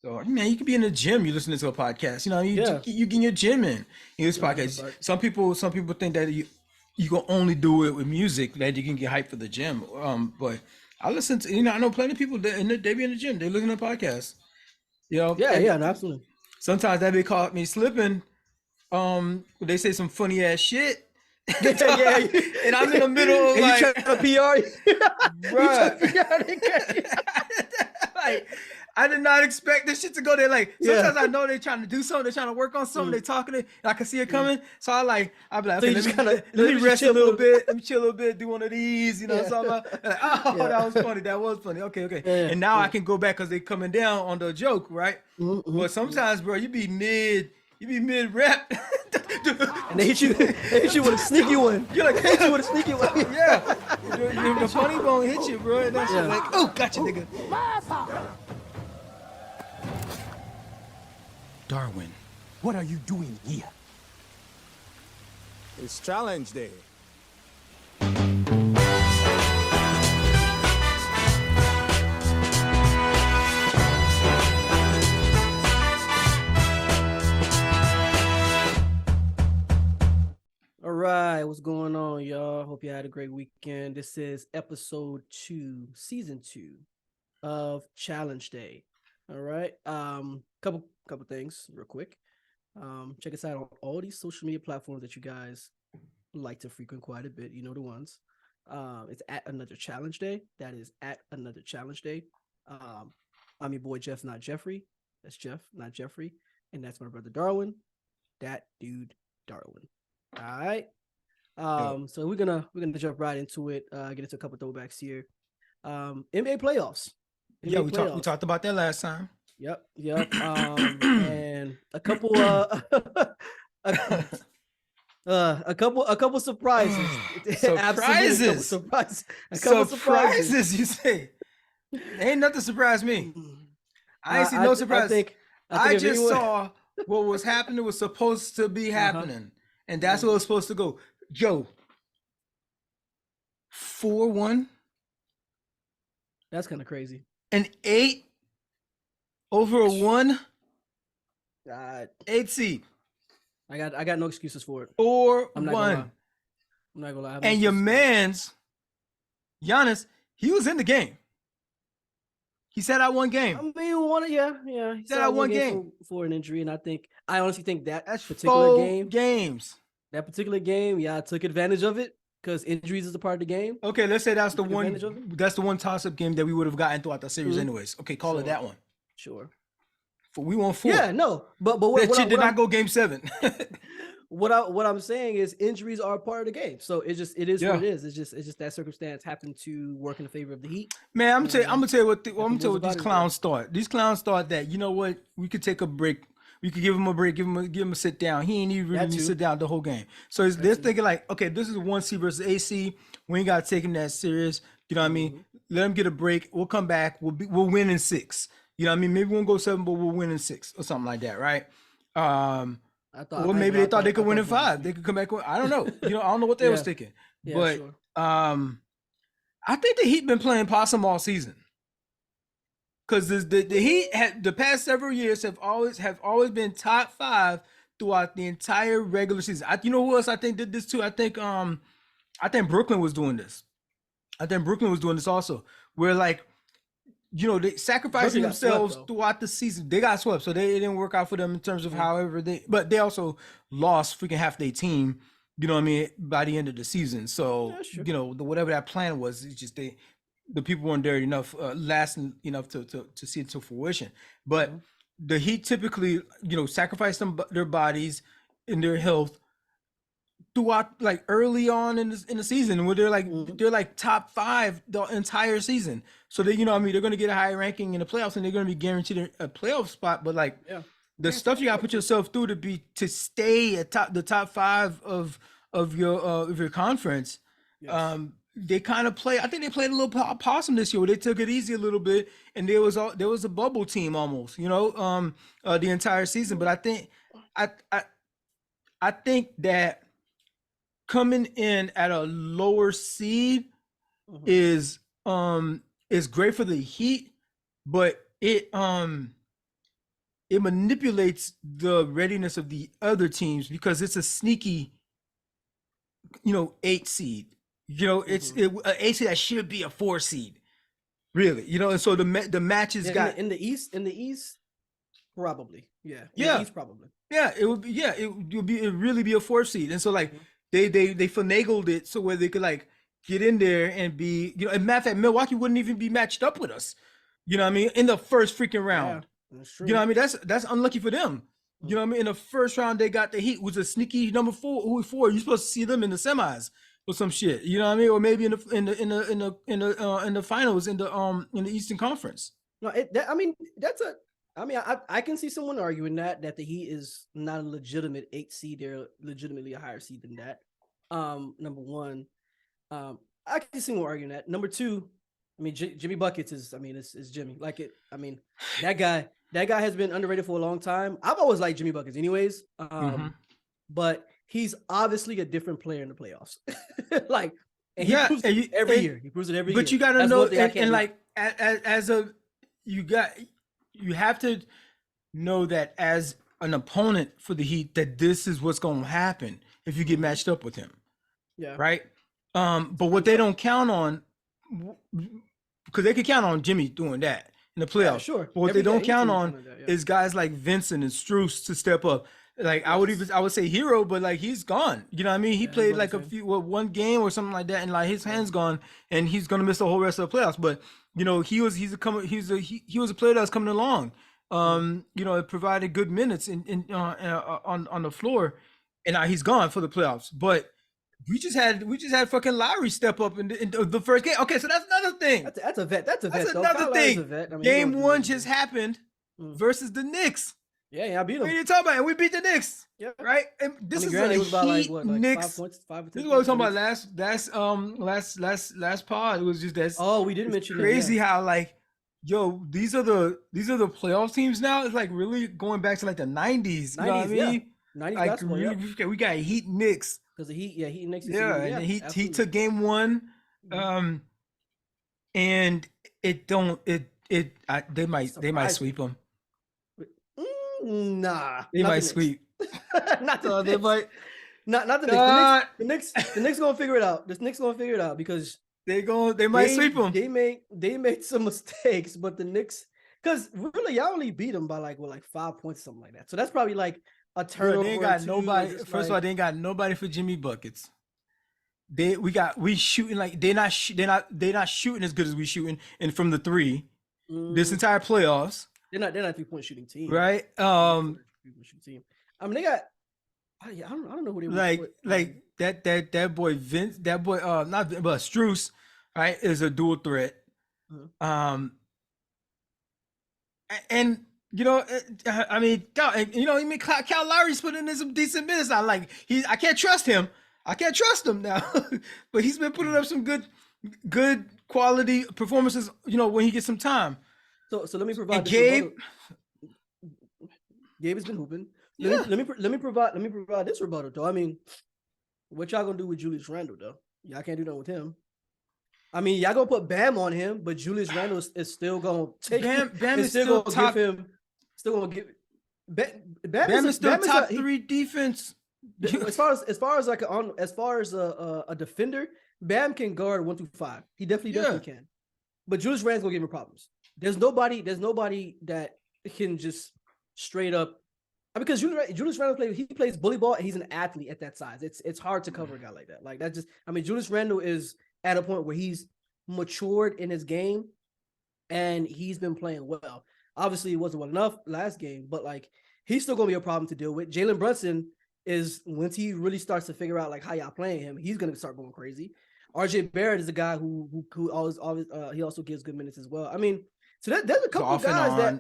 So man, you could be in the gym, you listening to a podcast. You know, Yeah. you get your gym in this Yeah, that's podcast. right. Some people think that you can only do it with music, that you can get hyped for the gym. But I listen to, I know plenty of people that they be in the gym, they listen to podcasts. You know, Yeah, and yeah, no, absolutely. sometimes that be caught me slipping. They say some funny ass shit. Yeah, yeah. And I'm in the middle of And you like, trying to PR? You trying to bruh. PR? They Like, I did not expect this shit to go there. Like, Yeah. sometimes I know they're trying to do something, they're trying to work on something, they're talking it, and I can see it coming. So I'll be like, So okay, you just kinda let let me me just rest a chill a little little bit, let me chill a little bit, do one of these, Yeah. so I'm like, oh, Yeah. that was funny, okay. Yeah, And now I yeah. can go back because they coming down on the joke, right? But sometimes, bro, you be mid rep. And they hit you with a sneaky one. You're like, They hit you with a sneaky one. yeah, the funny bone hit you, bro. And that shit Yeah. like, oh, gotcha, nigga. Darwin, What are you doing here? It's challenge day. All right, what's going on, y'all? Hope you had a great weekend. This is episode 2, season 2 of Challenge Day. All right. Couple things real quick. Check us out on all these social media platforms that you guys like to frequent quite a bit. You know the ones. It's at Another Challenge Day. That is at Another Challenge Day. I'm your boy Jeff, not Jeffrey. That's Jeff, not Jeffrey. And that's my brother Darwin. That dude Darwin. All right. So we're gonna jump right into it. Get into a couple throwbacks here. NBA playoffs. yeah, we playoffs. talked about that last time. Yep. And a couple a couple surprises. Absolutely, a couple surprises. You say? Ain't nothing surprised me. I ain't see no surprise. I if just anyone- saw what was happening was supposed to be happening, and that's what it was supposed to go. Joe, 4-1 That's kind of crazy. and 8 over a 1, God, 8 seed, I got no excuses for it. 4-1. I'm not gonna lie. I'm not gonna lie. I have no And your excuses. man's Giannis, he was in the game. He said I won game. I mean, yeah. He said I won game. for an injury, and I honestly think that That's particular 4 game, games. that particular game, I took advantage of it because injuries is a part of the game. Okay, let's say that's the Took one. advantage of it? That's the one toss-up game that we would have gotten throughout the series, anyways. Okay, call it Sure. that one. Sure. We won 4. Yeah, no, but That shit did not go game 7. what I'm saying is injuries are a part of the game. So it is what it is. It's just that circumstance happened to work in the favor of the Heat. Man, I'm gonna tell you what goes these about it, clowns thought. These clowns thought that, you know what, we could take a break. We could give him a break, give him a sit down. He ain't even really That need to too. sit down the whole game. So they're thinking like, okay, this is 1C versus AC. We ain't gotta take him that serious. You know what I mean? Let him get a break. We'll come back. We'll win in 6. You know what I mean? Maybe we won't go 7, but we'll win in 6 or something like that, right? Or maybe they thought they could win in 5. They could come back. I don't know. I don't know what they was thinking. Yeah, But sure. I think the Heat been playing possum all season. Because the Heat the past several years have always been top 5 throughout the entire regular season. You know who else I think did this too? I think Brooklyn was doing this. I think Brooklyn was doing this also, where like, they sacrificing Brooklyn got swept, themselves though. throughout the season. They got swept, so it didn't work out for them in terms of however but they also lost freaking half their team. You know what I mean? By the end of the season, so sure. whatever that plan was, it's just the people weren't there enough, lasting enough to see it to fruition. But the Heat typically, sacrifice their bodies and their health throughout, like early on in the season, where they're like top 5 the entire season. So they, they're going to get a high ranking in the playoffs, and they're going to be guaranteed a playoff spot. But like the stuff you got to put yourself through to stay at the top 5 of your conference. Yes. They kind of play. I think they played a little possum this year, where they took it easy a little bit, and there was a bubble team almost, the entire season. But I think that coming in at a lower seed is great for the Heat, but it it manipulates the readiness of the other teams because it's a sneaky, 8 seed. It's an 8 seed that should be a 4 seed, really. And so the matches got in the East, probably, yeah, in Yeah. the East, probably. Yeah, it would be. Yeah, it would be. It really be a 4 seed, and so like they finagled it so where they could like get in there and be. And matter of fact, Milwaukee wouldn't even be matched up with us. You know what I mean? In the first freaking round. Yeah, that's true. You know what I mean? That's unlucky for them. You know what I mean? In the first round, they got the Heat, was a sneaky number 4. Who was 4? You're supposed to see them in the semis or some shit. You know what I mean? Or maybe in the finals in the Eastern Conference. No, I can see someone arguing that the Heat is not a legitimate 8 seed. They're legitimately a higher seed than that. Number one, I can see someone arguing that. Number two, I mean, Jimmy Buckets is Jimmy. That guy has been underrated for a long time. I've always liked Jimmy Buckets, anyways. But he's obviously a different player in the playoffs. He proves it every year. He proves it every year. But you got to know, you have to know that as an opponent for the Heat, that this is what's going to happen if you get matched up with him. Yeah. Right. But what they don't count on, because they can count on Jimmy doing that in the playoffs. Yeah, sure. But what they don't count on is guys like Vincent and Strus to step up. Like I would say Hero, but like he's gone. You know what I mean? He played like one game or something like that, and like his hand's gone, and he's gonna miss the whole rest of the playoffs. But he was a player that was coming along. It provided good minutes on the floor, and now he's gone for the playoffs. But we just had fucking Lowry step up in the first game. Okay, so that's another thing. That's a vet. That's another thing. Game 1 just happened versus the Knicks. Yeah, I beat them. What are you talking about? And we beat the Knicks. Yeah. Right? And this is a Heat Knicks. 5 points, 5 or 10 this is what I was talking about last pod. It was just that. Oh, we didn't mention crazy how like, these are the playoff teams now. It's like really going back to like the 90s. You know what I mean? 90s like basketball, we got Heat Knicks. Because the Heat, Heat Knicks. And he took game 1. And they might sweep them. Nah, they might sweep. Not the they might. Not the Knicks. The Knicks gonna figure it out. The Knicks gonna figure it out because they might sweep them. They made some mistakes, but the Knicks, because really y'all only beat them by like 5 points, something like that. So that's probably like a turnover. They ain't got nobody. First of all, they ain't got nobody for Jimmy Buckets. We shooting like they're not shooting as good as we shooting and from the 3 this entire playoffs. They're not 3-point shooting team, right? I mean, they got. I don't know who they like that boy Vince, not Vince, but Strus, right, is a dual threat. And I mean, Kyle Lowry's putting in some decent minutes now. Like I can't trust him. Now, but he's been putting up some good quality performances. When he gets some time. So let me provide. And Gabe has been hooping. Let me provide this rebuttal though. I mean, what y'all gonna do with Julius Randle though? Y'all can't do nothing with him. I mean, y'all gonna put Bam on him, but Julius Randle is still gonna take Bam is still top. Give him. Still gonna give. Bam is still top 3 defense. As far as a defender, Bam can guard 1 through 5. He definitely can. But Julius Randle's gonna give him problems. There's nobody that can just straight up, because Julius Randle plays bully ball and he's an athlete at that size. It's hard to cover a guy like that. Like that just, I mean, Julius Randle is at a point where he's matured in his game and he's been playing well. Obviously, it wasn't well enough last game, but like he's still gonna be a problem to deal with. Jalen Brunson is, once he really starts to figure out like how y'all playing him, he's gonna start going crazy. RJ Barrett is a guy who always he also gives good minutes as well. I mean, so there's a couple guys that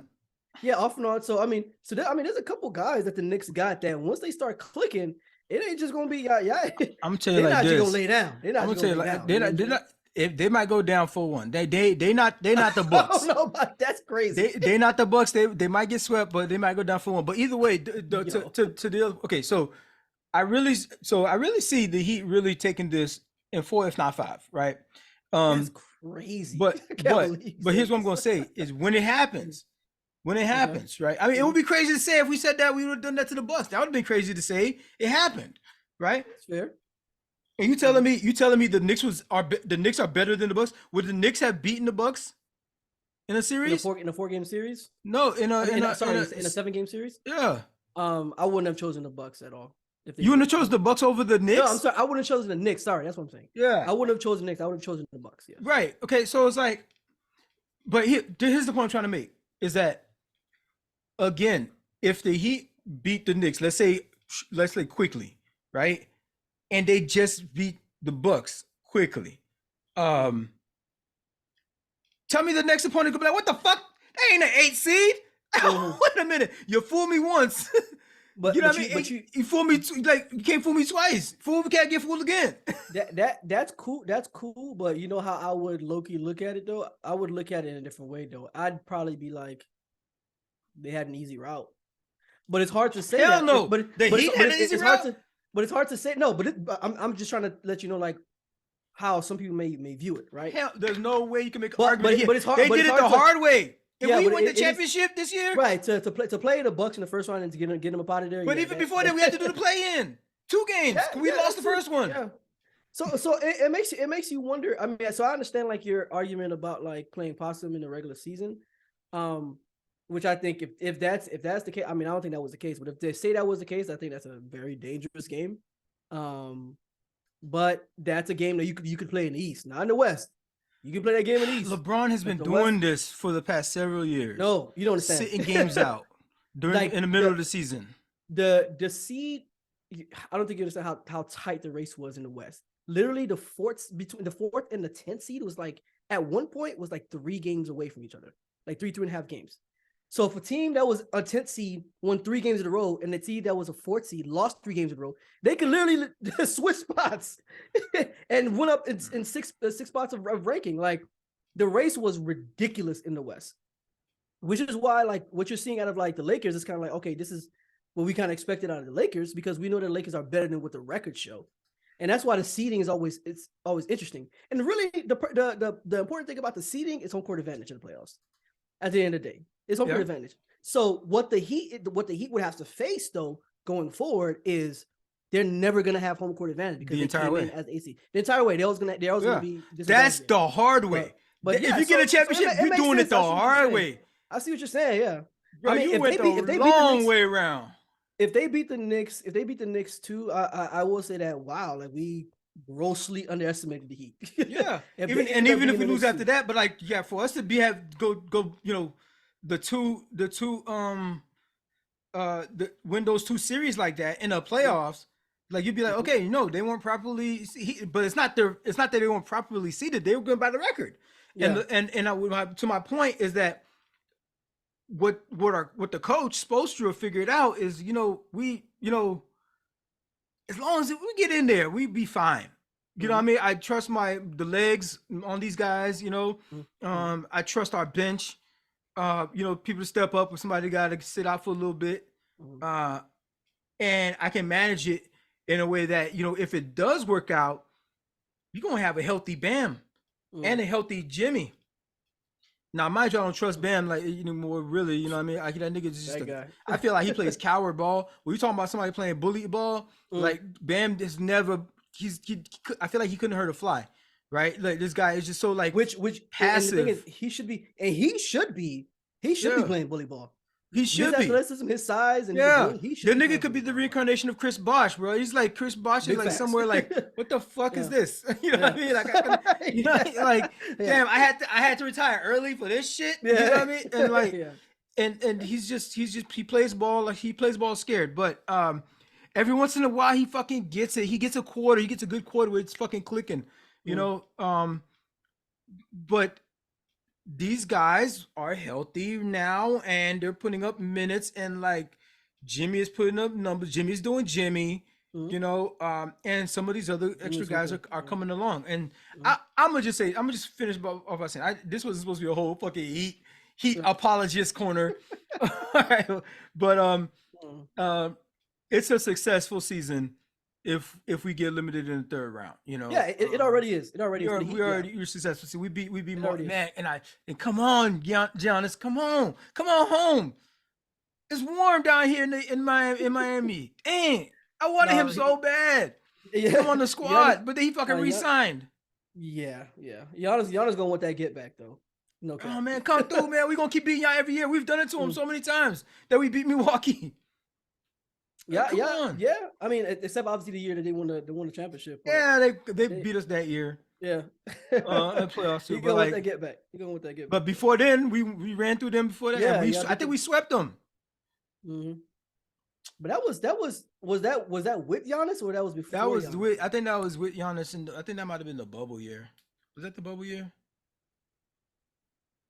off and on. So I mean, there's a couple guys that the Knicks got that once they start clicking, it ain't just gonna be I'm telling you like this. They're not just gonna lay down. They're not. I'm gonna tell you they're not. If they might go down 4-1. They not the Bucks. No, that's crazy. They not the Bucks. They might get swept, but they might go down 4-1. But either way, to the okay. So I really see the Heat really taking this in 4, if not 5, right? That's crazy. But here's what I'm gonna say is when it happens, when it happens, right? I mean, it would be crazy to say if we said that we would have done that to the Bucks. That would have been crazy to say. It happened, right? That's fair. And you telling me the Knicks are better than the Bucks? Would the Knicks have beaten the Bucks in a series? In a 4-game series? No, in a 7-game series? Yeah. I wouldn't have chosen the Bucks at all. If you wouldn't have chosen the Bucks over the Knicks? No, I'm sorry. I wouldn't have chosen the Knicks. Sorry, that's what I'm saying. Yeah. I wouldn't have chosen the Knicks. I would have chosen the Bucks. Yeah. Right. Okay. So it's like, but here's the point I'm trying to make is that, again, if the Heat beat the Knicks, let's say quickly, right, and they just beat the Bucks quickly, tell me the next opponent could be like, what the fuck? That ain't an 8 seed. Wait a minute. You fooled me once. But you know what I mean? You fooled me you can't fool me twice. We can't get fooled again. That's cool. That's cool. But you know how I would low-key look at it though? I would look at it in a different way though. I'd probably be like, they had an easy route. But it's hard to say. Hell no. But it's hard to say. No, but I'm just trying to let you know like how some people may view it, right? Hell, there's no way you can make an argument here. But it's hard. They did it the hard way. And we won the championship this year. Right, to play the Bucks in the first round and to get them up out of there. But even before that, we had to do the play-in. 2 games. We lost the first one. Yeah. So it makes you wonder. I mean, so I understand like your argument about like playing possum in the regular season. Which I think if that's the case, I mean, I don't think that was the case, but if they say that was the case, I think that's a very dangerous game. But that's a game that you could play in the East, not in the West. You can play that game in the East. LeBron has been doing this for the past several years. No, you don't understand. Sitting games out in the middle of the season. The seed, I don't think you understand how tight the race was in the West. Literally, between the 4th and the 10th seed was like at one point was like 3 games away from each other, like 3.5 games. So if a team that was a 10th seed won 3 games in a row, and the team that was a 4th seed lost 3 games in a row, they could literally switch spots and went up in 6 spots of ranking. Like the race was ridiculous in the West, which is why like what you're seeing out of like the Lakers is kind of like, okay, this is what we kind of expected out of the Lakers because we know the Lakers are better than what the records show. And that's why the seeding is always interesting. And really the important thing about the seeding is home court advantage in the playoffs. At the end of the day, it's home court advantage. So what the Heat would have to face though going forward is they're never gonna have home court advantage because the entire way as AC. The entire way they're always gonna be. That's the hard way. But if you get a championship, you're doing it the hard way. I see what you're saying. Yeah, bro, I mean, you went the long way around. If they beat the Knicks too, I will say that wow, like we grossly underestimated the Heat. Yeah, even if we lose after that, but like for us to go, you know, win those 2 series like that in the playoffs, like you'd be like, okay, no, they weren't properly, but it's not that they weren't properly seeded. They were good by the record. Yeah. To my point is that what the coach Spoelstra figured out is, as long as we get in there, we be fine. You know what I mean? I trust the legs on these guys, I trust our bench, people to step up if somebody got to sit out for a little bit. And I can manage it in a way that, if it does work out, you're going to have a healthy Bam and a healthy Jimmy. Now, mind you, I don't trust Bam like anymore, really. You know what I mean? Like that nigga just I feel like he plays coward ball. When you talking about somebody playing bully ball, like Bam just never. I feel like he couldn't hurt a fly, right? Like this guy is just so like which passive. And the thing is, he should be playing bully ball. He should be. Athleticism, his size, and he should. The nigga could be the reincarnation of Chris Bosh, bro. He's like Chris Bosh is like somewhere like, what the fuck is this? You know what I mean? Like, damn, I had to retire early for this shit. You know what I mean? And like, and he plays ball like he plays ball scared, but every once in a while he fucking gets it. He gets a quarter. He gets a good quarter where it's fucking clicking. But these guys are healthy now and they're putting up minutes, and like Jimmy is putting up numbers. Jimmy's doing Jimmy, and some of these other extra guys are coming along. And I'm gonna just finish off by saying this was supposed to be a whole fucking Heat apologist corner. But it's a successful season if we get eliminated in the third round. Yeah, it already is. It already is. For the Heat, You're successful. See, we beat more, already is. man. And come on, Giannis, come on home. It's warm down here in Miami. Dang, I wanted him so bad. Yeah. Come on the squad, Giannis, but then he fucking re-signed. Yeah. Giannis gonna want that get back though. No cap. Oh man, come through, man. We're gonna keep beating y'all every year. We've done it to him so many times that we beat Milwaukee. Yeah. I mean, except obviously the year that they won the championship. Yeah, they beat us that year. Yeah. In playoffs too. He gonna want that get back. He gonna want that get back. But before then, we ran through them before that. Yeah, I think we swept them. Mm-hmm. But was that with Giannis or that was before? That was Giannis? I think that was with Giannis, and I think that might have been the bubble year. Was that the bubble year?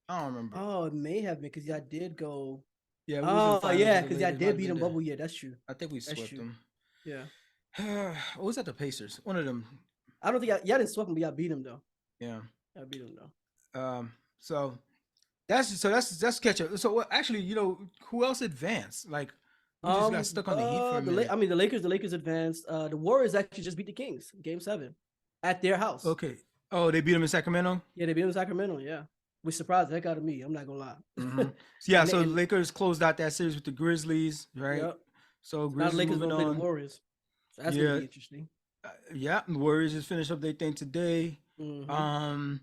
I don't remember. Oh, it may have been because y'all did go. Yeah. Because y'all did beat them bubble year. That's true. I think we swept them. Yeah. What was that? The Pacers. One of them. I don't think y'all didn't sweep them, but y'all beat them though. Yeah. Y'all beat them though. So that's catch up. So actually, who else advanced? Like, we just got stuck on the Heat for a minute. I mean, the Lakers advanced. The Warriors actually just beat the Kings, Game 7, at their house. Okay. Oh, they beat them in Sacramento. Yeah, they beat them in Sacramento. Yeah, which surprised the heck out of me. I'm not gonna lie. Mm-hmm. Yeah. So the Lakers closed out that series with the Grizzlies, right? Yep. So now the Lakers moving gonna play on. the Warriors. So that's gonna be interesting. Yeah, the Warriors just finished up their thing today. Mm-hmm.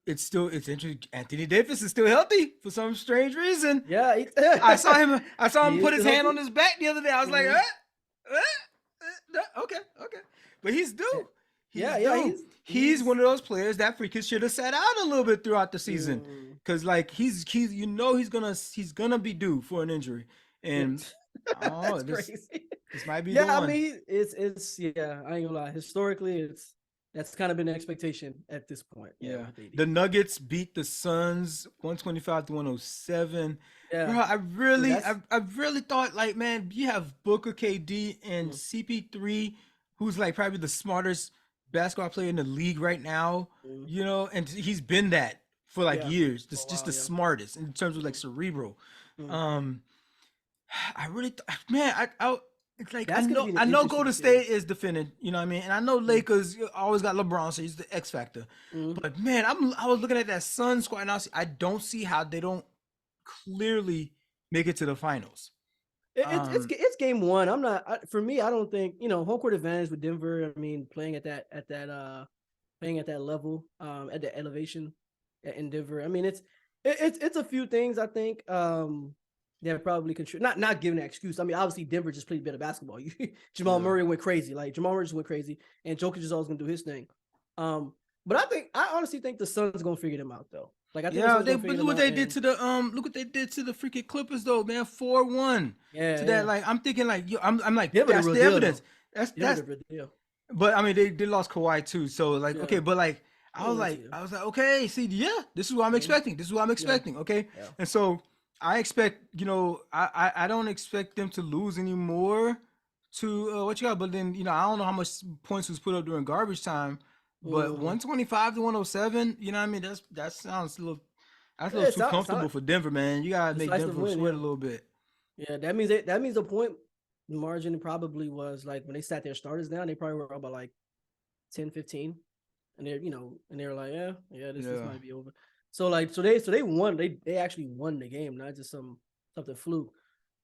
It's interesting. Anthony Davis is still healthy for some strange reason. Yeah, I saw him put his hand on his back the other day. I was like, okay. But he's due. He's one of those players that freaking should have sat out a little bit throughout the season, because like he's gonna be due for an injury, and this might be the one. I mean it's I ain't gonna lie. Historically, that's kind of been the expectation at this point. Yeah. The Nuggets beat the Suns 125-107. Yeah. Bro, I really thought, like, man, you have Booker, KD, and CP3, who's like probably the smartest basketball player in the league right now, and he's been that for like years. Just the smartest in terms of like cerebral. I really it's like I know Golden State is defending, you know what I mean, and I know Lakers always got LeBron, so he's the X factor. But man, I was looking at that Suns squad, and I don't see how they don't clearly make it to the finals. It's game one. For me, I don't think home court advantage with Denver. I mean, playing at that level, at the elevation in Denver. I mean, it's a few things I think. That probably contribute. Not giving an excuse. I mean, obviously Denver just played better basketball. Jamal Murray went crazy. Like Jamal Murray just went crazy, and Jokic is always gonna do his thing. But I honestly think the Suns gonna figure them out though. Like I think look what they did to the freaking Clippers though, man. 4-1. Yeah. That, like, I'm thinking like I'm like Denver that's the evidence. That's the deal. But I mean they lost Kawhi too, so like okay, but like I was like okay, see, this is what I'm expecting. Okay, and so. I expect, I don't expect them to lose anymore to but then, I don't know how much points was put up during garbage time, but 125-107, you know what I mean? That sounds a little too comfortable for Denver, man. You gotta make Denver sweat a little bit. Yeah, that means the point margin probably was like when they sat their starters down, they probably were about like 10-15, and they're like, this might be over. So they won. They actually won the game, not just something fluke.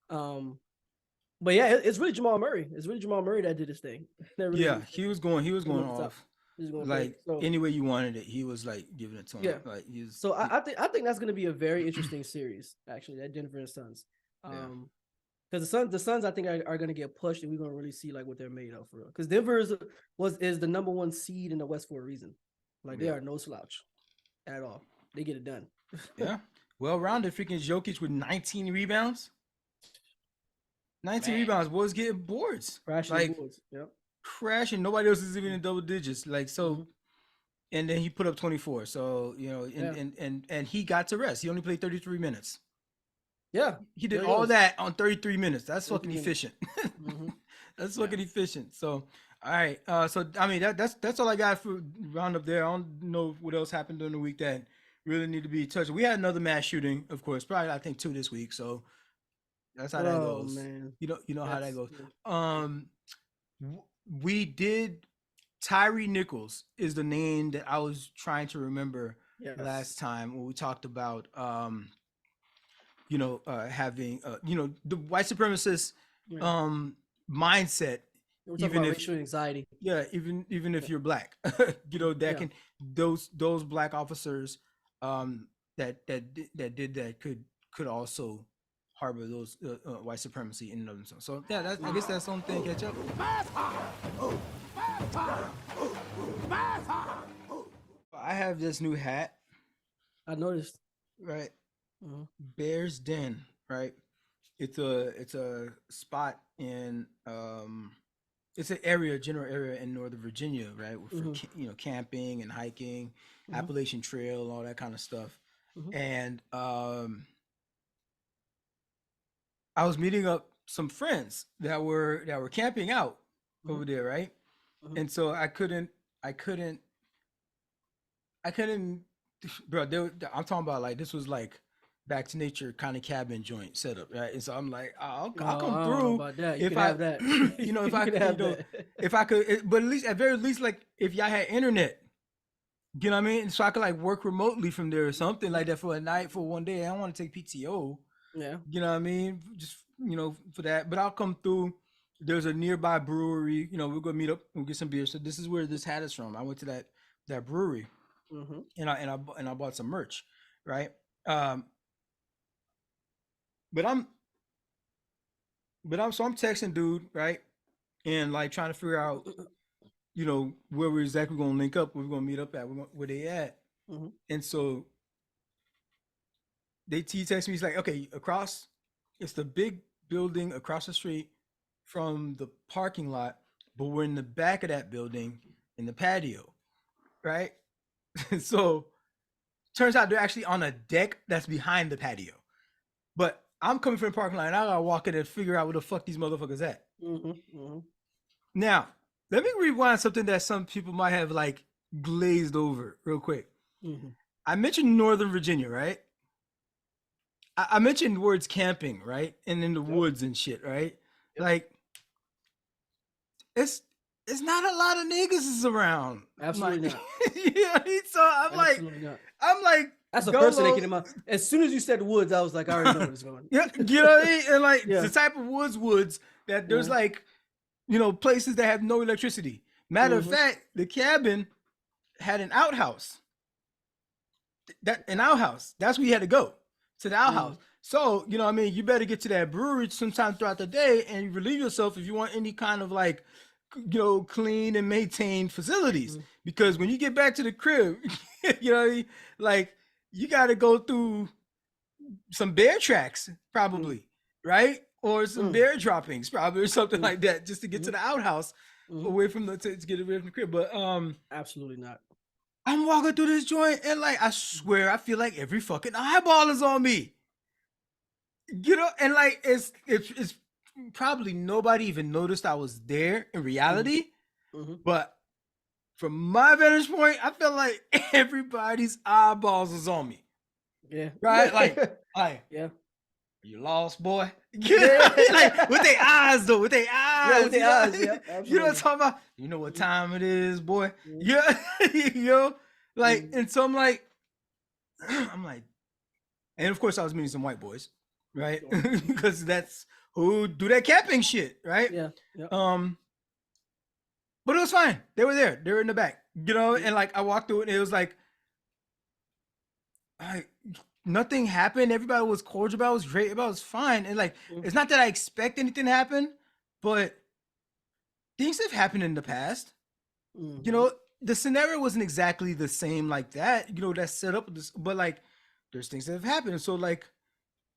But yeah, it's really Jamal Murray. It's really Jamal Murray that did his thing. He was going off. Like any way you wanted it, he was like giving it to him. Yeah. Like so I think that's gonna be a very interesting series, actually, that Denver and Suns. Because the Suns I think are gonna get pushed, and we're gonna really see like what they're made of for real. Because Denver is the number 1 seed in the West for a reason. Like they are no slouch at all. They get it done. Yeah. Well-rounded freaking Jokic with 19 rebounds. 19 rebounds. Boys getting boards. Crashing boards. Yep. Crashing. Nobody else is even in double digits. Like, so, and then he put up 24. So, and he got to rest. He only played 33 minutes. Yeah. He did all that on 33 minutes. That's fucking efficient. That's fucking efficient. So, all right. So, I mean, that's all I got for roundup there. I don't know what else happened during the week that really need to be touched. We had another mass shooting, of course, probably I think 2 this week. So that's how that goes. Man. You know how that goes. we did. Tyree Nichols is the name that I was trying to remember Yes. last time when we talked about having the white supremacist Yeah. mindset. We're talking Even about if racial anxiety. even if Yeah. you're black, that Yeah. can those black officers that did that could also harbor those white supremacy in and of themselves. So yeah, I guess that's something to catch up. I have this new hat, I noticed. right? Mhm. Bear's Den, right? It's a spot in it's an general area in Northern Virginia, right? For camping and hiking, Appalachian Trail, all that kind of stuff. Mhm. And I was meeting up some friends that were camping out over there, right? Mhm. And so I couldn't, bro. I'm talking about like this was like back to nature kind of cabin joint setup, right? And so I'm like, I'll Oh, come I don't know through about that. You if can I, have that. if I, You can have that. if I could, but at very least, like if y'all had internet, you know what I mean? So I could like work remotely from there or something like that for a night, for one day. I don't want to take PTO. Yeah. You know what I mean? Just for that. But I'll come through. There's a nearby brewery. We'll go meet up and get some beer. So this is where this hat is from. I went to that brewery and I bought some merch, right? Um, but I'm I'm texting dude, right? And like trying to figure out, where we're exactly gonna link up, where we're gonna meet up at, where they at. And so he texts me, he's like, okay, it's the big building across the street from the parking lot, but we're in the back of that building in the patio, right? So turns out they're actually on a deck that's behind the patio. But I'm coming from the parking lot and I gotta walk in and figure out where the fuck these motherfuckers at. Now, let me rewind something that some people might have like glazed over real quick. I mentioned Northern Virginia, right? I mentioned words camping, right? And in the woods and shit, right? Like it's not a lot of niggas is around. Absolutely like, not. So Absolutely not. I'm like, that's the first thing that came to mind. As soon as you said woods, I was like, I already know where it's going. Yeah, you know what I mean? And like the type of woods that there's like, places that have no electricity. Matter of fact, the cabin had an outhouse. An outhouse. That's where you had to go, to the outhouse. So, you know what I mean? You better get to that brewery sometime throughout the day and relieve yourself if you want any kind of like, clean and maintained facilities. Because when you get back to the crib, like you got to go through some bear tracks probably, right? Or some bear droppings probably, or something like that, just to get to the outhouse away from to get away from the crib. But absolutely not. I'm walking through this joint and like I swear I feel like every fucking eyeball is on me. And like it's probably nobody even noticed I was there in reality. But from my vantage point, I felt like everybody's eyeballs was on me. Yeah. Right? Like yeah. You lost, boy. Like with their eyes though, with their eyes. Yeah, with their eyes. Yeah, you know what I'm talking about? You know what time it is, boy. Yeah, like, and so I'm like, and of course I was meeting some white boys, right? Because that's who do that camping shit, right? Yeah. But it was fine. They were there. They were in the back, and like I walked through it and it was like, nothing happened. Everybody was cordial about it. It was great. Everybody was fine. And like, it's not that I expect anything to happen, but things have happened in the past. The scenario wasn't exactly the same like that, that's set up, but like, there's things that have happened. So like,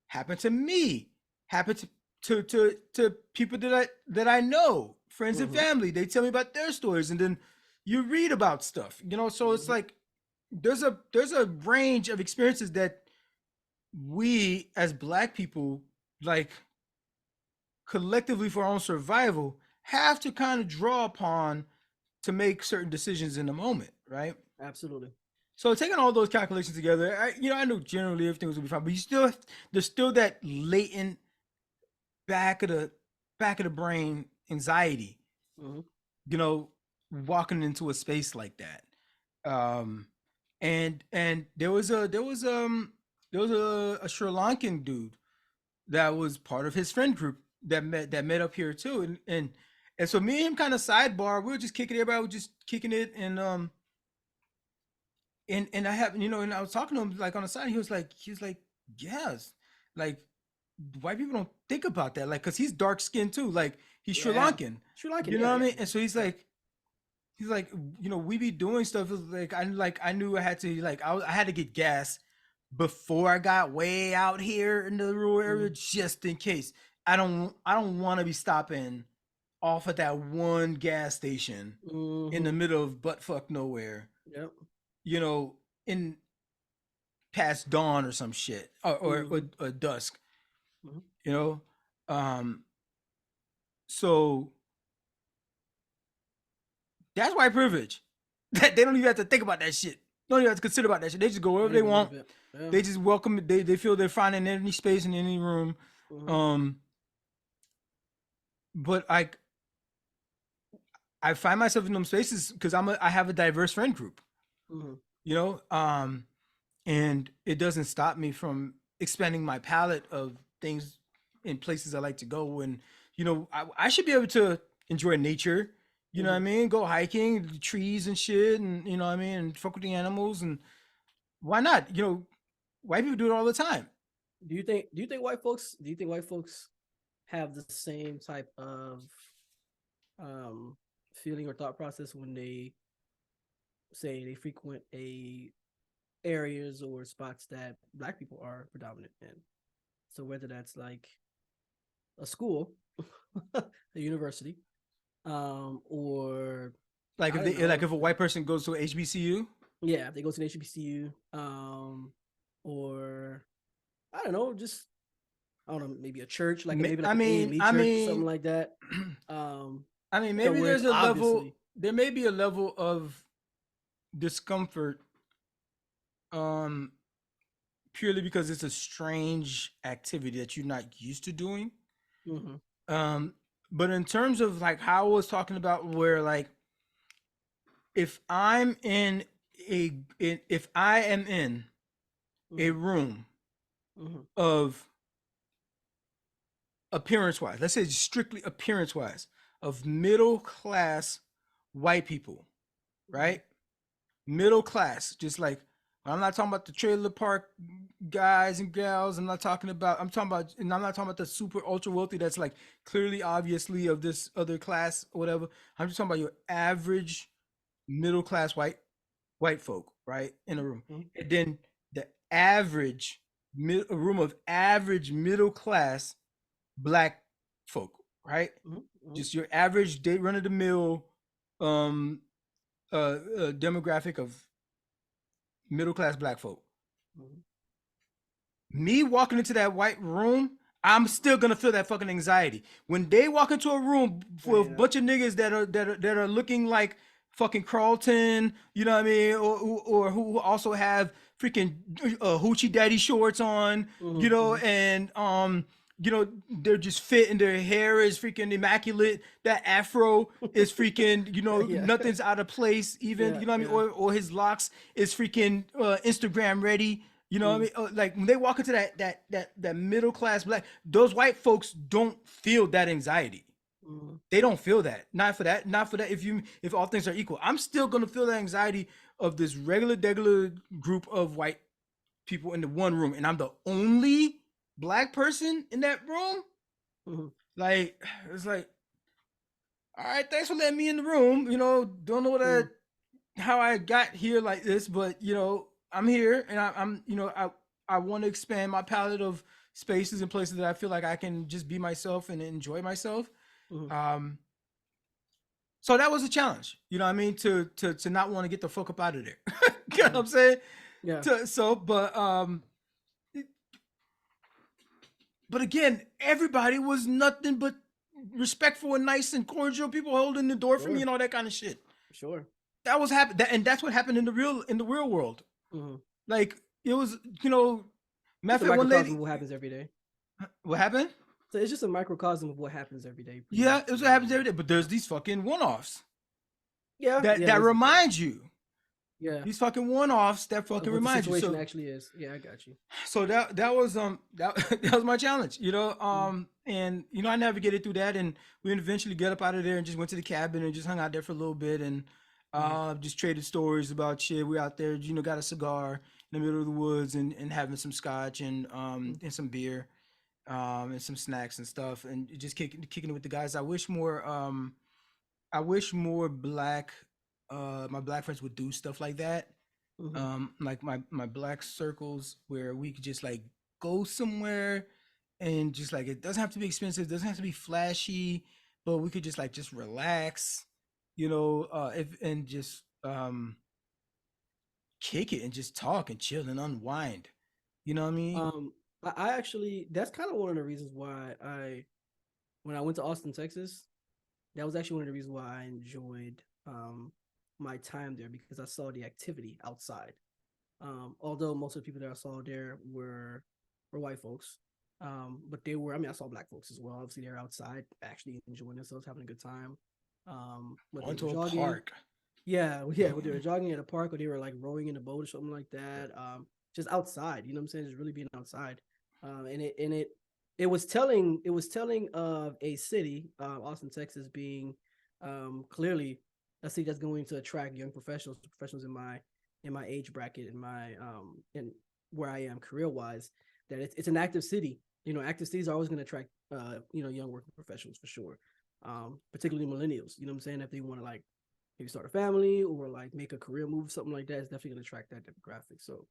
happened to me, happened to people that I know, friends and family. They tell me about their stories, and then you read about stuff, so it's like, there's a range of experiences that we as Black people, like, collectively for our own survival, have to kind of draw upon to make certain decisions in the moment, right? Absolutely. So taking all those calculations together, I knew generally everything was gonna be fine, but there's still that latent back of the brain anxiety you know, walking into a space like that. Um, and there was a Sri Lankan dude that was part of his friend group that met up here too, and so me and him kind of sidebar. We were just kicking it. Everybody was just kicking it, and I have and I was talking to him like on the side. He was like, yes, like white people don't think about that, like because he's dark skinned too, like he's Sri Yeah. Lankan. Sri Lankan, You know yeah, what I yeah. mean? And so he's like, we be doing stuff. It's like I knew I had to I had to get gas before I got way out here in the rural area, just in case. I don't want to be stopping off at that one gas station in the middle of butt fuck nowhere, Yep. you know, in past dawn or some shit, or dusk, Mhm. you know. So that's white privilege. They don't even have to think about that shit. Don't even have to consider about that shit. They just go wherever Not they even a little want. bit. Yeah. They just welcome. They feel they're fine in any space in any room. Mhm. But I find myself in them spaces because I have a diverse friend group. Mhm. You know, and it doesn't stop me from expanding my palette of things in places I like to go. And I should be able to enjoy nature. You know what I mean? Go hiking, the trees and shit, and you know what I mean, and fuck with the animals. And why not? White people do it all the time. Do you think white folks have the same type of um feeling or thought process when they say they frequent a areas or spots that black people are predominant in? So whether that's like a school, a university, or Like I if don't they like know, if a white person goes to HBCU, yeah, if they go to an HBCU, or I don't know, just I don't know, maybe a church, like maybe like I an mean, AME I church or something mean, like that. Um, I mean, maybe where it's there's a level. obviously, There may be a level of discomfort, um, purely because it's a strange activity that you're not used to doing. mhm, Um, but in terms of like how I was talking about, where like if I'm if I am in a mhm, room mhm, of appearance wise, let's say strictly appearance wise, of middle class white people, mhm, right? Middle class, just like I'm not talking about the trailer park guys and gals. And I'm not talking about the super ultra wealthy that's like clearly obviously of this other class or whatever. I'm just talking about your average middle class white folk, right? In a room. mhm, And then the average a room of average middle class black folk, right? mhm, mhm, Just your average day run of the mill um demographic of middle class black folk. mhm. Me walking into that white room, I'm still gonna feel that fucking anxiety. When they walk into a room full of a Straight up. bunch of niggas that are looking like fucking Carlton, you know what I mean, or who also have freaking hoochie daddy shorts on, Mhm, mhm. and they're just fit and their hair is freaking immaculate. That afro is freaking, Yeah, nothing's out of place, even, yeah, you know what I mean, yeah. or his locks is freaking Instagram ready. You know what I Mhm, mean? Like when they walk into that middle class black, those white folks don't feel that anxiety. mhm, They don't feel that. Not for that. Not for that. If all things are equal, I'm still gonna feel the anxiety of this regular group of white people in the one room, and I'm the only black person in that room. mhm. Like it's like, all right, thanks for letting me in the room. Don't know Mhm. how I got here like this, but I'm here, and I'm I want to expand my palette of spaces and places that I feel like I can just be myself and enjoy myself. Mhm. Um, so that was a challenge, you know what I mean, to not want to get the fuck up out of there. You know what I'm saying? Yeah. But again, everybody was nothing but respectful and nice and cordial. People holding the door for me Sure. and all that kind of shit. Sure. That was and that's what happened in the real world. Mhm. Like it was, matter Just of a fact, one microcosm lady. of what happens every day. What happened? So it's just a microcosm of what happens every day, pretty Yeah, much. it was what happens every day. But there's these fucking one-offs. that reminds you. Yeah. These fucking one-offs that fucking what the remind you. situation So actually is. Yeah, I got you. so that was that was my challenge, and I navigated through that, and we eventually get up out of there and just went to the cabin and just hung out there for a little bit and just traded stories about shit. We out there, got a cigar in the middle of the woods and having some scotch and some beer and some snacks and stuff, and just kicking it with the guys. I wish more black my black friends would do stuff like that. Like my black circles where we could just like go somewhere and just like, it doesn't have to be expensive, doesn't have to be flashy, but we could just relax, if and just kick it and just talk and chill and unwind. You know what I mean? I actually, that's kind of one of the reasons why when I went to Austin, Texas, that was actually one of the reasons why I enjoyed my time there, because I saw the activity outside. Although most of the people that I saw there were white folks, but they were, I saw black folks as well. Obviously, they're outside actually enjoying themselves, having a good time. Went to a park. Yeah, they were jogging at a park, or they were like rowing in a boat or something like that. Just outside, you know what I'm saying? Just really being outside. And it was telling of a city, Austin, Texas, being clearly a city that's going to attract young professionals in my age bracket, in where I am career wise. That it's an active city. Active cities are always going to attract young working professionals for sure. Particularly millennials. You know what I'm saying? If they want to like maybe start a family or like make a career move, something like that, it's definitely going to attract that demographic. So,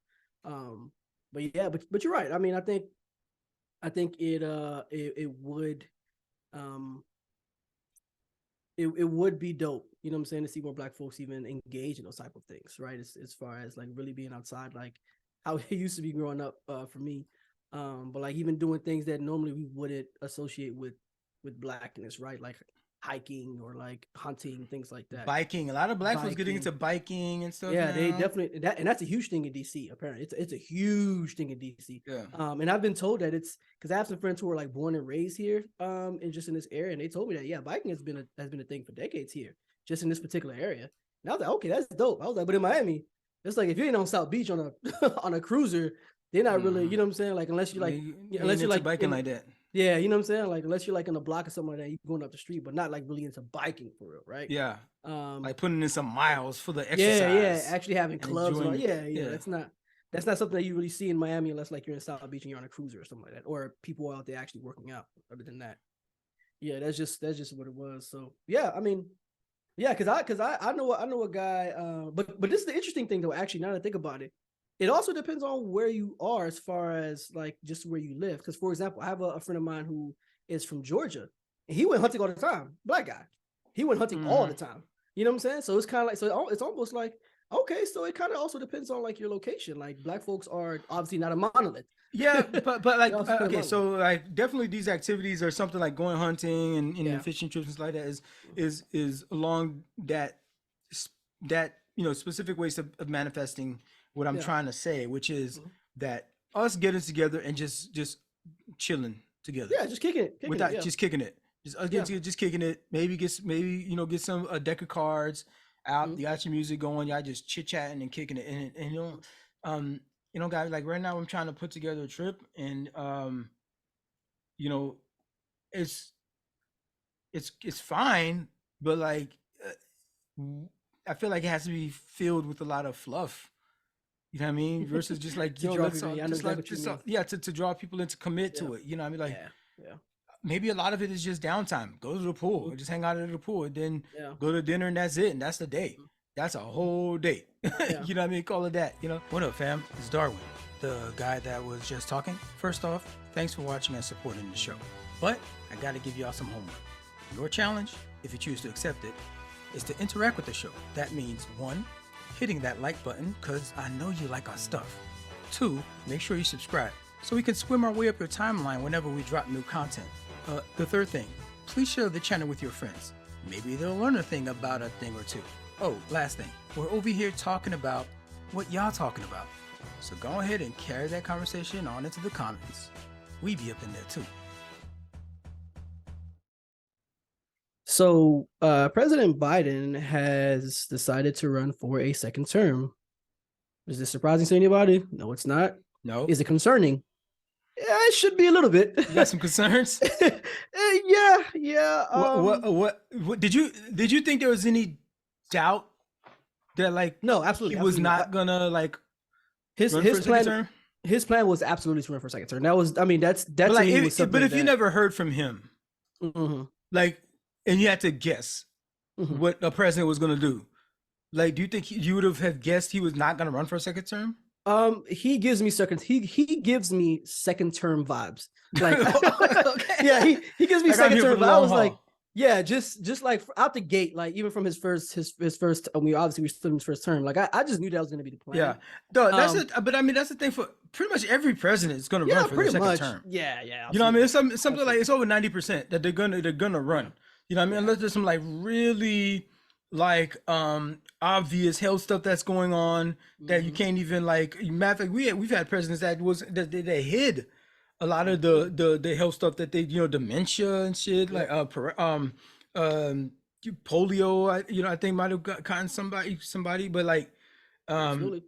but you're right. I think it would be dope, you know what I'm saying, to see more black folks even engage in those type of things, right? As far as like really being outside, like how it used to be growing up for me. But like even doing things that normally we wouldn't associate with blackness, right? Like hiking or like hunting, things like that. Biking. A lot of black folks getting into biking and stuff. Yeah, now. they definitely and that's a huge thing in DC. Apparently, it's a huge thing in DC. Yeah. And I've been told that it's because I have some friends who are like born and raised here, and just in this area, and they told me that biking has been a thing for decades here, just in this particular area. And I was like, okay, that's dope. I was like, but in Miami, it's like if you ain't on South Beach on a on a cruiser, they're not really, you know what I'm saying? Like unless you like, unless you're like biking like that. Yeah, you know what I'm saying? Like unless you're like in a block or something like that, you're going up the street, but not like really into biking for real, right? Yeah. Like putting in some miles for the exercise. Yeah, actually having clubs. Yeah. That's not something that you really see in Miami unless like you're in South Beach and you're on a cruiser or something like that, or people out there actually working out. Other than that, yeah, that's just what it was. So yeah, because I know a guy. But this is the interesting thing though. Actually, now that I think about it, it also depends on where you are as far as like just where you live. Because for example, I have a friend of mine who is from Georgia, and he went hunting all the time. Black guy, he went hunting all the time. You know what I'm saying? So it's kind of like it's almost like okay. So it kind of also depends on like your location. Like black folks are obviously not a monolith. Yeah, but like okay, so like definitely these activities are something like going hunting and fishing trips and stuff like that is along that specific ways of manifesting what I'm trying to say, which is that us getting together and just chilling together. Yeah, just kicking it. Just kicking it. Just us getting together, just kicking it. Maybe get some a deck of cards out. You got your music going. Y'all just chit chatting and kicking it. And guys, like right now I'm trying to put together a trip, and it's fine, but like I feel like it has to be filled with a lot of fluff. You know what I mean? Versus just like to draw people in to commit to it. You know what I mean? Like maybe a lot of it is just downtime. Go to the pool or just hang out at the pool, and then go to dinner, and that's it. And that's the day. That's a whole day. You know what I mean? Call it that. What up, fam? It's Darwin, the guy that was just talking. First off, thanks for watching and supporting the show. But I got to give y'all some homework. Your challenge, if you choose to accept it, is to interact with the show. That means 1, hitting that like button because I know you like our stuff. 2, make sure you subscribe so we can swim our way up your timeline whenever we drop new content. The third thing, please share the channel with your friends. Maybe they'll learn a thing about a thing or two. Oh, last thing, we're over here talking about what y'all talking about. So go ahead and carry that conversation on into the comments. We be up in there too. So President Biden has decided to run for a second term. Is this surprising to anybody? No, it's not. No. Is it concerning? Yeah, it should be a little bit. You got some concerns? Yeah. What did you think there was any doubt that like No, absolutely. he was absolutely. not gonna like his run for a second plan. term? His plan was absolutely to run for a second term. That was, I mean, that But to like, me was something. if you never heard from him, Mhm. like, and you had to guess Mhm. what a president was gonna do, like, do you think you would have guessed he was not gonna run for a second term? He gives me he gives me second term vibes. Like, Okay. yeah, he gives me Like, I'm second here for term the vibes. I long was like, haul. yeah, just like out the gate, like even from his first, I mean, obviously we stood in his first term. Like I just knew that was gonna be the plan. Yeah, no, that's Um, it. But I mean, that's the thing for pretty much every president is gonna Yeah, run for their pretty second much. term. Yeah. You know what I mean? It's something Absolutely. like it's over 90% that they're gonna run. You know what I mean? Unless there's some like really like obvious health stuff that's going on that you can't even like. Matter of fact, we've had presidents that they hid a lot of the health stuff that they, you know, dementia and shit, like polio. I think might have gotten somebody, but like Absolutely.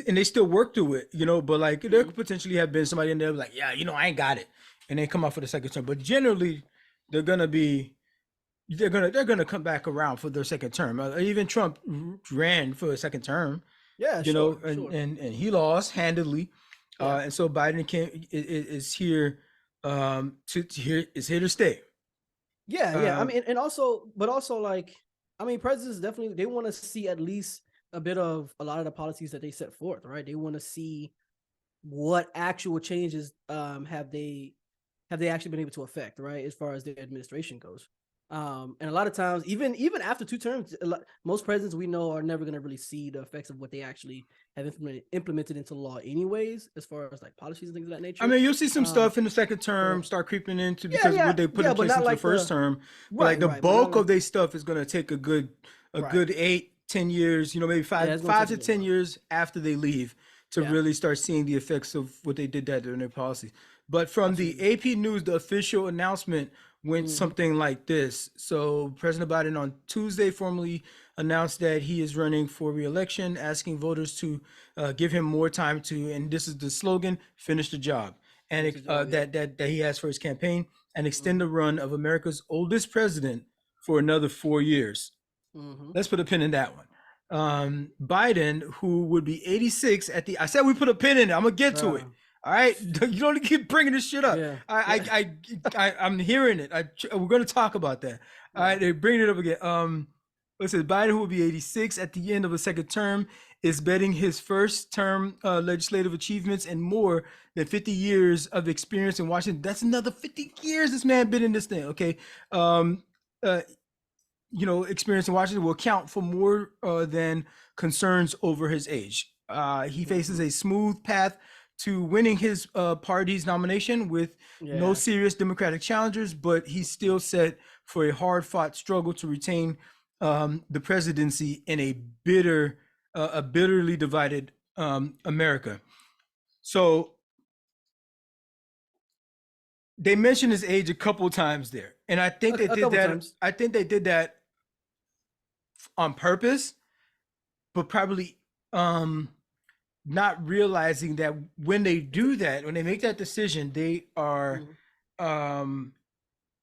and they still work through it, you know, but like there could potentially have been somebody in there like, yeah, you know, I ain't got it, and they come out for the second term. But generally, they're gonna be, they're gonna come back around for their second term. Even Trump ran for a second term, Yeah, you sure, know, sure. and he lost handedly, Yeah. and so Biden is here, is here to stay. Yeah. I mean, and also, but also like, I mean, presidents definitely, they want to see at least a bit of a lot of the policies that they set forth, right? They want to see what actual changes have they actually been able to affect, right, as far as their administration goes. And a lot of times, even after two terms, most presidents we know are never going to really see the effects of what they actually have implemented into law, anyways, as far as like policies and things of that nature. I mean, you'll see some stuff in the second term start creeping into because yeah, what they put in but place not into the like first term. But like right, the right, but not bulk like, of their stuff is going to take a good right. 8-10 years, you know, maybe it's five gonna take to a little 10 while. years after they leave to Yeah. really start seeing the effects of what they did that in their policies. But from the AP News, the official announcement went something like this. So President Biden on Tuesday formally announced that he is running for re-election, asking voters to give him more time to, and this is the slogan, finish the job, and that he has for his campaign, and extend the run of America's oldest president for another 4 years. Let's put a pin in that one. Biden, who would be 86 at the, I said we put a pin in it. I'm gonna get to it. All right, you don't keep bringing this shit up. Yeah. I'm hearing it. We're gonna talk about that. All right, they're bringing it up again. It says Biden, who will be 86 at the end of a second term, is betting his first term legislative achievements and more than 50 years of experience in Washington. That's another 50 years this man been in this thing. Okay. Experience in Washington will count for more than concerns over his age. He faces a smooth path to winning his party's nomination with no serious Democratic challengers, but he's still set for a hard-fought struggle to retain the presidency in a bitterly divided America. So they mentioned his age a couple times there, and I think they did that. I think they did that on purpose, but probably not realizing that when they do that, when they make that decision, they are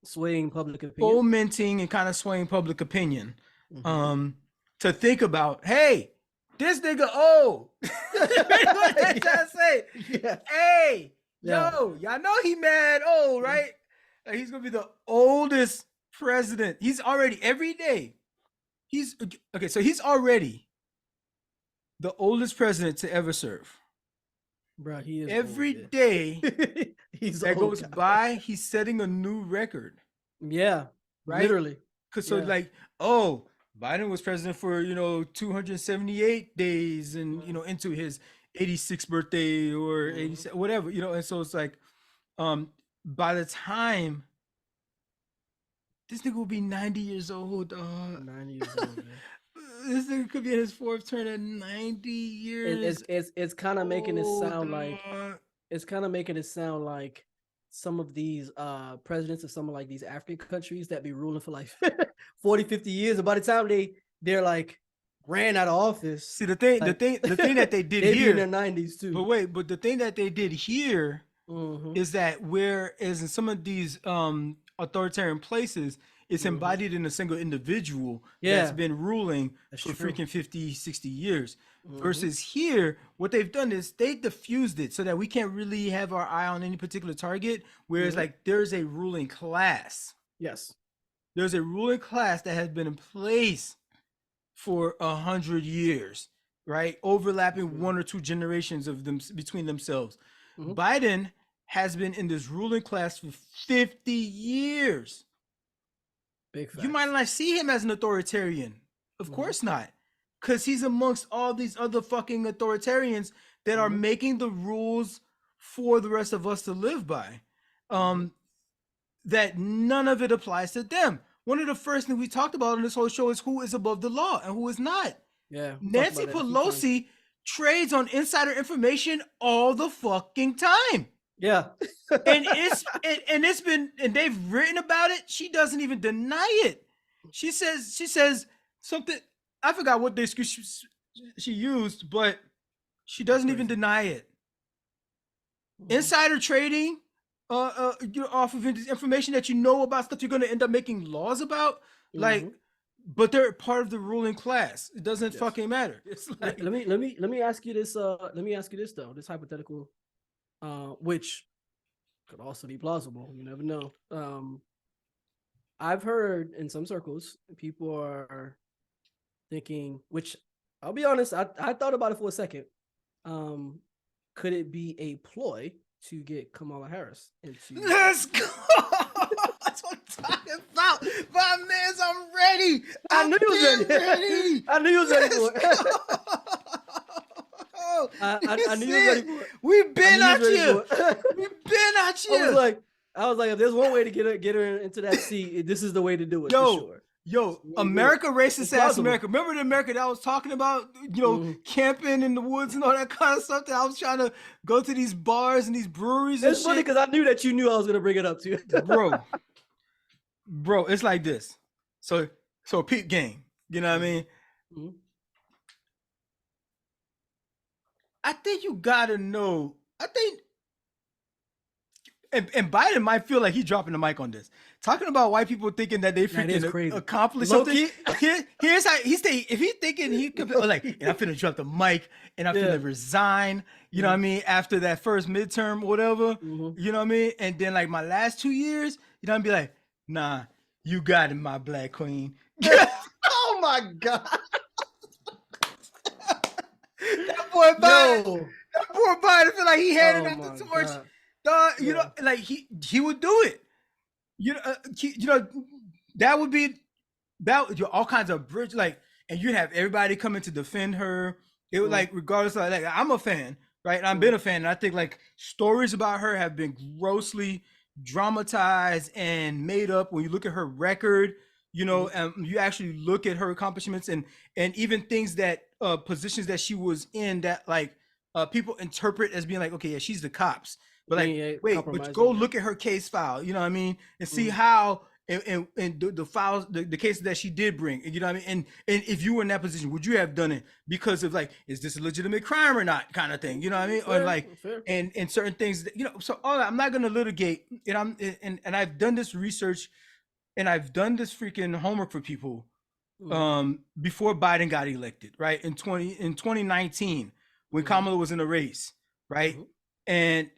swaying public opinion, fomenting and kind of swaying public opinion to think about, hey, this nigga old. What they trying to say? Yeah. Hey, yo, y'all know he mad old, right? He's gonna be the oldest president. He's already every day. He's okay, so he's already the oldest president to ever serve. Bro, he is every old, day he's that goes by, he's setting a new record. Yeah, right? Literally. Because so like, oh, Biden was president for 278 days, and into his 86th birthday or 87, whatever, and so it's like, by the time this nigga will be 90 years old, 90 years old, man. This nigga could be in his fourth turn at 90 years. It's kind of making it sound like it's kind of making it sound like some of these presidents of some of like these African countries that be ruling for like 40, 50 years, and by the time they're like ran out of office. See, the thing like, that they did they here, be in their 90s too. but the thing that they did here is that whereas in some of these authoritarian places, it's embodied in a single individual that's been ruling for freaking 50, 60 years. Versus here, what they've done is they diffused it so that we can't really have our eye on any particular target. Whereas like there's a ruling class. Yes. There's a ruling class that has been in place for 100 years, right? Overlapping one or two generations of them between themselves. Biden has been in this ruling class for 50 years. Big facts. You might not see him as an authoritarian. Of course not. Because he's amongst all these other fucking authoritarians that are making the rules for the rest of us to live by. That none of it applies to them. One of the first things we talked about on this whole show is who is above the law and who is not. Yeah. Nancy Pelosi trades on insider information all the fucking time. Yeah. and it's been, and they've written about it. She doesn't even deny it. She says something, I forgot what the excuse she used, but she doesn't even deny it. Insider trading, you're off of information that you know about stuff you're going to end up making laws about, like, but they're part of the ruling class. It doesn't fucking matter. It's like, let me ask you this. Let me ask you this though. This hypothetical, which could also be plausible. You never know. I've heard in some circles people are thinking, which I'll be honest, I thought about it for a second. Could it be a ploy to get Kamala Harris into? Let's go. That's what I'm talking about. My mans, I'm ready. I knew you was ready. I knew you was ready for it. I knew you was ready for it. We've been out here. We've been out here. I was like, if there's one way to get her into that seat, this is the way to do it. For sure. Yo, America, racist ass America. Remember the America that I was talking about, camping in the woods and all that kind of stuff that I was trying to go to these bars and these breweries and It's funny because I knew that you knew I was going to bring it up to you. Bro, it's like this. So peep game, you know what I mean? I think you got to know, and Biden might feel like he's dropping the mic on this. Talking about white people thinking that they freaking accomplished something. Here's how he's thinking. If he's thinking he could like, and I'm finna drop the mic and I'm finna resign, you know what I mean, after that first midterm or whatever, you know what I mean? And then like my last 2 years, you know, I'd be like, nah, you got it, my black queen. Oh my God. That boy Biden feel like he handed out the torch. You know, like he would do it. You know, that would be all kinds of bridge, like, and you'd have everybody coming to defend her. It would like, regardless of like, I'm a fan, right? And I've been a fan, and I think like stories about her have been grossly dramatized and made up. When you look at her record, you know, and you actually look at her accomplishments and even things that positions that she was in that like people interpret as being like, okay, yeah, she's the cops. But like, wait, but go look at her case file, you know what I mean, and see how and the files, the cases that she did bring, you know what I mean, and if you were in that position, would you have done it because of like, is this a legitimate crime or not, kind of thing, you know what I mean, or like, and certain things that, you know. So I'm not gonna litigate, and I've done this research, and I've done this freaking homework for people, before Biden got elected, right, in 2019 when Kamala was in a race, right, and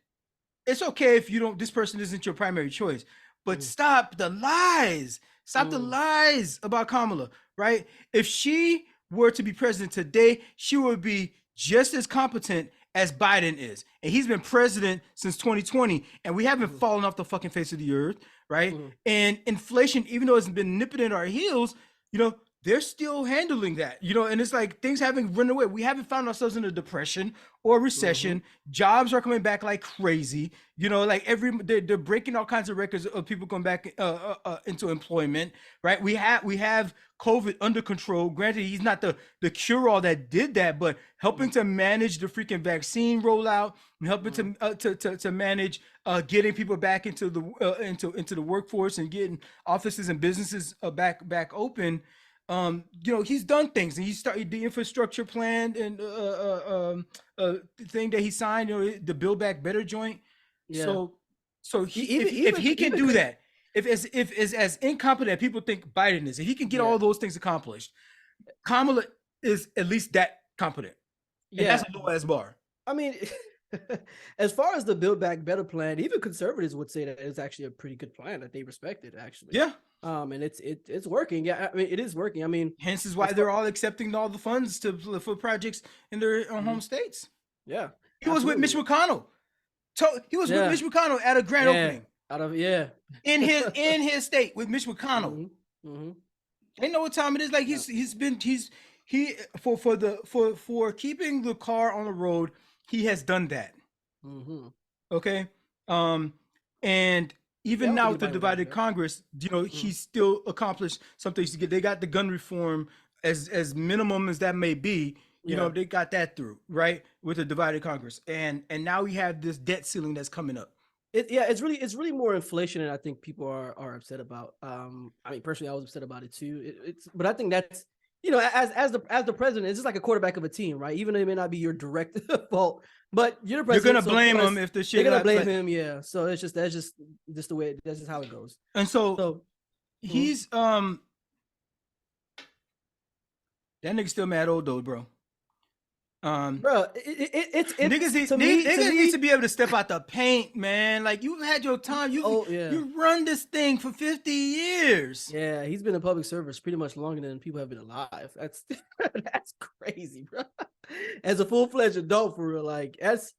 it's okay if you don't, this person isn't your primary choice, but stop the lies. Stop the lies about Kamala, right? If she were to be president today, she would be just as competent as Biden is. And he's been president since 2020, and we haven't fallen off the fucking face of the earth, right? And inflation, even though it's been nipping at our heels, you know, they're still handling that, and it's like things haven't run away. We haven't found ourselves in a depression or recession. Jobs are coming back like crazy. Like they're breaking all kinds of records of people going back into employment, right? We have COVID under control. Granted, he's not the cure-all that did that, but helping to manage the freaking vaccine rollout and helping to manage getting people back into the workforce and getting offices and businesses back open. He's done things, and he started the infrastructure plan and thing that he signed, the Build Back Better joint. Yeah. So if he can do that, if as incompetent people think Biden is, if he can get all those things accomplished, Kamala is at least that competent. And that's a low ass bar. I mean, as far as the Build Back Better plan, even conservatives would say that it's actually a pretty good plan that they respected, actually. Yeah. And it's working. Yeah, I mean, it is working. I mean, hence is why they're all accepting all the funds for projects in their home states. Yeah. He was with Mitch McConnell. He was with Mitch McConnell at a grand opening. In his state with Mitch McConnell. They know what time it is. Like for keeping the car on the road, he has done that. Okay. And even now with the divided Congress, he's still accomplished something. They got the gun reform as minimum as that may be. They got that through, right, with the divided Congress, and now we have this debt ceiling that's coming up. It's really more inflation, and I think people are upset about. I mean, personally, I was upset about it too. But I think that's as the president, it's just like a quarterback of a team, right? Even though it may not be your direct fault, but you're the president. You're gonna blame him if the shit. You're gonna blame him, yeah. So that's just the way. That's just how it goes. And so he's that nigga still mad old though, bro. Bro, it's niggas need to be able to step out the paint, man. Like, you've had your time. You run this thing for 50 years. Yeah, he's been in public service pretty much longer than people have been alive. That's crazy, bro. As a full-fledged adult, for real, like, that's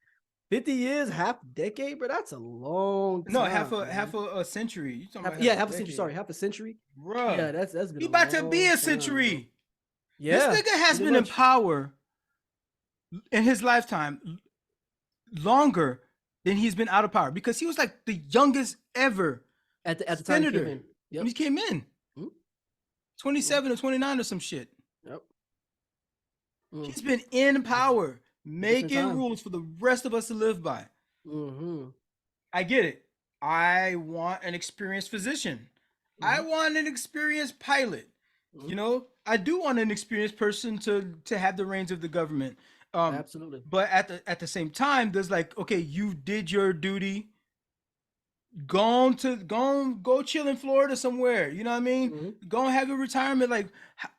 50 years, half a decade, bro. That's a long time. No, half a century. You talking about half a century. Sorry, half a century, bro. Yeah, that's been. He about to be a century. Time, yeah, this nigga has been in power in his lifetime longer than he's been out of power, because he was like the youngest ever at the senator time when he came in. 27 or 29 or some shit. Yep. He's been in power, making rules for the rest of us to live by. I get it. I want an experienced physician. I want an experienced pilot. I do want an experienced person to have the reins of the government. Absolutely. But at the same time, there's like, okay, you did your duty. Go chill in Florida somewhere. You know what I mean? Go and have your retirement. Like,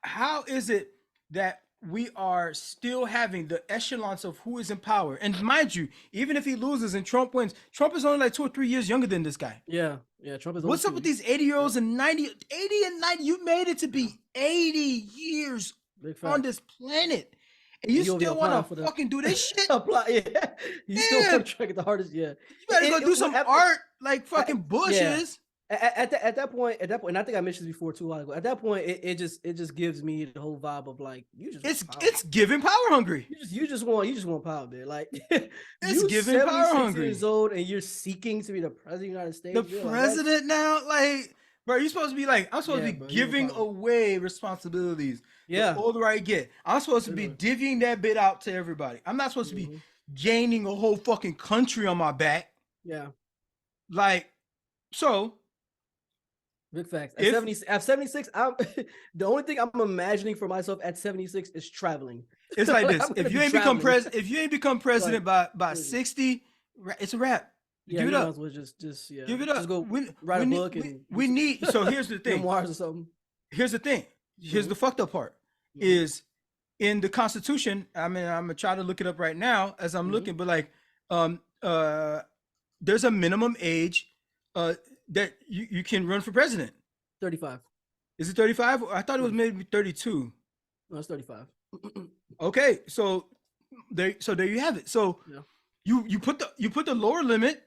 how is it that we are still having the echelons of who is in power? And mind you, even if he loses and Trump wins, Trump is only like 2 or 3 years younger than this guy. Yeah, Trump is. What's up with these 80-year-olds and 80 and 90? You made it to be 80 years on this planet. And you still want to fucking do this shit? Apply, yeah. You still want to try to get the hardest, yeah. You better go do some art like fucking Bush is. At that point, and I think I mentioned this before too a while ago. At that point, it just gives me the whole vibe of like, you just it's giving power hungry. You just want power, man. Like, it's giving power hungry. Years old and you're seeking to be the president of the United States. The president now, like, bro, you're supposed to be like, I'm supposed to be giving away responsibilities. Yeah. The older I get, I'm supposed to be divvying that bit out to everybody. I'm not supposed to be gaining a whole fucking country on my back. Yeah. Like, so. Big facts. At 76, the only thing I'm imagining for myself at 76 is traveling. It's like this. If you ain't become president by 60, it's a wrap. Yeah, give it up. Well just give it up. Just go write a book. We need. So here's the thing. Memoirs or something. Here's the thing. Here's the fucked up part. Is in the Constitution. I mean, I'm gonna try to look it up right now as I'm looking, but like, there's a minimum age that you can run for president. 35. Is it 35? I thought it was maybe 32. No, it's 35. Okay, so there you have it. So you put the lower limit.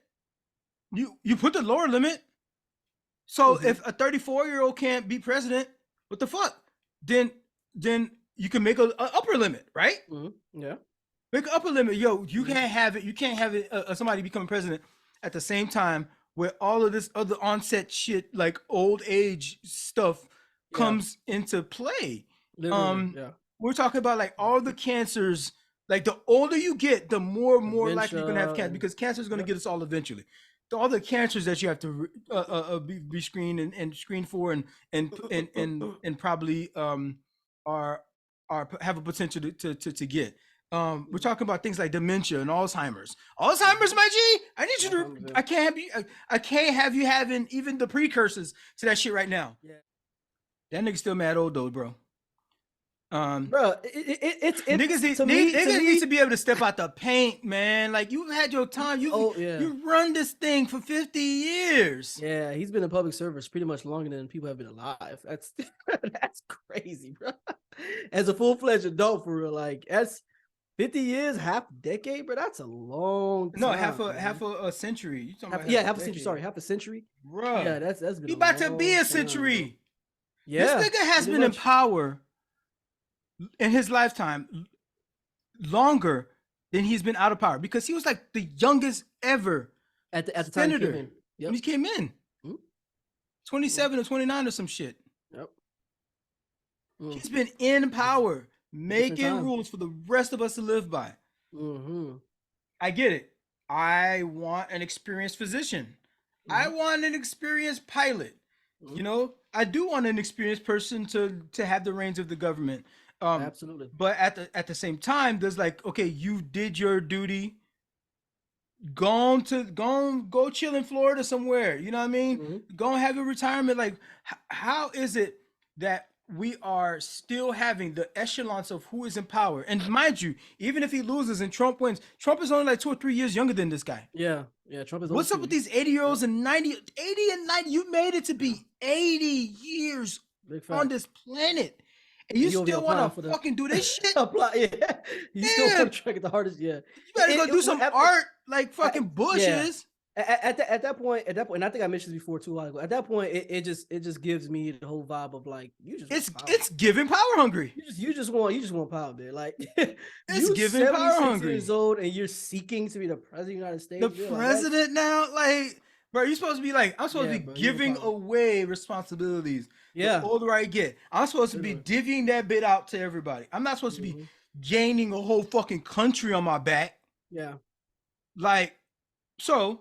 You put the lower limit. So if a 34-year-old can't be president, what the fuck? then you can make a upper limit, right? Yeah. Make an upper limit. Yo, you can't have it. You can't have it. Somebody become president at the same time where all of this other onset shit, like old age stuff, comes into play. Literally, yeah. We're talking about like all the cancers. Like the older you get, the more likely you're gonna have cancer, because cancer is gonna get us all eventually. All the cancers that you have to be screened and screened for and probably are have a potential to get. We're talking about things like dementia and Alzheimer's. Alzheimer's, my G. I need you to. I can't have you having even the precursors to that shit right now. Yeah. That nigga still mad old though, bro. Bro, it's niggas need to be able to step out the paint, man. Like you've had your time. You run this thing for 50 years. Yeah, he's been in public service pretty much longer than people have been alive. That's crazy, bro. As a full-fledged adult, for real, like that's 50 years, half a decade, bro. That's a long time. No, half a century. You talking about half a century. Sorry, half a century, bro. Yeah, that's been. He about to be a century. Time, yeah, this nigga has been in power in his lifetime longer than he's been out of power, because he was like the youngest ever at the senator time when he came in. 27 or 29 or some shit. Yep. He's been in power, making rules for the rest of us to live by. I get it. I want an experienced physician. I want an experienced pilot. You know, I do want an experienced person to have the reins of the government. Absolutely. But at the same time, there's like, okay, you did your duty. Go chill in Florida somewhere. You know what I mean? Go and have your retirement. Like, how is it that we are still having the echelons of who is in power? And mind you, even if he loses and Trump wins, Trump is only like 2 or 3 years younger than this guy. Yeah, Trump is. What's up with these 80-year-olds and 80 and 90? You made it to be 80 years on this planet. And you still want to fucking do this shit? You still want to try to get the hardest. Yeah, you better go do some art like fucking Bush is. At that point, and I think I mentioned this before too. While ago, at that point, it just gives me the whole vibe of like it's giving power hungry. You just want power, man. Like it's giving power hungry. Years old and you're seeking to be the president of the United States. The president now, like, bro, you're supposed to be like, I'm supposed to be giving away responsibilities. Yeah. The older I get, I'm supposed to be divvying that bit out to everybody. I'm not supposed to be gaining a whole fucking country on my back. Yeah. Like, so.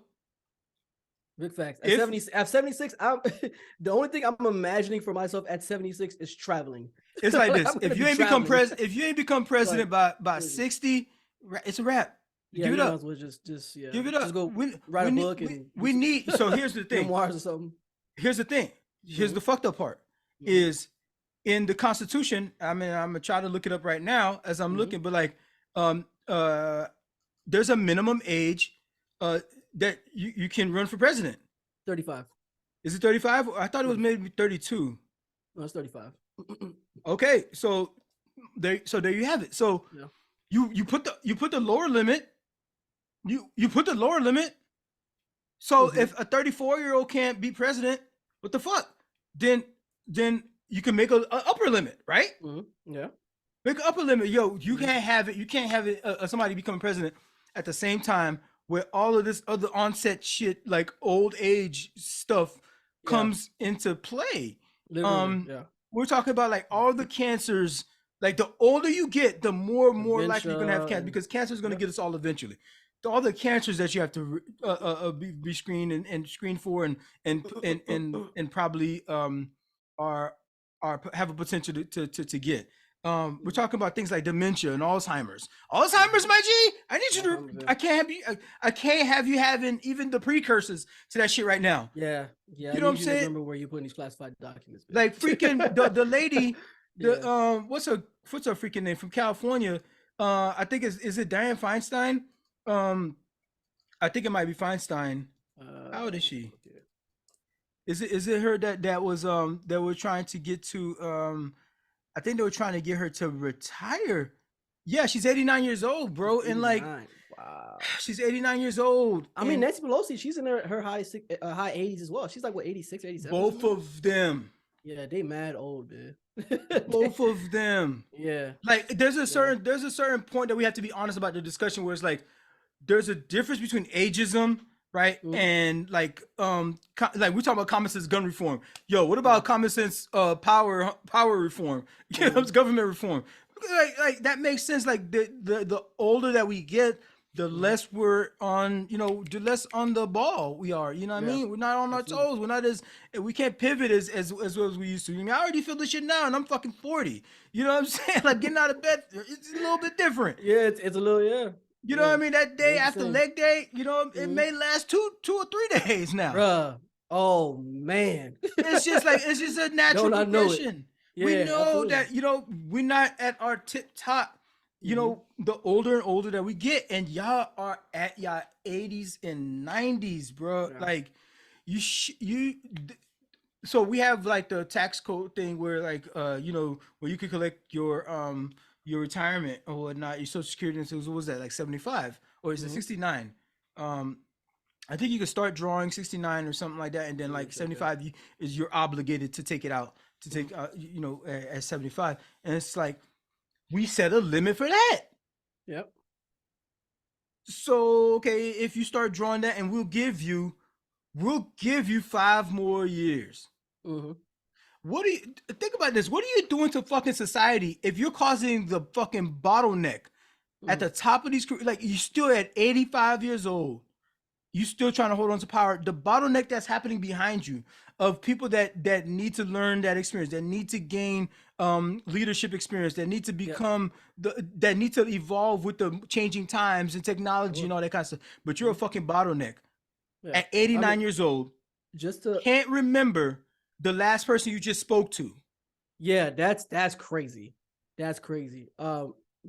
Big facts. At 76, I'm the only thing I'm imagining for myself at 76 is traveling. It's like this. If you ain't become president by 60, it's a wrap. Yeah, give it up. Well just give it up. Just go write a book we need. So here's the thing. Memoirs or something. Here's the thing. Here's the fucked up part. Is in the Constitution. I mean, I'm gonna try to look it up right now as I'm looking, but like, there's a minimum age, that you can run for president. 35. Is it 35? I thought it was maybe 32. No, it's 35. Okay, so there you have it. So you put the lower limit. You put the lower limit. So if a 34-year-old can't be president, what the fuck? Then you can make a upper limit, right? Yeah. Make an upper limit. Yo, you can't have it. You can't have it. Somebody become president at the same time where all of this other onset shit, like old age stuff, comes into play. We're talking about like all the cancers. Like the older you get, the more likely you're gonna have cancer, because cancer is gonna get us all eventually. All the cancers that you have to be screened and screened for and probably are have a potential to get. We're talking about things like dementia and Alzheimer's. Alzheimer's, my G. I need you to. I can't have you having even the precursors to that shit right now. Yeah. You know what I'm saying? Remember where you're putting these classified documents. Man. Like freaking the lady. What's her freaking name from California? I think is it Dianne Feinstein? I think it might be Feinstein. How old is she? Okay. Is it her that was that we're trying to get to I think they were trying to get her to retire. Yeah, she's 89 years old, bro. 89. And like, wow, she's 89 years old. I mean, Nancy Pelosi, she's in her high 80s as well. She's like, what, 86, 87? Both of them. Yeah, they mad old, man. Both of them. Yeah. Like there's a certain point that we have to be honest about the discussion where it's like there's a difference between ageism, right? Mhm. And like like we talk about common sense gun reform. Yo, what about common sense power reform? You know, government reform. Like that makes sense. Like the older that we get, the less we're on, you know, the less on the ball we are. You know what I Yeah, mean? We're not on our absolutely. toes. We're not as we can't pivot as well as we used to. I mean, I already feel this shit now, and I'm fucking 40. You know what I'm saying? Like getting out of bed, it's a little bit different. Yeah, it's a little You know what I mean? That day ain't the after same. leg day, you know, it may last two or 3 days now. Bruh. Oh man. It's just a natural Don't I know it? progression. Yeah, We know absolutely. that, you know, we're not at our tip top. You know, the older and older that we get, and y'all are at y'all 80s and 90s, bro. Yeah. Like so we have like the tax code thing where like you know, where you could collect your retirement or whatnot, your social security, and what was that, like 75 or is it 69? I think you could start drawing 69 or something like that, and then like 75 you're obligated to take it out to take you know, at 75, and it's like we set a limit for that. Yep. So okay, if you start drawing that, and we'll give you 5 more years. What do you think about this? What are you doing to fucking society if you're causing the fucking bottleneck at the top of these? Like, you're still at 85 years old, you still trying to hold on to power. The bottleneck that's happening behind you of people that need to learn that experience, that need to gain leadership experience, that need to become that need to evolve with the changing times and technology and all that kind of stuff. But you're a fucking bottleneck at 89 years old. Just to Can't remember the last person you just spoke to. Yeah, that's crazy. That's crazy.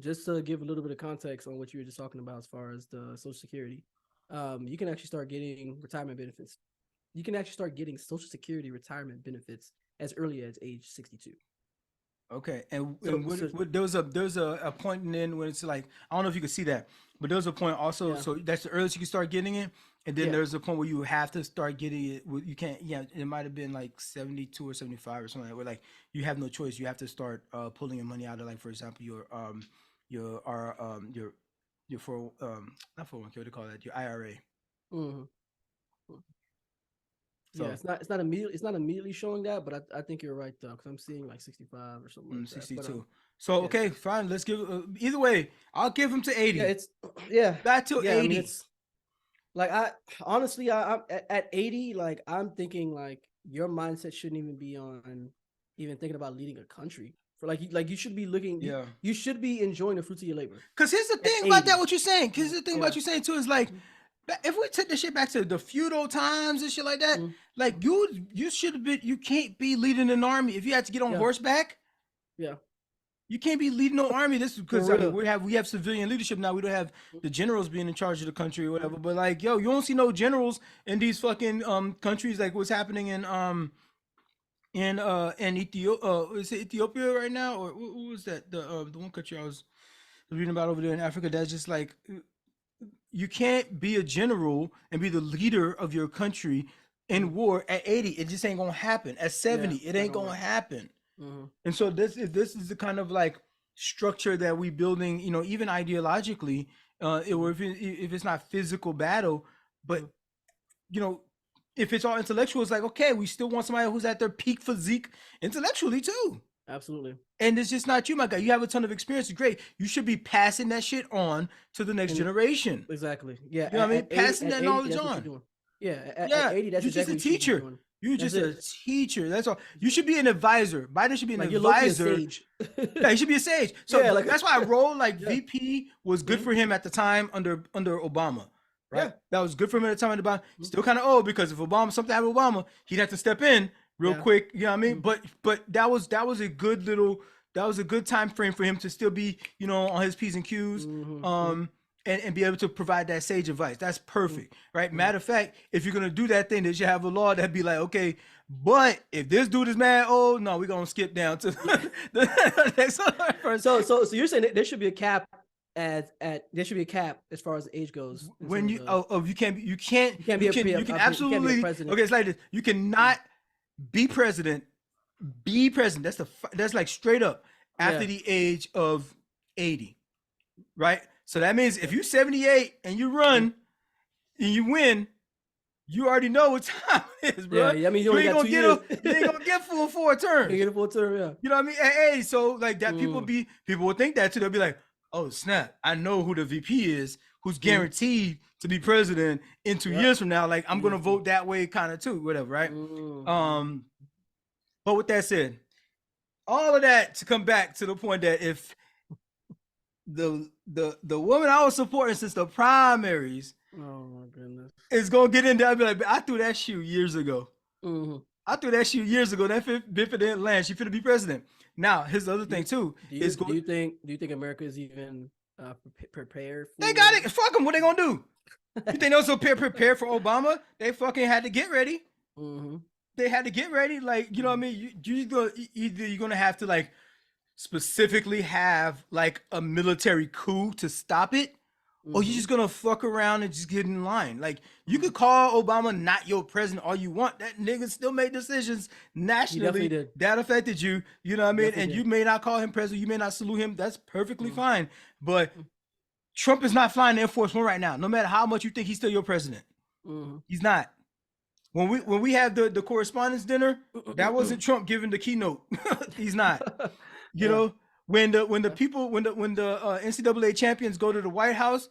Just to give a little bit of context on what you were just talking about as far as the Social Security, you can actually start getting retirement benefits. You can actually start getting Social Security retirement benefits as early as age 62. Okay, and So there was a point in when it's like, I don't know if you could see that, but there was a point also. Yeah. So that's the earliest you can start getting it, and then Yeah. there's a point where you have to start getting it. You can't. Yeah, it might have been like 72 or 75 or something like that, where like you have no choice. You have to start pulling your money out of, like, for example, your for not 401k, what do you call that? Your IRA. So, yeah, it's not immediately showing that, but I think you're right though, because I'm seeing like 65 or something like 62. that. But, so okay, fine. Let's give either way. I'll give him to 80. Yeah, it's back to 80. I mean, it's like I honestly, I'm at 80. Like I'm thinking, like your mindset shouldn't even be on even thinking about leading a country. For like you should be looking. Yeah. You should be enjoying the fruits of your labor. Because here's the thing about that, what you're saying. Because the thing about you saying too is like, if we took this shit back to the feudal times and shit like that, like you should have been. You can't be leading an army if you had to get on horseback. Yeah. You can't be leading no army. This is because we have civilian leadership now. We don't have the generals being in charge of the country or whatever. But like, yo, you don't see no generals in these fucking countries, like what's happening in Ethiopia. Is it Ethiopia right now, or what was that? The one country I was reading about over there in Africa. That's just like, you can't be a general and be the leader of your country in war at 80. It just ain't gonna happen. At 70, it ain't gonna happen. And so this is the kind of like structure that we building, you know, even ideologically, or if it's not physical battle, but you know, if it's all intellectual, it's like, okay, we still want somebody who's at their peak physique intellectually too. Absolutely. And it's just not you, my guy. You have a ton of experience. Great. You should be passing that shit on to the next generation. Exactly. Yeah. You know what I mean? Passing that knowledge on. Yeah. At 80, that's you're just a teacher. You're just a teacher. That's all. You should be an advisor. Biden should be an advisor. Yeah, he should be a sage. So yeah, that's why I roll like VP was good for him at the time under Obama. Right? Yeah. That was good for him at the time under Obama. Still kind of old, because if something happened with Obama, he'd have to step in real quick. You know what I mean? But that was a good time frame for him to still be, you know, on his P's and Q's. And be able to provide that sage advice. That's perfect, right? Matter of fact, if you're gonna do that thing, they should have a law that'd be like, okay, but if this dude is mad old, no, we're gonna skip down to the next person. So you're saying that there should be a cap there should be a cap as far as the age goes. When you can absolutely, okay, it's like this. You cannot be president be president. That's like straight up after the age of 80, right? So that means if you're 78 and you run and you win, you already know what time it is, bro. Yeah, I mean, you only got 2 years. You ain't gonna get full 4 terms. You get a full term, yeah. You know what I mean? Hey, so like that, people will think that too. They'll be like, oh snap, I know who the VP is, who's guaranteed to be president in 2 years from now. Like I'm gonna vote that way, kind of too, whatever, right? But with that said, all of that to come back to the point that if the woman I was supporting since the primaries, oh my goodness, is gonna get in there, I'd be like, I threw that shoe years ago. I threw that shoe years ago. That Biffy didn't land. She finna be president. Now, here's the other thing too. Do you think America is even prepared for? They got it. Fuck them. What they gonna do? You think they also prepared for Obama? They fucking had to get ready. They had to get ready. Like, you know what I mean? You're gonna have to like specifically have like a military coup to stop it, or you're just gonna fuck around and just get in line. Like, you could call Obama not your president all you want. That nigga still made decisions nationally that affected you. You know what I mean? And you may not call him president, you may not salute him. That's perfectly fine. But Trump is not flying the Air Force One right now. No matter how much you think he's still your president, he's not. When we had the correspondence dinner, that wasn't Trump giving the keynote. He's not. You know, when the NCAA champions go to the White House,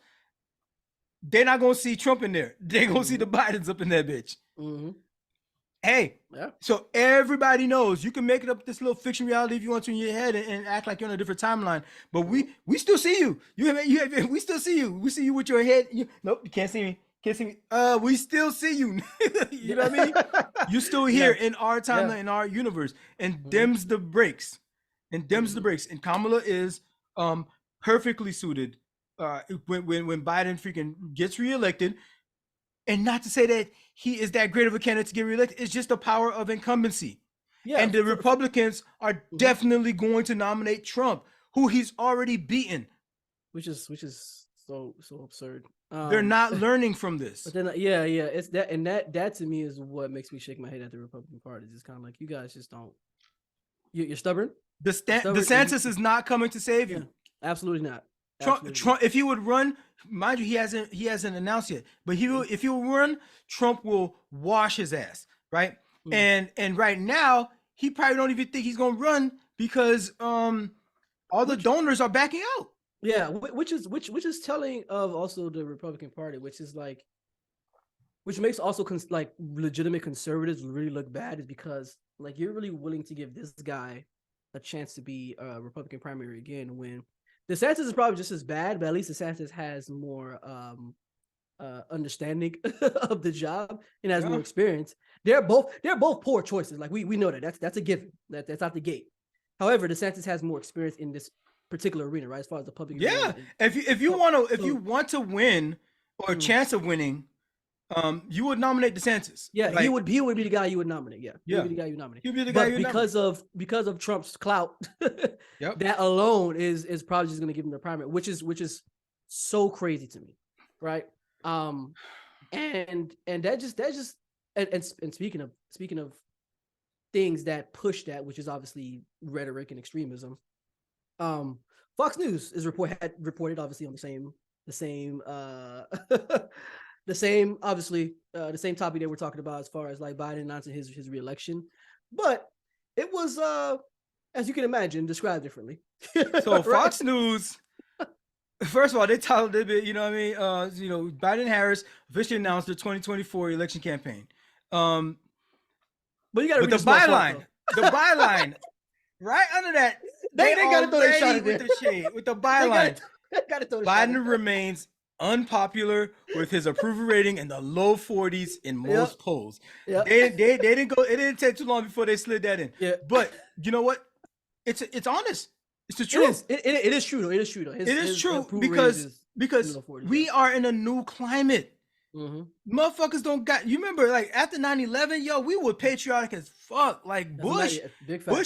they're not gonna see Trump in there. They're gonna see the Bidens up in that bitch. Hey, so everybody knows you can make it up this little fiction reality if you want to in your head and act like you're on a different timeline. But we still see you. We still see you. We see you with your head. Nope, you can't see me. Can't see me. We still see you. You know what I mean? You still here in our timeline, in our universe. And them's the breaks. And Kamala is perfectly suited when Biden freaking gets reelected. And not to say that he is that great of a candidate to get reelected. It's just the power of incumbency. Yeah, and the Republicans are definitely going to nominate Trump, who he's already beaten. Which is so absurd. They're not learning from this. But then, it's that, and that to me is what makes me shake my head at the Republican Party. It's kind of like, you guys just don't. You're stubborn. DeSantis is not coming to save you. Absolutely not. Trump, if he would run, mind you, he hasn't announced yet. But if he will run, Trump will wash his ass, right? And right now, he probably don't even think he's gonna run because all the donors are backing out. Yeah, which is telling of also the Republican Party, which makes also like legitimate conservatives really look bad, is because like you're really willing to give this guy a chance to be a Republican primary again when DeSantis is probably just as bad, but at least DeSantis has more understanding of the job and has more experience. They're both poor choices. Like we know that's a given. That's out the gate. However, DeSantis has more experience in this particular arena, right? As far as the public. Yeah. If you want to win or a chance of winning, you would nominate DeSantis. Yeah, like, he would be the guy you would nominate. Yeah, he would be the guy you nominate. He'd be the guy because of Trump's clout, that alone is probably just going to give him the primary, which is so crazy to me, right? And that just and speaking of things that push that, which is obviously rhetoric and extremism. Fox News is reported obviously on the same obviously the same topic that we're talking about as far as like Biden announcing his reelection, but it was as you can imagine described differently. So right? Fox News, first of all, they titled it, you know what I mean? Biden Harris officially announced their 2024 election campaign. But you got to read the byline, right under that. They got to throw that shot with the shade, with the byline. Biden remains unpopular with his approval rating in the low 40s in most polls. Yep. They didn't go. It didn't take too long before they slid that in. Yeah. But you know what? It's honest. It's the truth. It is true though. It is true though. It is true because we are in a new climate. Motherfuckers don't got. You remember, like after 9/11, we were patriotic as fuck. Like Bush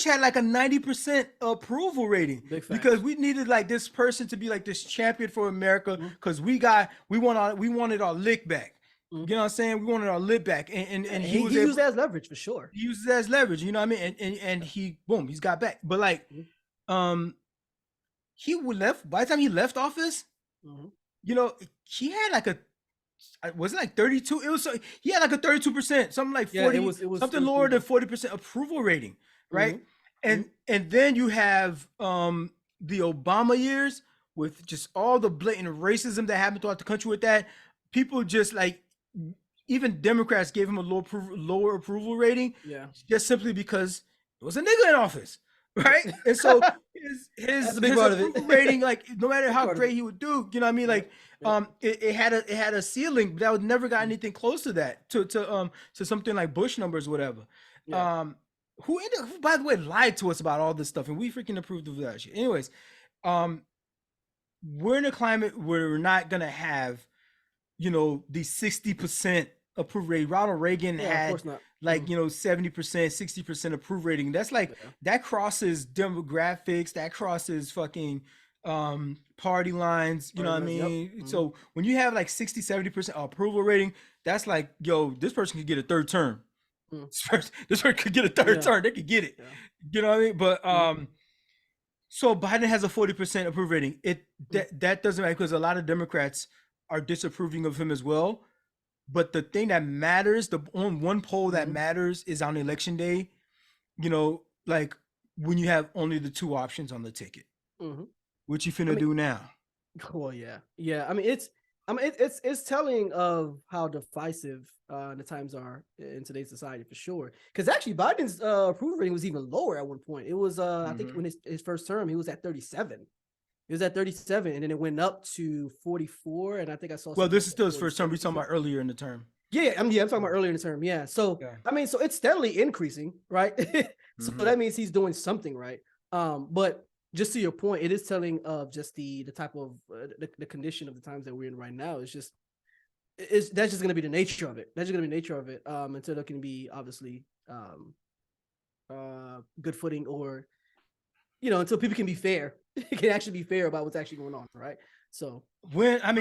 had like a 90% approval rating because we needed like this person to be like this champion for America because we wanted our lick back. You know what I'm saying? We wanted our lid back, and he was used that as leverage for sure. He uses that as leverage, you know what I mean? And he he's got back. But like, he left by the time he left office. You know, he had like was it like 32? It was he had like a 32%, something like 40, it was something lower than 40% approval rating, right? And then you have the Obama years with just all the blatant racism that happened throughout the country with that. People just like, even Democrats gave him a lower approval rating, just simply because it was a nigga in office, right? And so his approval rating, like no matter how great he would do, you know what I mean? Like it had a ceiling that would never got anything close to that, to something like Bush numbers, whatever. Who by the way lied to us about all this stuff, and we freaking approved of that shit. Anyways, we're in a climate where we're not gonna have, you know, the 60% approval rate. Ronald Reagan had like, you know, 70%, 60% approval rating. That's like that crosses demographics, that crosses fucking party lines, you know what I mean? So when you have like 60, 70% approval rating, that's like, yo, this person could get a third term. This person could get a third term. They could get it. You know what I mean? But so Biden has a 40% approval rating. That doesn't matter, because a lot of Democrats are disapproving of him as well. But the thing that matters, the one poll that matters is on election day, you know, like when you have only the two options on the ticket. What you finna do now? Well, yeah. I mean, it's telling of how divisive the times are in today's society for sure. Because actually, Biden's approval rating was even lower at one point. It was I think when his first term, he was at 37. It was at 37, and then it went up to 44. And I think I saw. Well, this is still his first term. We're talking about earlier in the term. I'm talking about earlier in the term. Yeah. So I mean, so it's steadily increasing, right? So that means he's doing something right. But just to your point, it is telling of just the type of the condition of the times that we're in right now. That's just going to be the nature of it. That's just going to be the nature of it. Until there can be obviously good footing, or until people can be fair. It can actually be fair about what's actually going on, right? So when I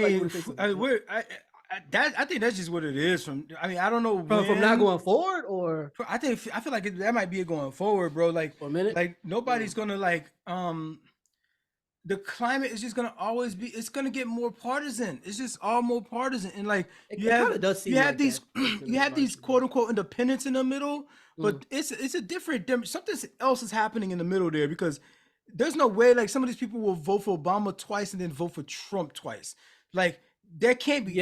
think that's just what it is. I don't know from not going forward, or I feel like that might be it going forward, bro. Like for a minute, like nobody's gonna like the climate is just gonna always be. It's gonna get more partisan. It's just all more partisan, and like you have these quote unquote independents in the middle, but it's a different. Something else is happening in the middle there, because there's no way like some of these people will vote for Obama twice and then vote for Trump twice. Like that can't be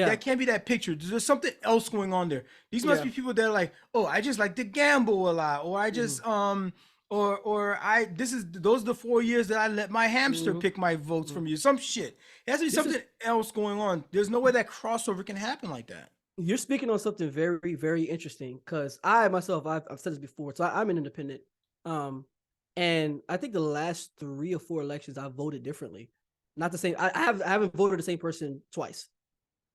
that picture. There's something else going on there. These must be people that are like, oh, I just like to gamble a lot, or I just those are the 4 years that I let my hamster pick my votes from you. Some shit. It has to be something else going on. There's no way that crossover can happen like that. You're speaking on something very, very interesting, because I myself, I've said this before, so I'm an independent. And I think the last 3 or 4 elections I voted differently. Not the same. I haven't voted the same person twice.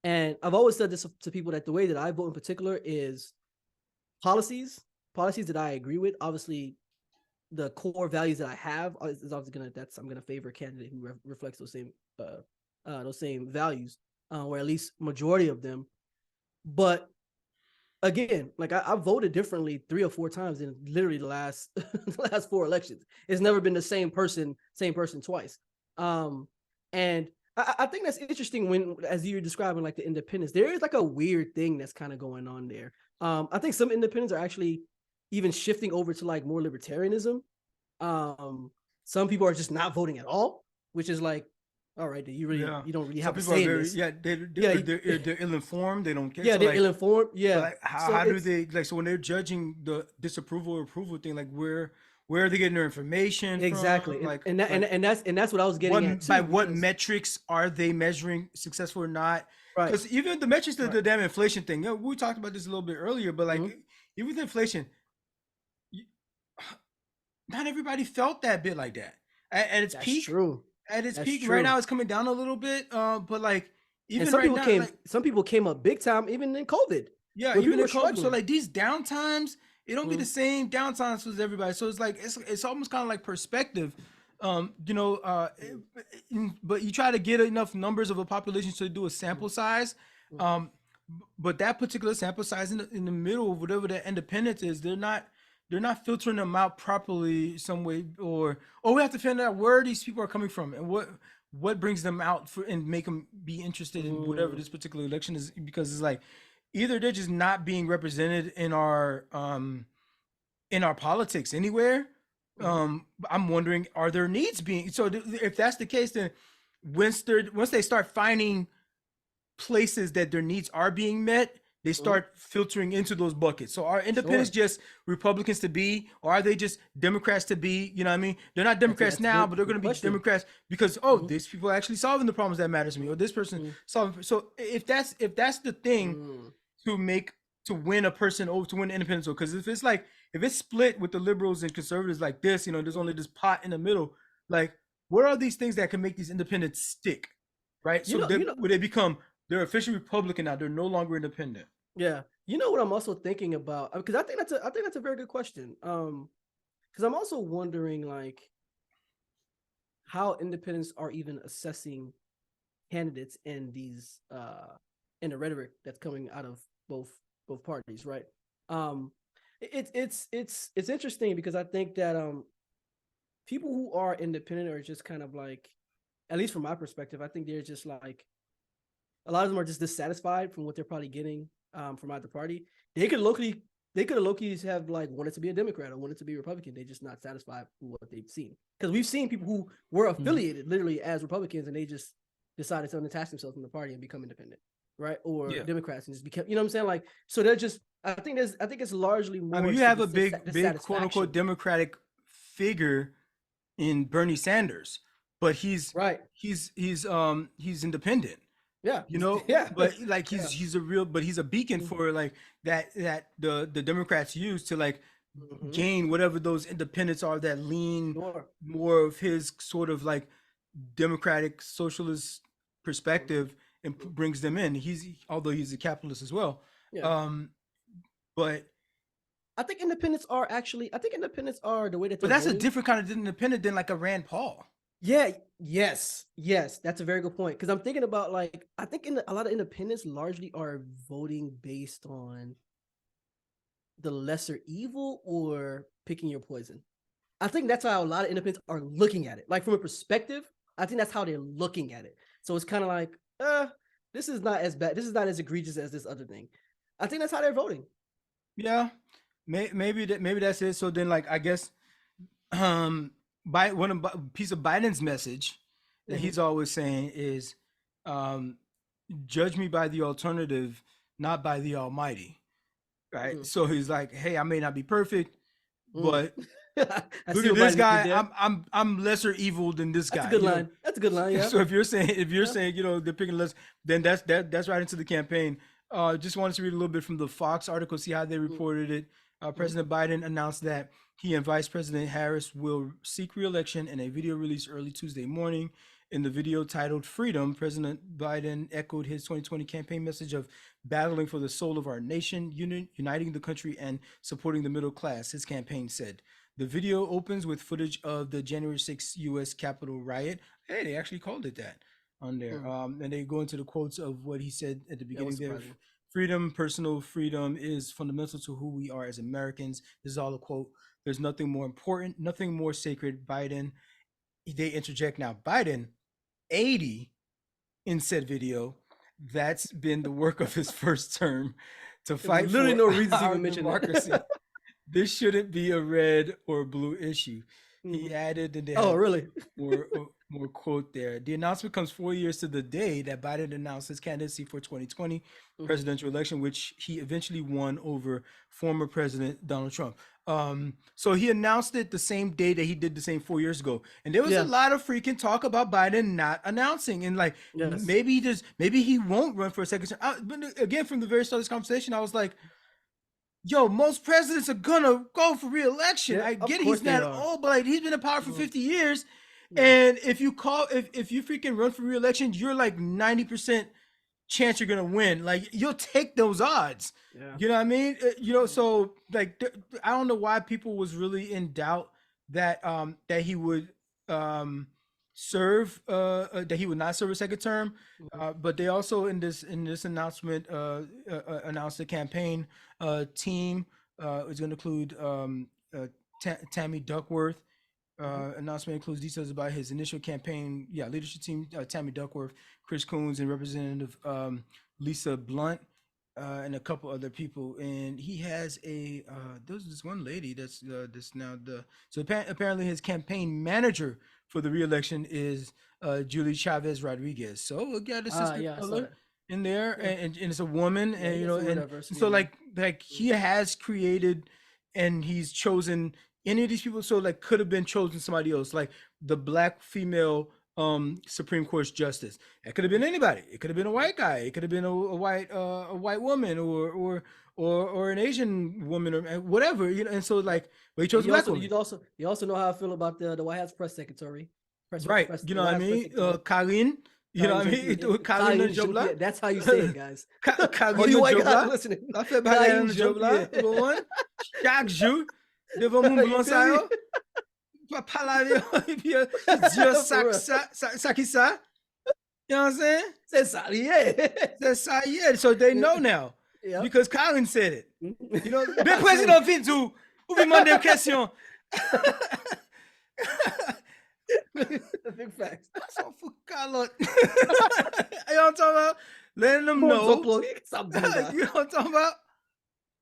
And I've always said this to people, that the way that I vote in particular is policies that I agree with. Obviously, the core values that I have is obviously I'm gonna favor a candidate who reflects those same values, or at least majority of them. But again, like I voted differently 3 or 4 times in literally the last 4 elections. It's never been the same person twice. And I think that's interesting when, as you're describing, like the independents, there is like a weird thing that's kind of going on there. I think some independents are actually even shifting over to like more libertarianism. Some people are just not voting at all, which is like, all right, you don't really have to say this. They're ill-informed. They don't care. Yeah, they're ill-informed. Yeah. Like, how do they like? So when they're judging the disapproval or approval thing, like where are they getting their information exactly from? And that's what I was getting at too, by what metrics are they measuring successful or not? Right. Because even the metrics of the damn inflation thing, we talked about this a little bit earlier, but like even with inflation, not everybody felt that bit like that at its peak. True. At its peak right now, it's coming down a little bit. But like even some people came up big time even in COVID. Yeah, even in COVID. So like these downtimes, it don't be the same downtimes as everybody. So it's like it's almost kind of like perspective, but you try to get enough numbers of a population to do a sample size. but that particular sample size in the middle of whatever that independence is, they're not filtering them out properly some way, or we have to find out where these people are coming from and what brings them out for and make them be interested in whatever this particular election is, because it's like either they're just not being represented in our politics anywhere. I'm wondering, are their needs being so if that's the case, then once they start finding places that their needs are being met, they start filtering into those buckets. So are independents just Republicans to be, or are they just Democrats to be? You know what I mean? They're not Democrats now, but they're going to be Democrats because these people are actually solving the problems that matters to me, or this person solving. So if that's the thing to win a person over, to win independence, because if it's split with the liberals and conservatives like this, there's only this pot in the middle. Like, what are these things that can make these independents stick, right? So would they become? They're officially Republican now. They're no longer independent. Yeah, you know what I'm also thinking about, because I think that's a very good question. Because I'm also wondering like how independents are even assessing candidates in these in the rhetoric that's coming out of both parties, right? It's interesting because I think that people who are independent are just kind of like, at least from my perspective, I think they're just like, a lot of them are just dissatisfied from what they're probably getting from either party. They could locally have like wanted to be a Democrat or wanted to be a Republican. They're just not satisfied with what they've seen. Because we've seen people who were affiliated literally as Republicans and they just decided to unattach themselves from the party and become independent, right? Or Democrats and just become, you know what I'm saying? Like, so they're just, I think it's largely more. I mean, you have a big quote unquote Democratic figure in Bernie Sanders, but he's independent. Yeah, but like he's a beacon for like that the Democrats use to like gain whatever those independents are that lean more of his sort of like democratic socialist perspective and brings them in. Although he's a capitalist as well. But I think independents are the way that. But that's voting. A different kind of independent than like a Rand Paul. Yeah. Yes. That's a very good point. Because I'm thinking about like, I think a lot of independents largely are voting based on the lesser evil or picking your poison. I think that's how a lot of independents are looking at it. Like from a perspective, I think that's how they're looking at it. So it's kind of like, this is not as bad. This is not as egregious as this other thing. I think that's how they're voting. Yeah, maybe that's it. So then, like, I guess, one piece of Biden's message that he's always saying is, judge me by the alternative, not by the Almighty. Right. So he's like, hey, I may not be perfect, but look at this guy. I'm lesser evil than this guy. That's a good line. That's a good line. Yeah. So if you're saying they're picking less, then that's right into the campaign. Just wanted to read a little bit from the Fox article, see how they reported it. President Biden announced that he and Vice President Harris will seek re-election in a video released early Tuesday morning. In the video titled Freedom, President Biden echoed his 2020 campaign message of battling for the soul of our nation, uniting the country, and supporting the middle class, his campaign said. The video opens with footage of the January 6th U.S. Capitol riot. Hey, they actually called it that on there. And they go into the quotes of what he said at the beginning there. Freedom, personal freedom is fundamental to who we are as Americans. This is all a quote. There's nothing more important, nothing more sacred. Biden, they interject now. Biden, 80 in said video. That's been the work of his first term to fight for no reason to even mention democracy. This shouldn't be a red or blue issue. He added, and they really? more quote there. The announcement comes 4 years to the day that Biden announced his candidacy for 2020 presidential election, which he eventually won over former President Donald Trump. So he announced it the same day that he did the same 4 years ago. And there was a lot of freaking talk about Biden not announcing. And like, maybe he won't run for a second term. But again, from the very start of this conversation, I was like, yo, most presidents are gonna go for re-election. I get it, he's not old, but like he's been in power for 50 years. And if you freaking run for re-election, you're like 90% chance you're gonna win. Like you'll take those odds. You know what I mean? So like I don't know why people was really in doubt that that he would serve that he would not serve a second term. But they also in this announcement announced the campaign team is going to include Tammy Duckworth. Announcement includes details about his initial campaign leadership team, Tammy Duckworth, Chris Coons, and Representative Lisa Blunt, and a couple other people. And he has there's this one lady that's now apparently his campaign manager for the reelection is Julie Chavez Rodriguez. So we got a sister of color in there, and it's a woman, and and so like he has created and he's chosen any of these people. So like could have been chosen somebody else, like the black female Supreme Court justice. It could have been anybody. It could have been a white guy. It could have been a white woman or an Asian woman or whatever. And so like, but he chose a black woman. You also know how I feel about the White House press secretary. Right. You know what I mean? Karine. You know what I mean? Karine Jobla. That's how you say it, guys. Karine Jobla. Listening. I fais Karine Jobla. Bon, chaque jour devant mon blanc ça yo. Pas parler et puis dire ça qui ça. You know what I'm saying? C'est ça, yeah. That's ça, yeah. So they know now. Yep. Because Colin said it. You know, ben président vite ou demande une question. Big facts. So for Carlot. You know what I'm talking about? Letting them know. You know what I'm talking about?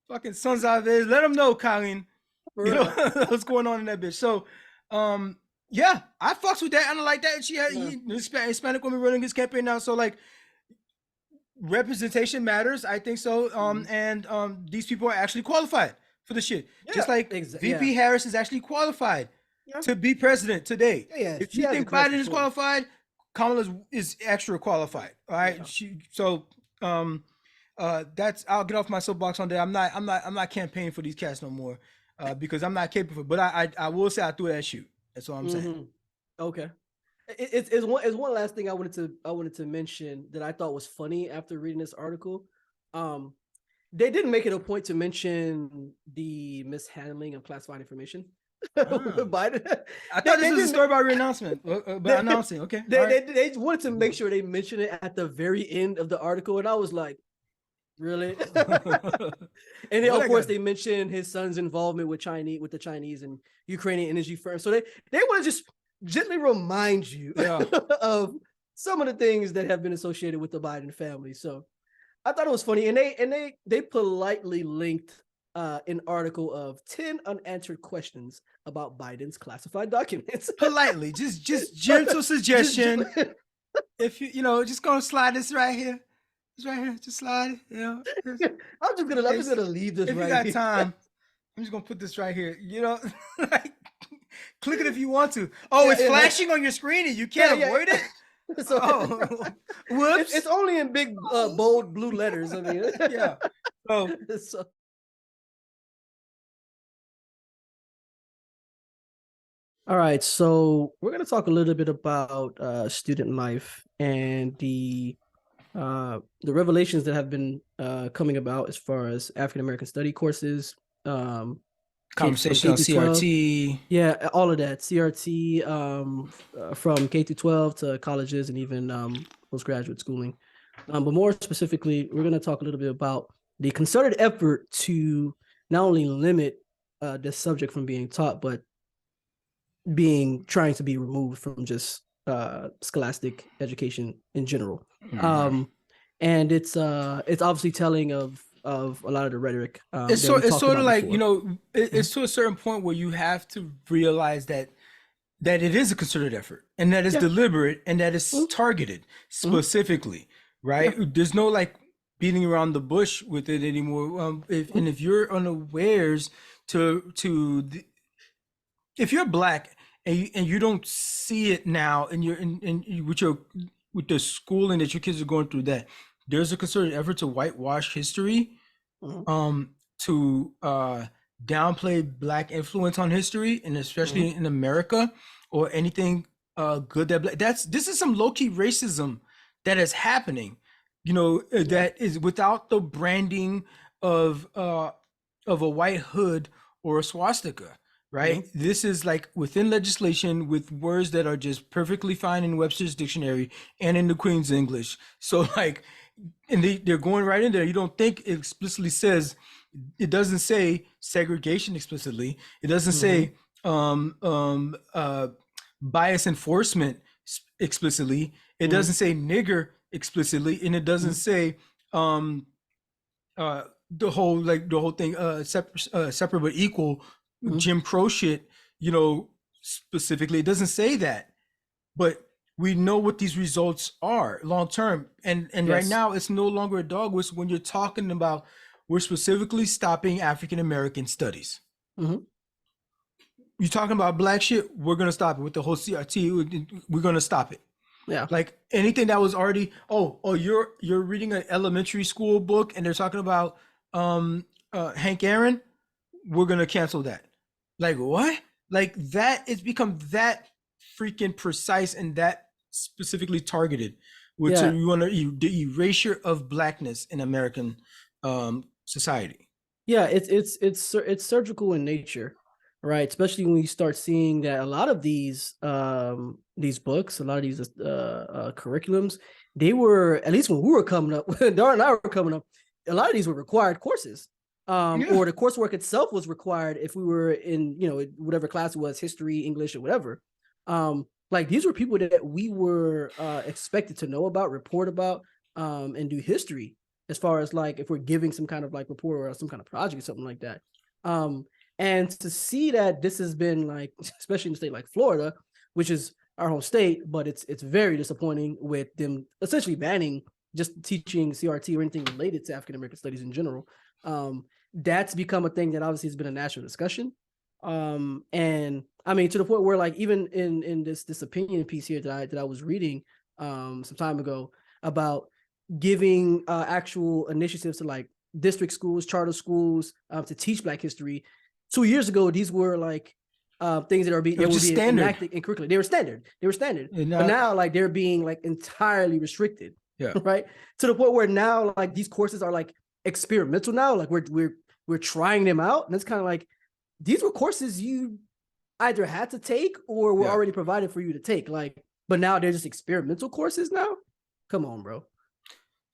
Fucking sons of his. Let them know, Colin. You know what's going on in that bitch. So, yeah, I fucks with that. I don't like that. She had Hispanic woman running his campaign now. So like, representation matters. I think so. And these people are actually qualified for the shit. Yeah, just like VP Harris is actually qualified to be president today. Yeah, if you think Biden is qualified, Kamala is extra qualified. All right. Yeah. That's I'll get off my soapbox on that. I'm not campaigning for these cats no more. Because I'm not capable, but I will say I threw that shoot. That's all I'm saying. Okay. It's one last thing I wanted to mention that I thought was funny after reading this article. They didn't make it a point to mention the mishandling of classified information. Biden. I thought this was a story about announcing. Okay. They wanted to make sure they mention it at the very end of the article, and I was like, really? And then, of course, they mentioned his son's involvement with the Chinese and Ukrainian energy firms. So they want to just gently remind you of some of the things that have been associated with the Biden family. So I thought it was funny, and they politely linked an article of 10 unanswered questions about Biden's classified documents. Politely, just gentle suggestion. If you just gonna slide this right here. It's right here. Just slide it. I'm just gonna leave this right here. If you got time, I'm just gonna put this right here. Like, click it if you want to. Oh, it's flashing on your screen and you can't avoid it. So, whoops! It's only in big, bold blue letters. I mean, yeah. So. All right, so we're gonna talk a little bit about student life and the revelations that have been coming about as far as African American study courses, conversation on CRT, all of that CRT, from K through 12 to colleges and even postgraduate schooling. But more specifically, we're going to talk a little bit about the concerted effort to not only limit this subject from being taught, but trying to be removed from just scholastic education in general. And it's obviously telling of a lot of the rhetoric. It's sort of like before. It's to a certain point where you have to realize that it is a concerted effort and that it's deliberate and that it's targeted specifically, right? Yeah. There's no like beating around the bush with it anymore. If you're unawares if you're Black and you don't see it now, and you're with the schooling that your kids are going through, that there's a concerted effort to whitewash history, to downplay Black influence on history, and especially in America, or anything good this is some low-key racism that is happening, that is without the branding of a white hood or a swastika, right? This is like within legislation with words that are just perfectly fine in Webster's dictionary and in the Queen's English. So like, and they're going right in there. You don't think it explicitly says, it doesn't say segregation explicitly. It doesn't say bias enforcement explicitly. It doesn't say nigger explicitly, and it doesn't say the whole thing separate but equal, Jim Crow shit, specifically. It doesn't say that, but we know what these results are long term, and right now it's no longer a dog whistle when you're talking about, we're specifically stopping African American studies. You're talking about black shit, we're gonna stop it with the whole CRT. We're gonna stop it. Yeah. Like anything that was already, you're reading an elementary school book and they're talking about Hank Aaron, we're gonna cancel that. Like what? Like that, it's become that freaking precise and that specifically targeted, which you want to the erasure of blackness in American society. Yeah, it's surgical in nature, right? Especially when you start seeing that a lot of these books, a lot of these curriculums, they were, at least when we were coming up, Darwin and I were coming up, a lot of these were required courses. Or the coursework itself was required if we were in, whatever class it was, history, English, or whatever. Like these were people that we were expected to know about, report about, and do history, as far as like if we're giving some kind of like report or some kind of project or something like that. And to see that this has been like, especially in a state like Florida, which is our home state, but it's very disappointing with them essentially banning just teaching CRT or anything related to African American studies in general. That's become a thing that obviously has been a national discussion. And I mean, to the point where like even in this opinion piece here that I was reading some time ago about giving actual initiatives to like district schools, charter schools to teach Black history. 2 years ago, these were like things that are being enacted in curriculum. They were standard. But now like they're being like entirely restricted. Yeah. Right. To the point where now like these courses are like experimental now. Like we're trying them out, and it's kind of like these were courses you either had to take or were already provided for you to take. Like, but now they're just experimental courses now. Come on, bro.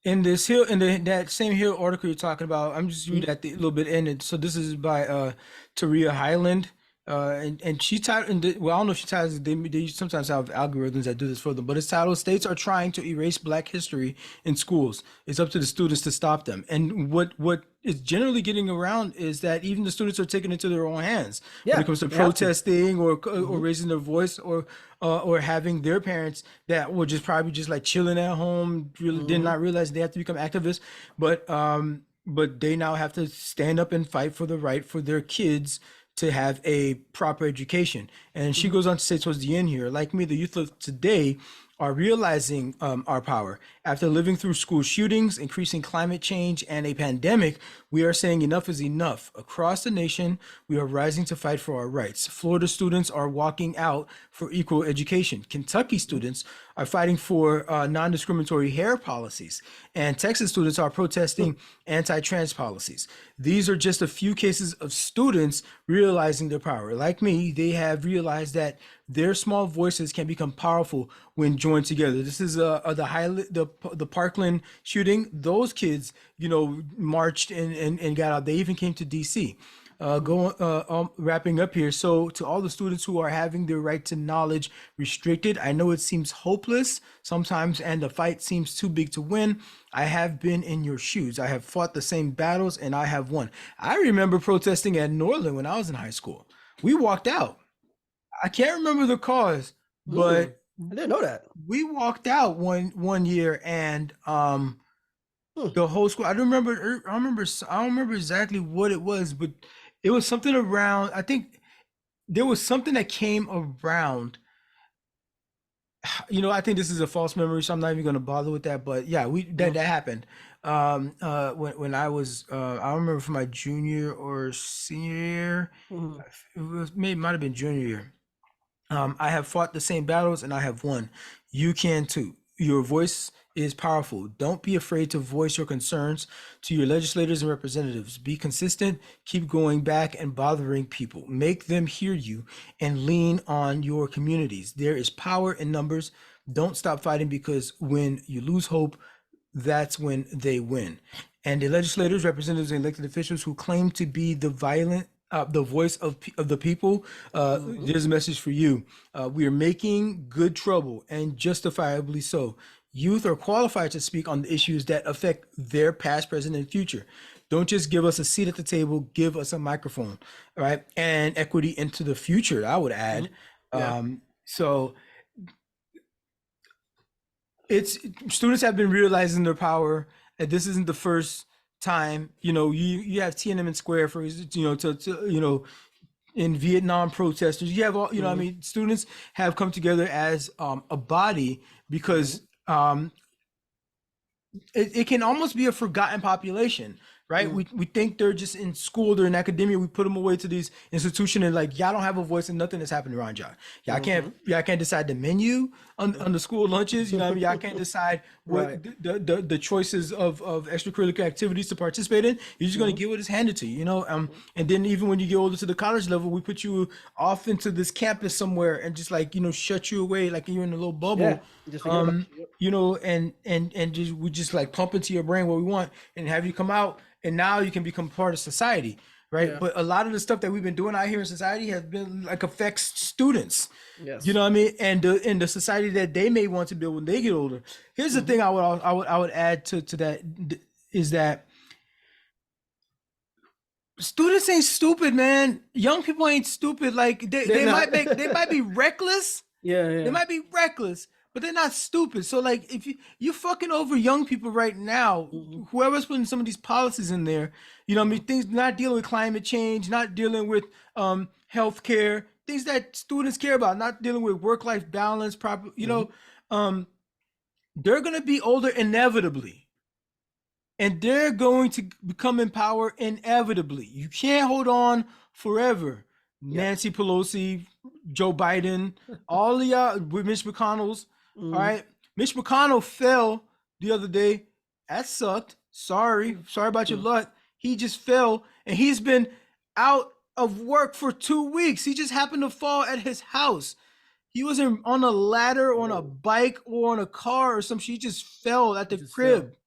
In this that same Hill article you're talking about, I'm just reading at the little bit in it. So this is by Taria Highland. And she titled, well, I don't know if she titles, they sometimes have algorithms that do this for them, but it's titled, "States are trying to erase Black history in schools. It's up to the students to stop them." And what is generally getting around is that even the students are taking it to their own hands when it comes to protesting or raising their voice or having their parents that were just probably just like chilling at home, really did not realize they have to become activists, but they now have to stand up and fight for the right for their kids to have a proper education. And she goes on to say towards the end here, like me, the youth of today are realizing our power. After living through school shootings, increasing climate change, and a pandemic, we are saying enough is enough. Across the nation, we are rising to fight for our rights. Florida students are walking out for equal education. Kentucky students are fighting for non-discriminatory hair policies. And Texas students are protesting anti-trans policies. These are just a few cases of students realizing their power. Like me, they have realized that their small voices can become powerful when joined together. This is the Parkland shooting. Those kids, marched and got out. They even came to DC. Wrapping up here. So to all the students who are having their right to knowledge restricted, I know it seems hopeless sometimes and the fight seems too big to win. I have been in your shoes. I have fought the same battles and I have won. I remember protesting at Norland when I was in high school. We walked out. I can't remember the cause, but I didn't know that. We walked out one year and the whole school. I don't remember exactly what it was, but it was something around, I think there was something that came around. I think this is a false memory, so I'm not even going to bother with that. But yeah, that happened. When I was, I remember for my junior or senior year, might have been junior year. I have fought the same battles and I have won. You can too. your voice is powerful. Don't be afraid to voice your concerns to your legislators and representatives. Be consistent, keep going back and bothering people. Make them hear you and lean on your communities. There is power in numbers. Don't stop fighting, because when you lose hope, that's when they win. And the legislators, representatives, and elected officials who claim to be the voice of the people, there's a message for you. We are making good trouble, and justifiably so. Youth are qualified to speak on the issues that affect their past, present, and future. Don't just give us a seat at the table, give us a microphone, all right? And equity into the future, I would add. Yeah. So it's students have been realizing their power, and this isn't the first time. You have Tiananmen Square, for to in Vietnam protesters. You have all, I mean, students have come together as a body, because it can almost be a forgotten population, right? We think they're just in school, they're in academia. We put them away to these institutions, and like, y'all don't have a voice, and nothing is happening around y'all. Y'all can't decide the menu on the school lunches. You know what I mean? Y'all can't decide what the choices of extracurricular activities to participate in. You're just going to get what is handed to you, and then even when you get older to the college level, we put you off into this campus somewhere and just like, shut you away like you're in a little bubble. Yeah, just forget about it. And we just like pump into your brain what we want and have you come out, and now you can become part of society, right? But a lot of the stuff that we've been doing out here in society has been like affects students. Yes. You know what I mean? And in the society that they may want to build when they get older. Here's the thing I would add to that is that students ain't stupid, man. Young people ain't stupid. Like they might be reckless. They might be reckless, but they're not stupid. So like, if you fucking over young people right now, whoever's putting some of these policies in there, I mean, things not dealing with climate change, not dealing with healthcare, things that students care about, not dealing with work-life balance, proper, they're gonna be older inevitably. And they're going to become in power inevitably. You can't hold on forever. Nancy Pelosi, Joe Biden, all of y'all, with Mitch McConnell's, all right? Mitch McConnell fell the other day. That sucked. Sorry about your luck. He just fell, and he's been out of work for 2 weeks. He just happened to fall at his house. He wasn't on a ladder, or on a bike, or on a car or some shit. He just fell at the crib.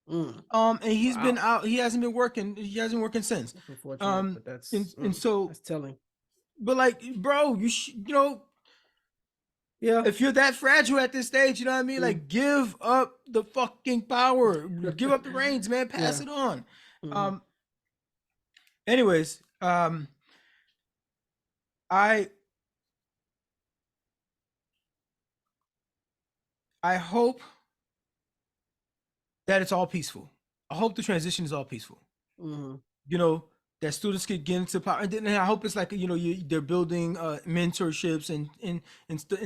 And he's been out. He hasn't been working. He hasn't been working since. That's unfortunate, but that's and so that's telling. But like, bro, if you're that fragile at this stage, you know what I mean? Like, give up the fucking power. Give up the reins, man. Pass it on. Anyways, I hope that it's all peaceful. I hope the transition is all peaceful. That students could get into power, and then I hope it's like, they're building mentorships and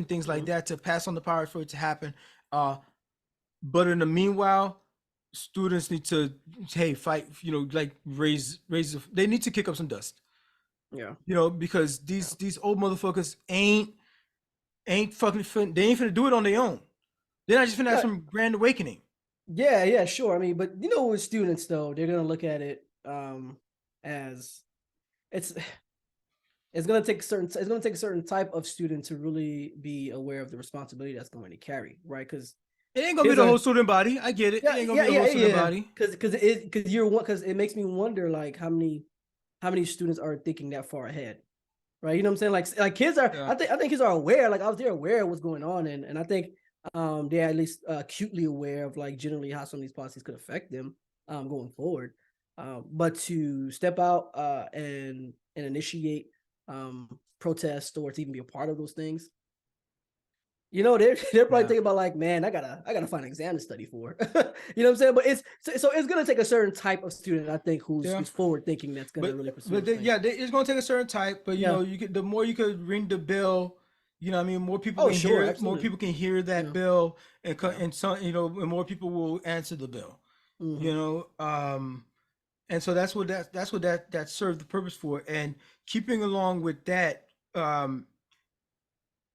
things like that to pass on the power for it to happen. But in the meanwhile, students need to fight. Like raise. They need to kick up some dust. Yeah. Because these old motherfuckers ain't fucking. They ain't finna do it on their own. They're not just finna have some grand awakening. Yeah, sure. I mean, but with students though, they're gonna look at it as it's gonna take a certain type of student to really be aware of the responsibility that's going to carry, right? Because it ain't gonna be the whole student body. I get it. It ain't gonna be the whole student body. Because it makes me wonder, like, how many students are thinking that far ahead, right? You know what I'm saying? Like kids are. I think kids are aware. Like, they're aware of what's going on, and I think they're at least acutely aware of, like, generally how some of these policies could affect them going forward. But to step out and initiate protests, or to even be a part of those things, they're probably thinking about, like, man, I gotta find an exam to study for. You know what I'm saying? But it's gonna take a certain type of student, I think, who's forward thinking, that's gonna really pursue. It's gonna take a certain type. But the more you could ring the bell. I mean, more people can hear it. More people can hear that bill, and some, and more people will answer the bill. And so that's what that served the purpose for. And keeping along with that,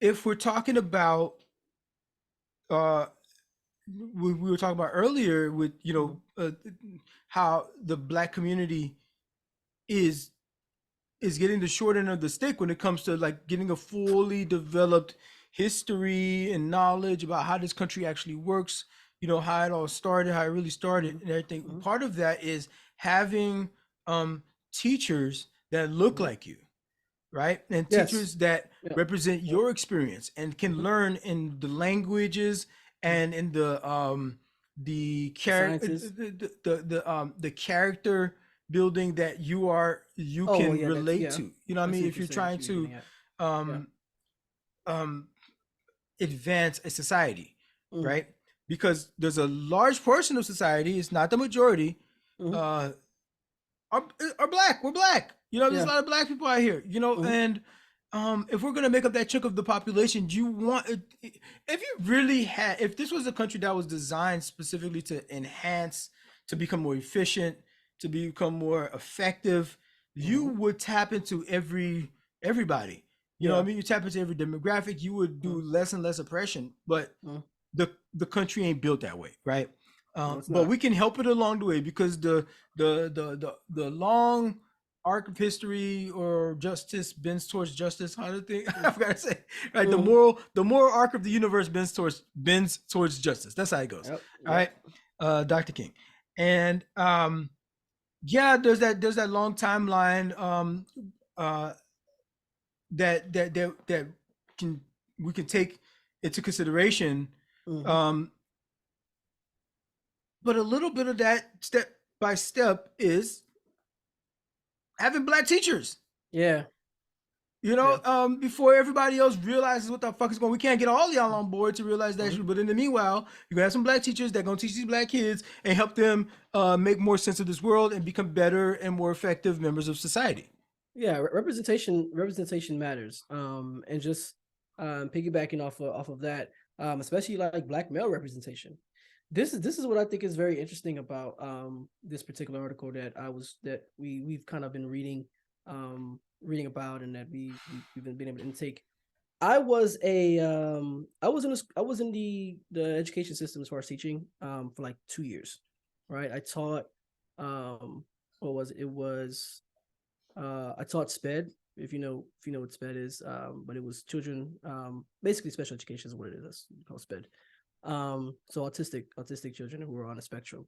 if we're talking about we were talking about earlier with how the Black community is getting the short end of the stick when it comes to like getting a fully developed history and knowledge about how this country actually works, how it all started, how it really started and everything. Part of that is having teachers that look like you, right? And teachers that represent your experience and can learn in the languages and in the character, the character building that you can relate to. You know what I mean? If you're trying to advance a society, right? Because there's a large portion of society, it's not the majority, are Black. We're Black. There's a lot of Black people out here, and if we're going to make up that chunk of the population, if this was a country that was designed specifically to enhance, to become more efficient, to become more effective, you would tap into everybody. You know what I mean? You tap into every demographic, you would do less and less oppression, but the country ain't built that way, right? But we can help it along the way because the long arc of history or justice bends towards justice. How the thing I forgot to say, right? The moral arc of the universe bends towards justice. That's how it goes. All right, Dr. King, and there's that long timeline that we can take into consideration. But a little bit of that step by step is having Black teachers. Yeah. Before everybody else realizes what the fuck is going on. We can't get all y'all on board to realize that. But in the meanwhile, you're going to have some Black teachers that are going to teach these Black kids and help them make more sense of this world and become better and more effective members of society. Yeah, representation matters. And just piggybacking off of that, especially like Black male representation. This is what I think is very interesting about this particular article that we've kind of been reading about and that we've been able to intake. I was in the education system as far as teaching for like 2 years, right? I taught I taught SPED, if you know what SPED is, but it was children, basically special education is what it is. That's called SPED. So autistic children who were on a spectrum.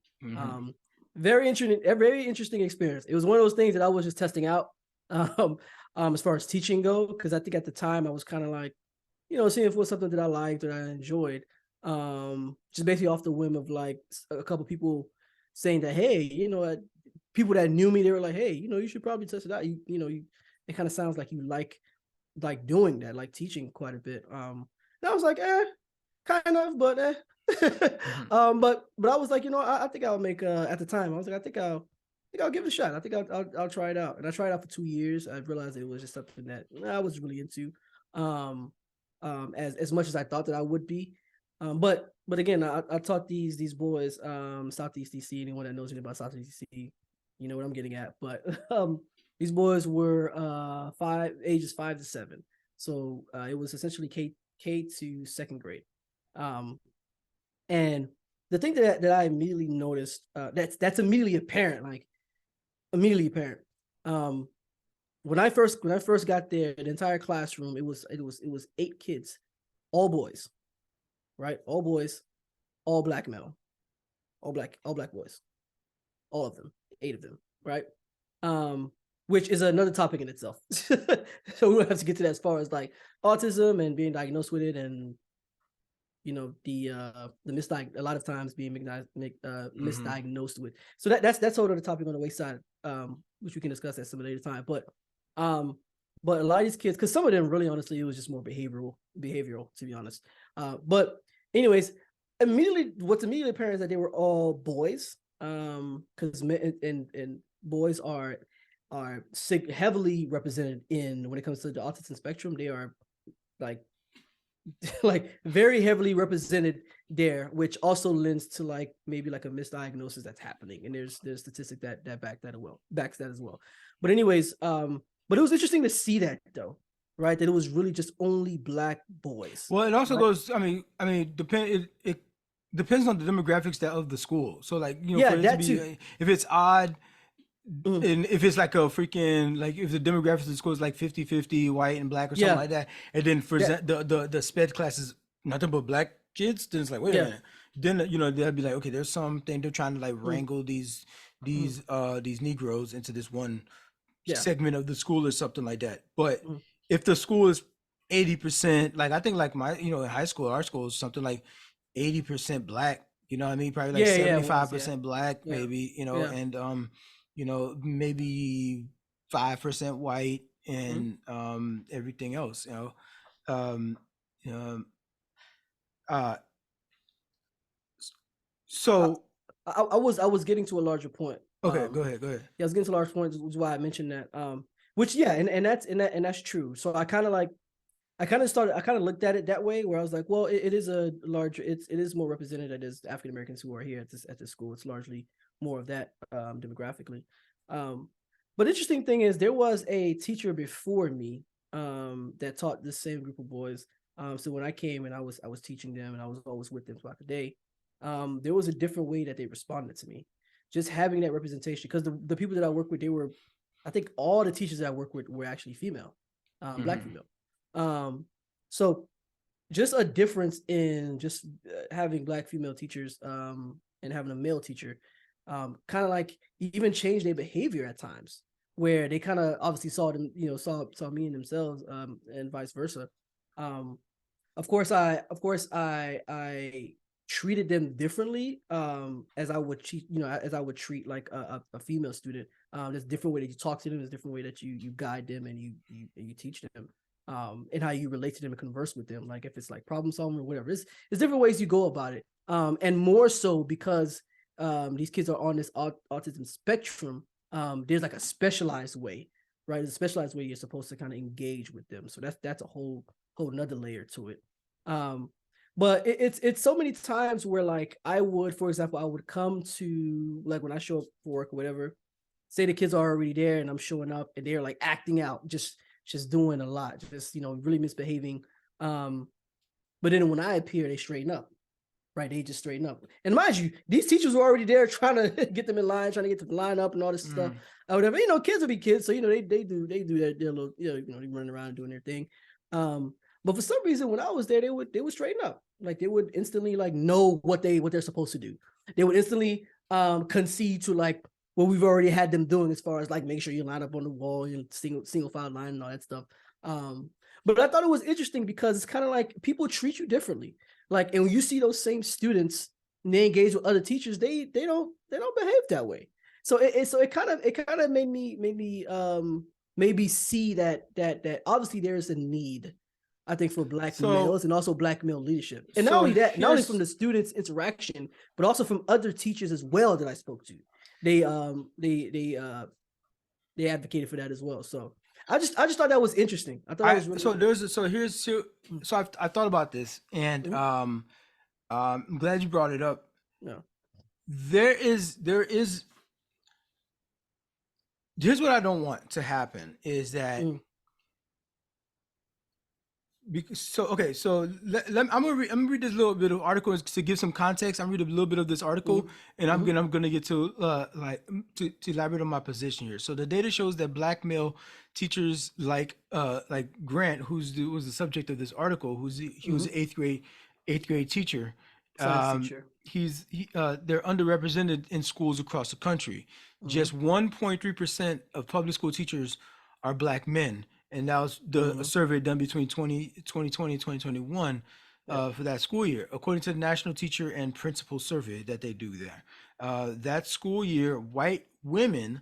Very interesting experience. It was one of those things that I was just testing out as far as teaching go, because I think at the time I was kind of like, seeing if it was something that I liked or I enjoyed, just basically off the whim of like a couple people saying that, hey, people that knew me, they were like, hey, you should probably test it out. It kind of sounds like you like doing that, like teaching quite a bit. And I was like, kind of, but but I was like, I think I'll make at the time I was like, I think I'll give it a shot. I think I'll try it out. And I tried it out for 2 years. I realized it was just something that I was really into, as much as I thought that I would be. But again, I taught these boys, Southeast DC. Anyone that knows anything about Southeast DC, you know what I'm getting at. But these boys were ages 5 to 7. So it was essentially K to second grade. And the thing that I immediately noticed, that's immediately apparent. When I first got there, the entire classroom, it was 8 kids, all boys, right? All boys, all Black male, all black boys, all of them, 8 of them, right? Which is another topic in itself. So we don't have to get to that as far as like autism and being diagnosed with it, and the a lot of times being misdiagnosed with. So that's sort of the topic on the wayside, which we can discuss at some later time. But a lot of these kids, because some of them really honestly, it was just more behavioral to be honest. But anyways, what's immediately apparent is that they were all boys, because men and boys are heavily represented when it comes to the autism spectrum. They are like very heavily represented there, which also lends to like maybe like a misdiagnosis that's happening. And there's statistics that backs that as well. But anyways, but it was interesting to see that though, right? That it was really just only Black boys. Well, it also goes. I mean, it depends on the demographics of the school. So like, you know, Yeah, for it to that be, too. if it's odd, Mhm. and if it's like a freaking, like if the demographics of the school is like 50-50 white and black or something Yeah, like that, and then for that. the sped class is nothing but black kids, then it's like, wait a Yeah. minute. Then, you know, they'll be like, okay, there's something they're trying to like Mhm. wrangle Mhm. these Negroes into this one Yeah. segment of the school or something like that. But Mhm. if the school is 80%, like I think like my, you know, in high school, our school is something like 80% black, you know what I mean? Probably like Yeah, yeah, it was. Yeah. 75% black, Yeah. maybe, you know, Yeah. and you know, maybe 5% white Mhm. and everything else, you know. Um um uh I, so I was getting to a larger point. okay, go ahead, go ahead. Yeah, I was getting to a large point, which is why I mentioned that. Which yeah, and that's true. So I kind of like I kind of looked at it that way, where I was like, well, it is a larger, it is more represented as African Americans who are here at this school. It's largely more of that demographically. Um, but interesting thing is, there was a teacher before me that taught this same group of boys. So when I came and I was teaching them, and I was always with them throughout the day, there was a different way that they responded to me. Just having that representation, because the people that I work with, they were, I think all the teachers that I work with were actually female, black Mhm. female. So just a difference in just having black female teachers and having a male teacher kind of like even change their behavior at times, where they kind of obviously saw them, saw me and themselves, and vice versa. Um, of course I treated them differently, as I would treat like a female student. There's a different way that you talk to them, there's a different way that you guide them, and you teach them, and how you relate to them and converse with them, like if it's like problem solving or whatever. There's different ways you go about it, and more so because these kids are on this autism spectrum. There's like a specialized way, right? There's a specialized way you're supposed to kind of engage with them, so that's a whole another layer to it. Um, but it's so many times where, like, for example, I would come to, like, when I show up for work or whatever, say the kids are already there and I'm showing up and they're like acting out, just doing a lot, just really misbehaving. Um, but then when I appear, they straighten up. Right, they just straighten up. And mind you, these teachers were already there trying to get them in line, trying to get them to line up and all this stuff, Mm. or whatever. Kids will be kids, so they do their little, they running around doing their thing. But for some reason, when I was there, they would straighten up. Like, they would instantly like know what they're supposed to do. They would instantly concede to like what we've already had them doing, as far as like make sure you line up on the wall and single file line and all that stuff. Um, but I thought it was interesting because it's kind of like people treat you differently. Like, and when you see those same students and they engage with other teachers, they don't behave that way. So it kind of made me see that obviously there is a need, I think, for black So males and also black male leadership. And not so only that, not only from here's the students' interaction, but also from other teachers as well that I spoke to. They advocated for that as well. So I just thought that was interesting. I thought that was really, so really there's so here's so I thought about this, and Mhm. I'm glad you brought it up. Yeah. There is here's what I don't want to happen is that Mm. because, so okay, so I'm gonna read this little bit of article to give some context. I'm reading a little bit of this article, Mhm. and I'm Mhm. gonna get to to elaborate on my position here. So the data shows that black male teachers like Grant, was the subject of this article, he was Mhm. an eighth grade teacher. Science teacher. They're underrepresented in schools across the country. Mhm. Just 1.3% of public school teachers are black men, and that was a Mhm. survey done between 2020 and 2021 Yeah. for that school year, according to the National Teacher and Principal Survey that they do there. That school year, white women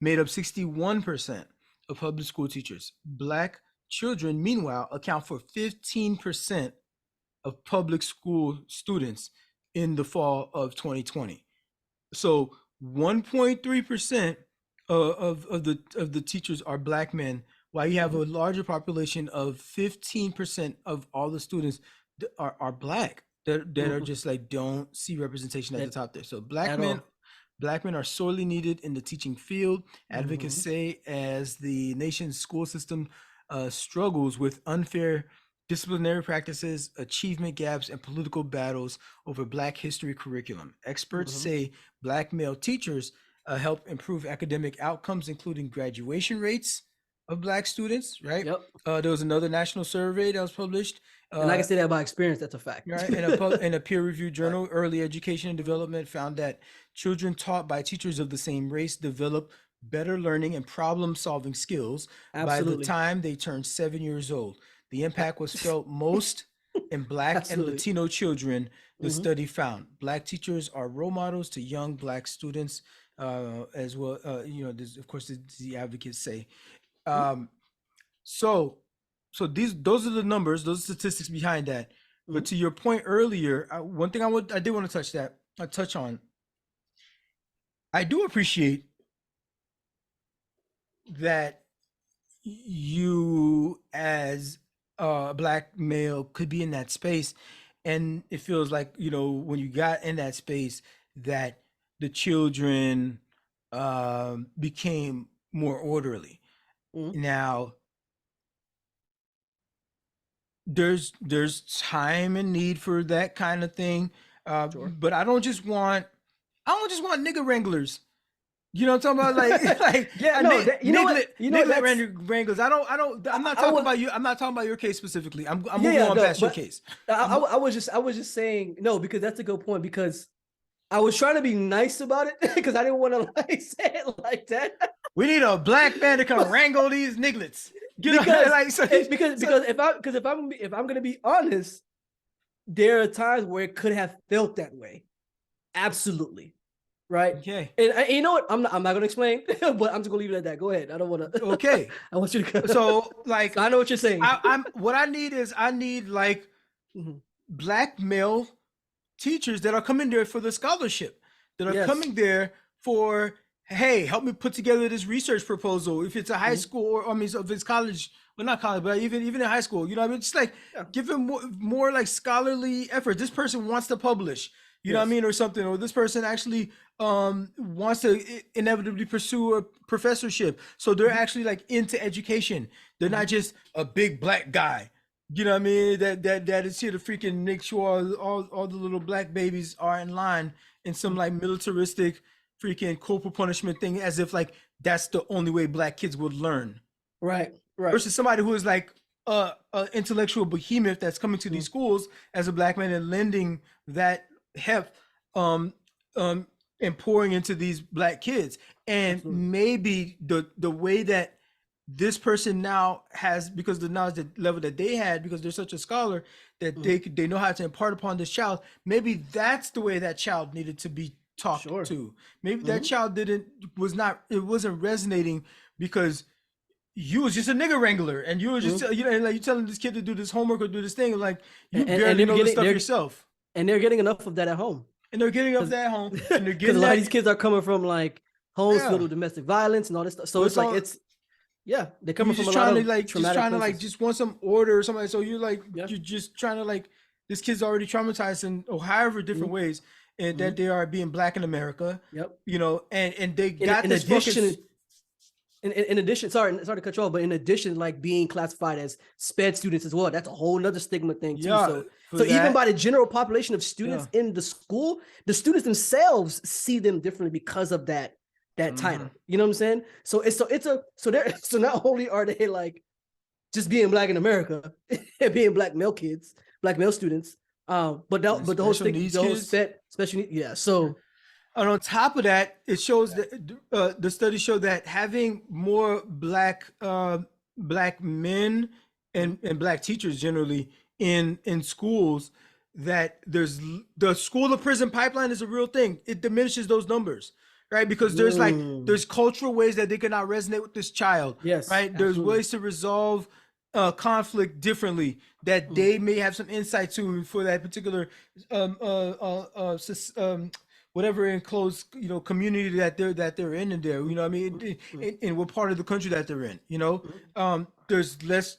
made up 61% of public school teachers. Black children, meanwhile, account for 15% of public school students in the fall of 2020. So 1.3% of the teachers are black men, while you have Mhm. a larger population of 15% of all the students are black, that are Mhm. just like don't see representation at the At top there. So at all. black men are sorely needed in the teaching field. Advocates Mhm. say as the nation's school system struggles with unfair disciplinary practices, achievement gaps, and political battles over Black history curriculum. Experts say Black male teachers help improve academic outcomes, including graduation rates of Black students, right? Yep. There was another national survey that was published. And I can say that by experience. That's a fact. Right, in a peer-reviewed journal, Early Education and Development found that children taught by teachers of the same race develop better learning and problem-solving skills by the Absolutely. time they turned 7 years old. The impact was felt most in Black and Absolutely. Latino children, the study found. Black teachers are role models to young Black students, as well. Of course, the advocates say. So those are the numbers, those statistics behind that. But to your point earlier, one thing I did want to touch on. I do appreciate that you as a Black male could be in that space, and it feels like, when you got in that space, that the children became more orderly. Now, there's time and need for that kind of thing, but I don't just want nigga wranglers. You know what I'm talking about? Like Yeah, no, nigga wranglers. I'm not talking about you. I'm not talking about your case specifically. I'm moving on past your case. I was just saying no, because that's a good point, because I was trying to be nice about it because I didn't want to like say it like that. We need a Black man to come wrangle these nigglets. Because if I'm gonna be honest, there are times where it could have felt that way. Absolutely. Right. Okay. And you know what? I'm not gonna explain, but I'm just gonna leave it at that. Go ahead. I don't want to. Okay. I want you to go. So like, I know what you're saying. What I need like Black male teachers that are coming there for the scholarship, that are coming there for, hey, help me put together this research proposal. If it's a high school, or if it's college, well, not college, but even in high school, you know what I mean? Just like give them more like scholarly effort. This person wants to publish, you know what I mean, or something, or this person actually wants to inevitably pursue a professorship. So they're actually like into education. They're not just a big Black guy. You know what I mean? That is here to freaking make sure all the little Black babies are in line in some like militaristic freaking corporal punishment thing, as if like that's the only way Black kids would learn. Right. Versus somebody who is like a intellectual behemoth that's coming to these schools as a Black man and lending that heft and pouring into these Black kids. And maybe the way that this person now has, because the knowledge level that they had, because they're such a scholar, that they know how to impart upon this child, maybe that's the way that child needed to be talked to. Maybe that child it wasn't resonating because you was just a nigga wrangler, and you were just like you telling this kid to do this homework or do this thing, like you barely know the stuff yourself. And they're getting enough of that at home. And they're getting enough of that at home. And they're getting a lot of these kids are coming from like homes filled with domestic violence and all this stuff. So it's like they're coming from a lot of traumatic just want some order or something. So you're like you're just trying to like, this kid's already traumatized in however different ways, and that they are being Black in America. Yep. And they got this in addition, sorry to cut you off, but in addition, like being classified as sped students as well, that's a whole nother stigma thing too. So even by the general population of students in the school, the students themselves see them differently because of that title. You know what I'm saying? So not only are they like just being Black in America and being Black male kids, Black male students, but the whole special needs, So. And on top of that, it shows that the studies show that having more Black men and Black teachers generally in schools, that there's the school to prison pipeline is a real thing. It diminishes those numbers, right? Because there's cultural ways that they cannot resonate with this child. Yes, right. Absolutely. There's ways to resolve conflict differently that they may have some insight to for that particular whatever enclosed community that they're in there, you know what I mean, in what part of the country that they're in, there's less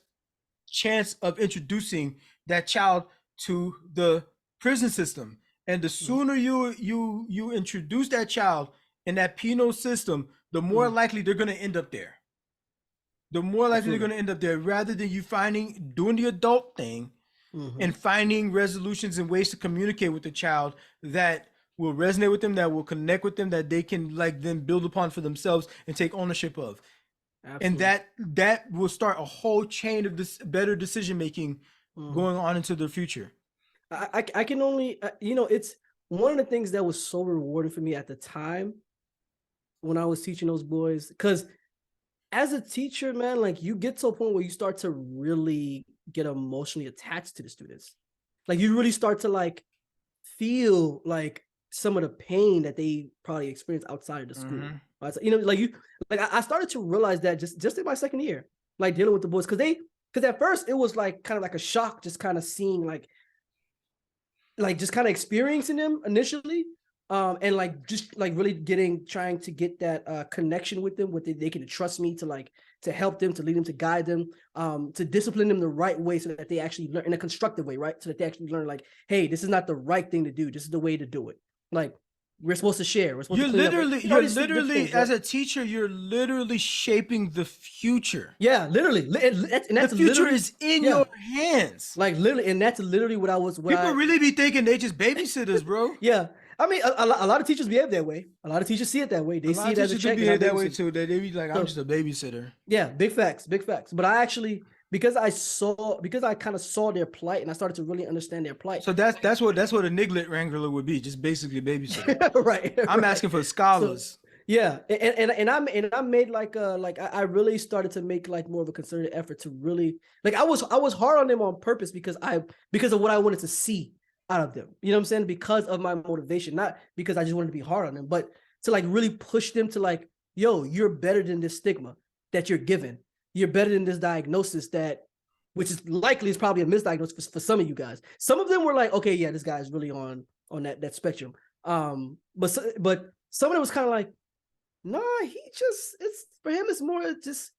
chance of introducing that child to the prison system. And the sooner you introduce that child in that penal system, the more likely they're going to end up there. the more likely Absolutely. they're going to end up there, rather than you doing the adult thing and finding resolutions and ways to communicate with the child that will resonate with them, that will connect with them, that they can like then build upon for themselves and take ownership of. Absolutely. And that will start a whole chain of this better decision making going on into the future. I can only, it's one of the things that was so rewarding for me at the time when I was teaching those boys, because as a teacher, man, like you get to a point where you start to really get emotionally attached to the students. Like you really start to like feel like some of the pain that they probably experience outside of the school. Right? So, I started to realize that just in my second year, like dealing with the boys, because at first it was like kind of like a shock, just kind of seeing like just kind of experiencing them initially, and like just like really trying to get that connection with them, with they can trust me to help them, to lead them, to guide them, to discipline them the right way so that they actually learn in a constructive way, right? So that they actually learn like, hey, this is not the right thing to do. This is the way to do it. Like we're supposed to share. We're supposed to clean up. You're literally, as a teacher, you're literally shaping the future. Yeah, literally. And that's the future is in your hands. Like literally, and that's literally what I was. People really be thinking they just babysitters, bro. Yeah. I mean, a lot of teachers behave that way. A lot of teachers see it that way. They see it as a check. Behave that way too. They be like, I'm just a babysitter. Yeah, big facts. But I actually, because I kind of saw their plight and I started to really understand their plight. So that's what a Niglet Wrangler would be, just basically a babysitter. Right. I'm asking for scholars. So, yeah, and I made I really started to make like more of a concerted effort to really like I was hard on them on purpose because of what I wanted to see out of them. You know what I'm saying? Because of my motivation, not because I just wanted to be hard on them, but to like really push them to like, yo, you're better than this stigma that you're given. You're better than this diagnosis which is probably a misdiagnosis for some of you guys. Some of them were like, okay, yeah, this guy's really on that spectrum. But some of it was kind of like, nah, for him, it's more just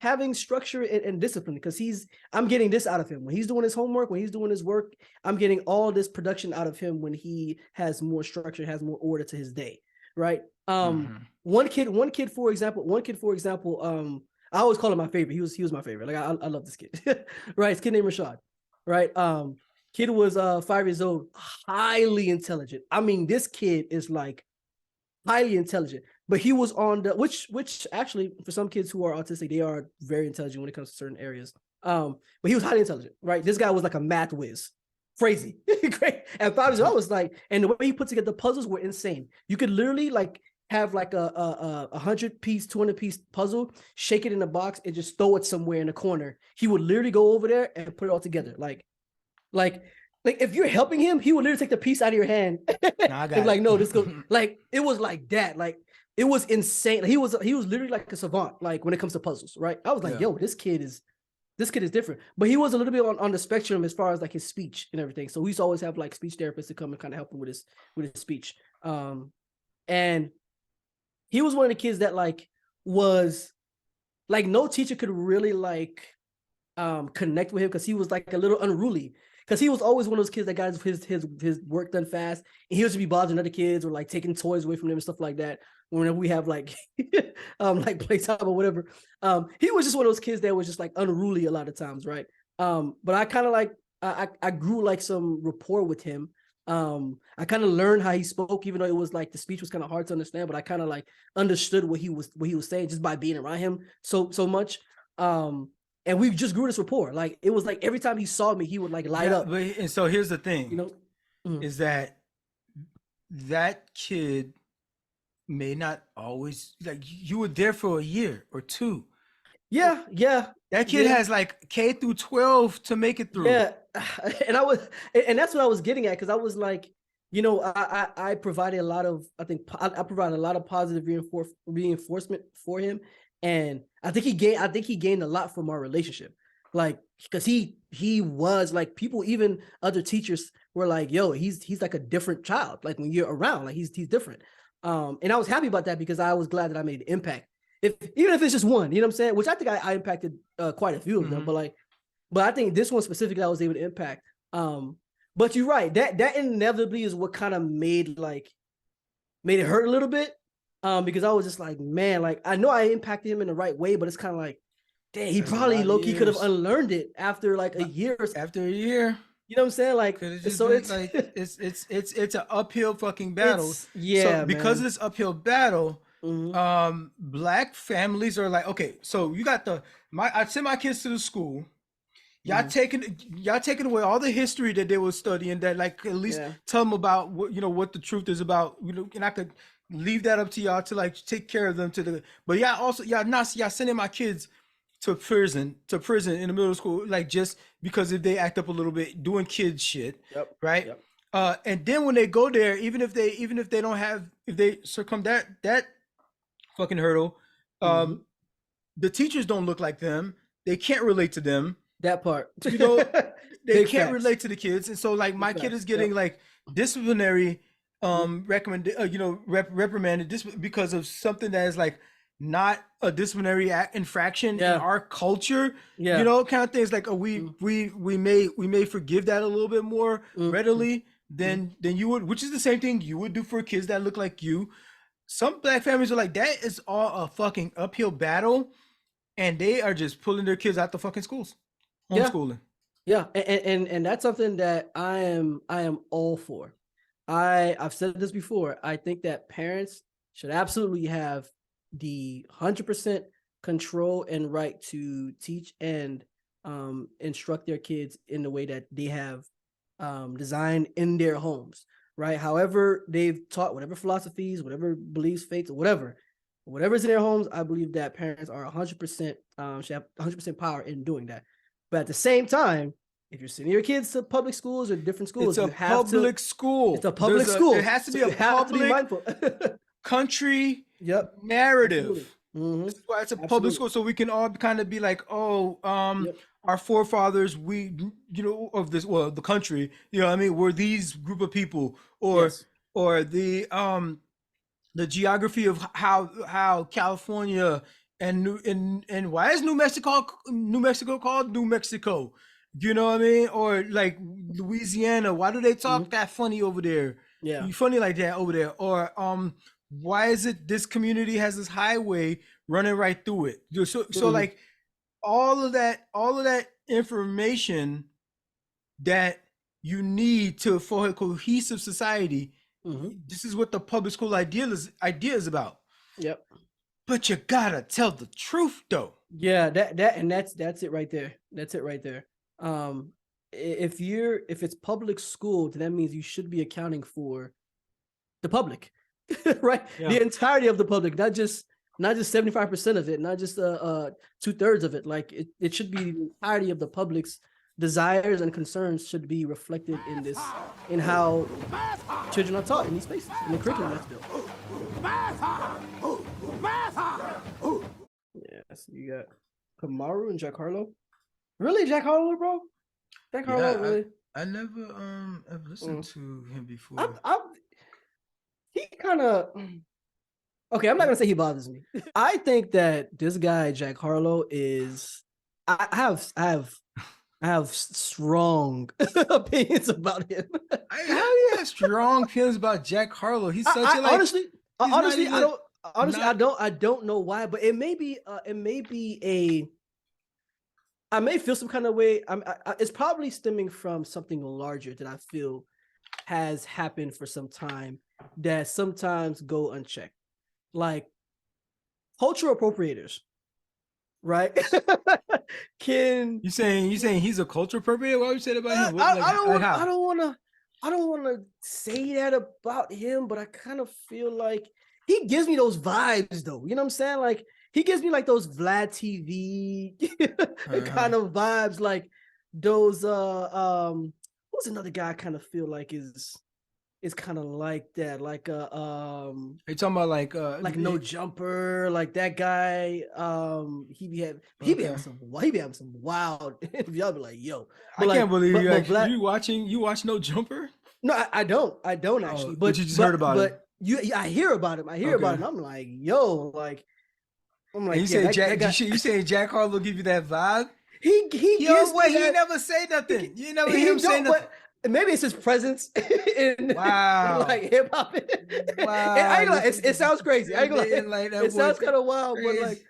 having structure and discipline, because I'm getting this out of him. When he's doing his homework, when he's doing his work, I'm getting all this production out of him when he has more structure, has more order to his day. Right. One kid, for example, I always call him my favorite. He was my favorite. Like I love this kid. Right. This kid named Rashad. Right. Kid was 5 years old, highly intelligent. I mean, this kid is like highly intelligent, but he was on which actually for some kids who are autistic, they are very intelligent when it comes to certain areas. But he was highly intelligent, right? This guy was like a math whiz, crazy, great. At 5 years old, I was like, and the way he put together the puzzles were insane. You could literally like have like a 100-piece, 200-piece puzzle, shake it in a box, and just throw it somewhere in the corner. He would literally go over there and put it all together, like if you're helping him, he would literally take the piece out of your hand. And like, no, this goes like it was like that. Like it was insane. Like, he was literally like a savant, like when it comes to puzzles, right? I was like, yo, this kid is different. But he was a little bit on the spectrum as far as like his speech and everything. So we used to always have like speech therapists to come and kind of help him with his speech. And he was one of the kids that like was like no teacher could really like connect with him because he was like a little unruly. Because he was always one of those kids that got his work done fast, and he used to be bothering other kids or like taking toys away from them and stuff like that. Whenever we have like like playtime or whatever, he was just one of those kids that was just like unruly a lot of times, right? But I kind of like I grew like some rapport with him. I kind of learned how he spoke, even though it was like the speech was kind of hard to understand, but I kind of like understood what he was saying just by being around him so much. And we just grew this rapport. Like it was like every time he saw me, he would like light up. And so here's the thing, you know, is that kid may not always like you were there for a year or two. Yeah. That kid has like K through 12 to make it through. Yeah, and that's what I was getting at, because I was like, you know, I provided a lot of, I provided a lot of positive reinforcement for him. And I think he gained a lot from our relationship, like because he was like, people, even other teachers were like, yo, he's like a different child. Like when you're around, like he's different. And I was happy about that because I was glad that I made an impact. Even if it's just one, you know what I'm saying? Which I think I impacted quite a few of them, but I think this one specifically I was able to impact. But you're right, that inevitably is what kind of made it hurt a little bit. Because I was just like, man, like I know I impacted him in the right way, but it's kind of like, dang, he That's a probably lot of low-key could have years. unlearned it after like a year or something. After a year, You know what I'm saying? Like, could have just so been it's like it's an uphill fucking battle. it's yeah, Because of man. this uphill battle, Mhm. black families are like, okay, so you got I send my kids to the school. Mhm. Y'all taking away all the history that they were studying, that like at least Yeah. tell them about what the truth is about, and I could leave that up to y'all to like take care of them but y'all sending my kids to prison in the middle school, like just because if they act up a little bit doing kid shit, Yep. right? Yep. And then when they go there, even if they don't have, if they succumb that fucking hurdle, Mhm. the teachers don't look like them, they can't relate to them, That part. they Big can't facts. relate to the kids, and so like my Big kid facts. is getting Yep. like disciplinary Mhm. reprimanded just because of something that is like not a disciplinary infraction in Yeah. our culture, Yeah. kind of things like we may forgive that a little bit more readily than you would, which is the same thing you would do for kids that look like you. Some black families are like, that is all a fucking uphill battle, and they are just pulling their kids out the fucking schools, Yeah. homeschooling. Yeah, and that's something that I am all for. I've said this before. I think that parents should absolutely have the 100% control and right to teach and instruct their kids in the way that they have designed in their homes, right? However they've taught, whatever philosophies, whatever beliefs, faiths, or whatever's in their homes, I believe that parents are 100% should have 100% power in doing that. But at the same time, if you're sending your kids to public schools or different schools, It's a you have to. public school. It's a public school. It has to So be a you have to be public mindful. country Yep. narrative. Mm-hmm. This is why it's a public Absolutely. school, so we can all kind of be like, Yep. our forefathers, of this, well, the country, what I mean, were these group of people, or Yes. or the geography of how California and why is New Mexico called New Mexico? You know what I mean? Or like Louisiana, why do they talk that funny over there? Yeah. Funny like that over there? Or why is it this community has this highway running right through it? So like all of that information that you need for a cohesive society. This is what the public school idea is about. Yep. But you gotta tell the truth though. Yeah, that's it right there. That's it right there. If it's public school, then that means you should be accounting for the public, right? Yeah. The entirety of the public, not just 75% of it, not just 2/3 of it. Like it should be the entirety of the public's desires and concerns should be reflected in how children are taught in these spaces, in the curriculum that's built. Yeah, so you got Kamauu and Jack Harlow. Really, Jack Harlow, bro? Jack Harlow, really? I never ever listened to him before. He kind of okay. I'm not gonna say he bothers me. I think that this guy Jack Harlow is. I have strong opinions about him. How do you have strong feelings about Jack Harlow? He's such a like. Honestly, even- I don't. Honestly, I don't know why, but it may be I may feel some kind of way. It's probably stemming from something larger that I feel has happened for some time that sometimes go unchecked, like cultural appropriators, right? You saying he's a culture appropriator? What would you say about him? I don't want to say that about him, but I kind of feel like he gives me those vibes, though. You know what I'm saying? Like he gives me like those Vlad TV kind of vibes, like those. What's another guy I kind of feel like is kind of like that, like Are you talking about like No Jumper, like that guy. He be having some wild. Y'all be like, yo, I can't believe you watch No Jumper. No, I don't actually. But you just heard about it. I hear about him. And I'm like, yo, like, I'm like, and you say Jack Harlow give you that vibe? He never say nothing. You never hear him say nothing. Maybe it's his presence in like hip hop. Wow. It sounds crazy. I ain't gonna lie. It sounds kind of wild, but like,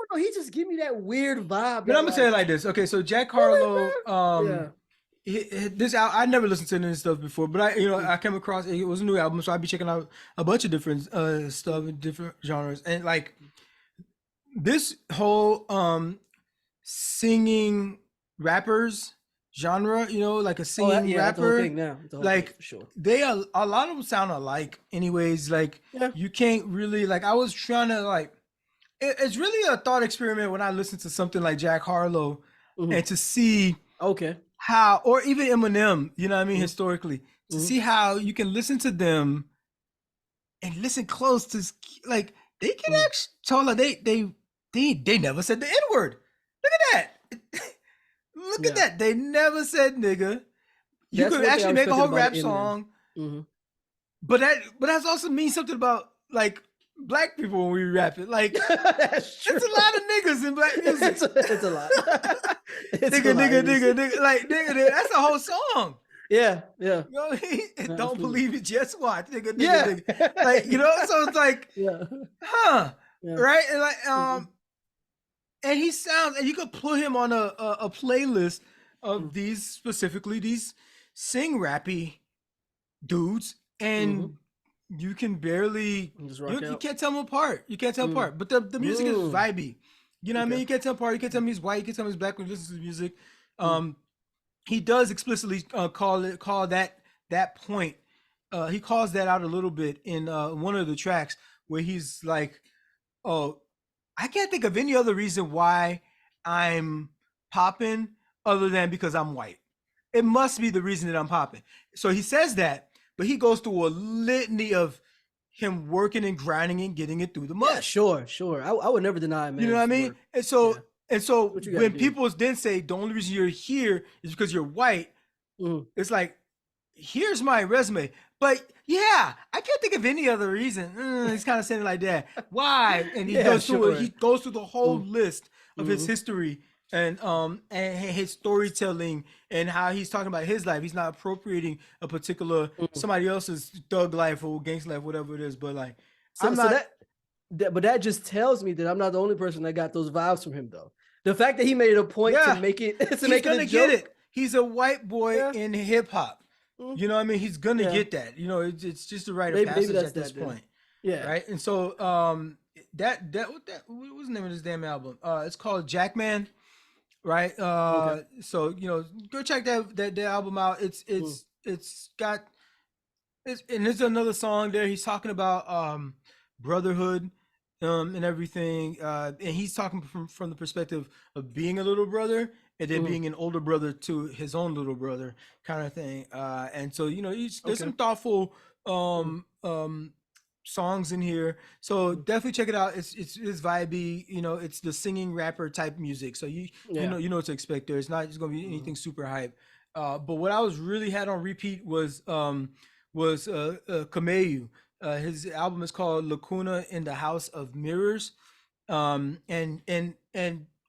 don't know. He just give me that weird vibe. But I'm gonna say it like this. Okay, so Jack Harlow, I never listened to any of this stuff before, but I came across it was a new album, so I'd be checking out a bunch of different stuff in different genres, and like this whole singing rappers genre, like a singing rapper, thing now. Like for sure. a lot of them sound alike, anyways. Like you can't really I was trying to it's really a thought experiment when I listen to something like Jack Harlow and to see how, or even Eminem, you know what I mean, historically, to see how you can listen to them and listen close to they can actually tell they never said the N-word. Look at that. Look at that. They never said nigga. You could actually make a whole rap song. But that also means something about black people when we rap it. That's true. It's a lot of niggas in black music. It's a lot. Nigga. Like nigga, that's a whole song. Yeah. You know what I mean? Don't believe it, just watch. Nigga. So it's right? And and he sounds, and you could put him on a playlist of these sing rappy dudes, and you can barely you can't tell them apart. You can't tell them apart. But the music is vibey. You know what I mean? You can't tell them apart. You can't tell him he's white. You can't tell him he's black when you listen to the music. He does explicitly call that point. He calls that out a little bit in one of the tracks where he's like, "Oh, I can't think of any other reason why I'm popping other than because I'm white. It must be the reason that I'm popping." So he says that, but he goes through a litany of him working and grinding and getting it through the mud. Yeah, sure. I would never deny it, man. You know what I mean? And so when people then say the only reason you're here is because you're white, it's like, here's my resume. But yeah, I can't think of any other reason. He's kind of saying it like that. Why? And he goes through he goes through the whole list of his history and his storytelling and how he's talking about his life. He's not appropriating a particular somebody else's thug life or gangster life, whatever it is. But but that just tells me that I'm not the only person that got those vibes from him, though. The fact that he made it a point to make it get it. He's a white boy in hip hop. You know what I mean? He's gonna get that. It's just a rite of passage at this point. Yeah. Right. And so what was the name of this damn album? It's called Jackman. Right. So go check that album out. It's got and there's another song there. He's talking about brotherhood and everything. And he's talking from the perspective of being a little brother and then being an older brother to his own little brother kind of thing. And so, there's some thoughtful songs in here. So definitely check it out. It's vibey, it's the singing rapper type music. So you know what to expect there. It's not just going to be anything super hype. But what I was really had on repeat was Kamauu. His album is called LACUNA in the House of Mirrors. And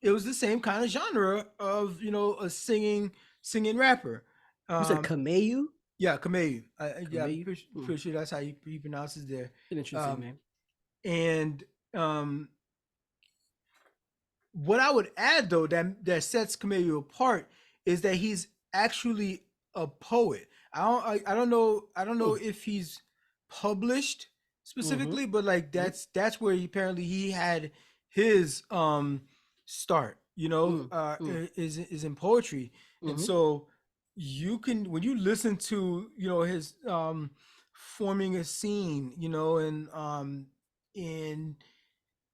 it was the same kind of genre of a singing rapper. You said Kamauu? Yeah, Kamauu. Pretty sure that's how he pronounces there. Interesting name. And what I would add though that sets Kamauu apart is that he's actually a poet. I don't know if he's published specifically, but that's where he had his start, is in poetry. And so you can, when you listen to his forming a scene, and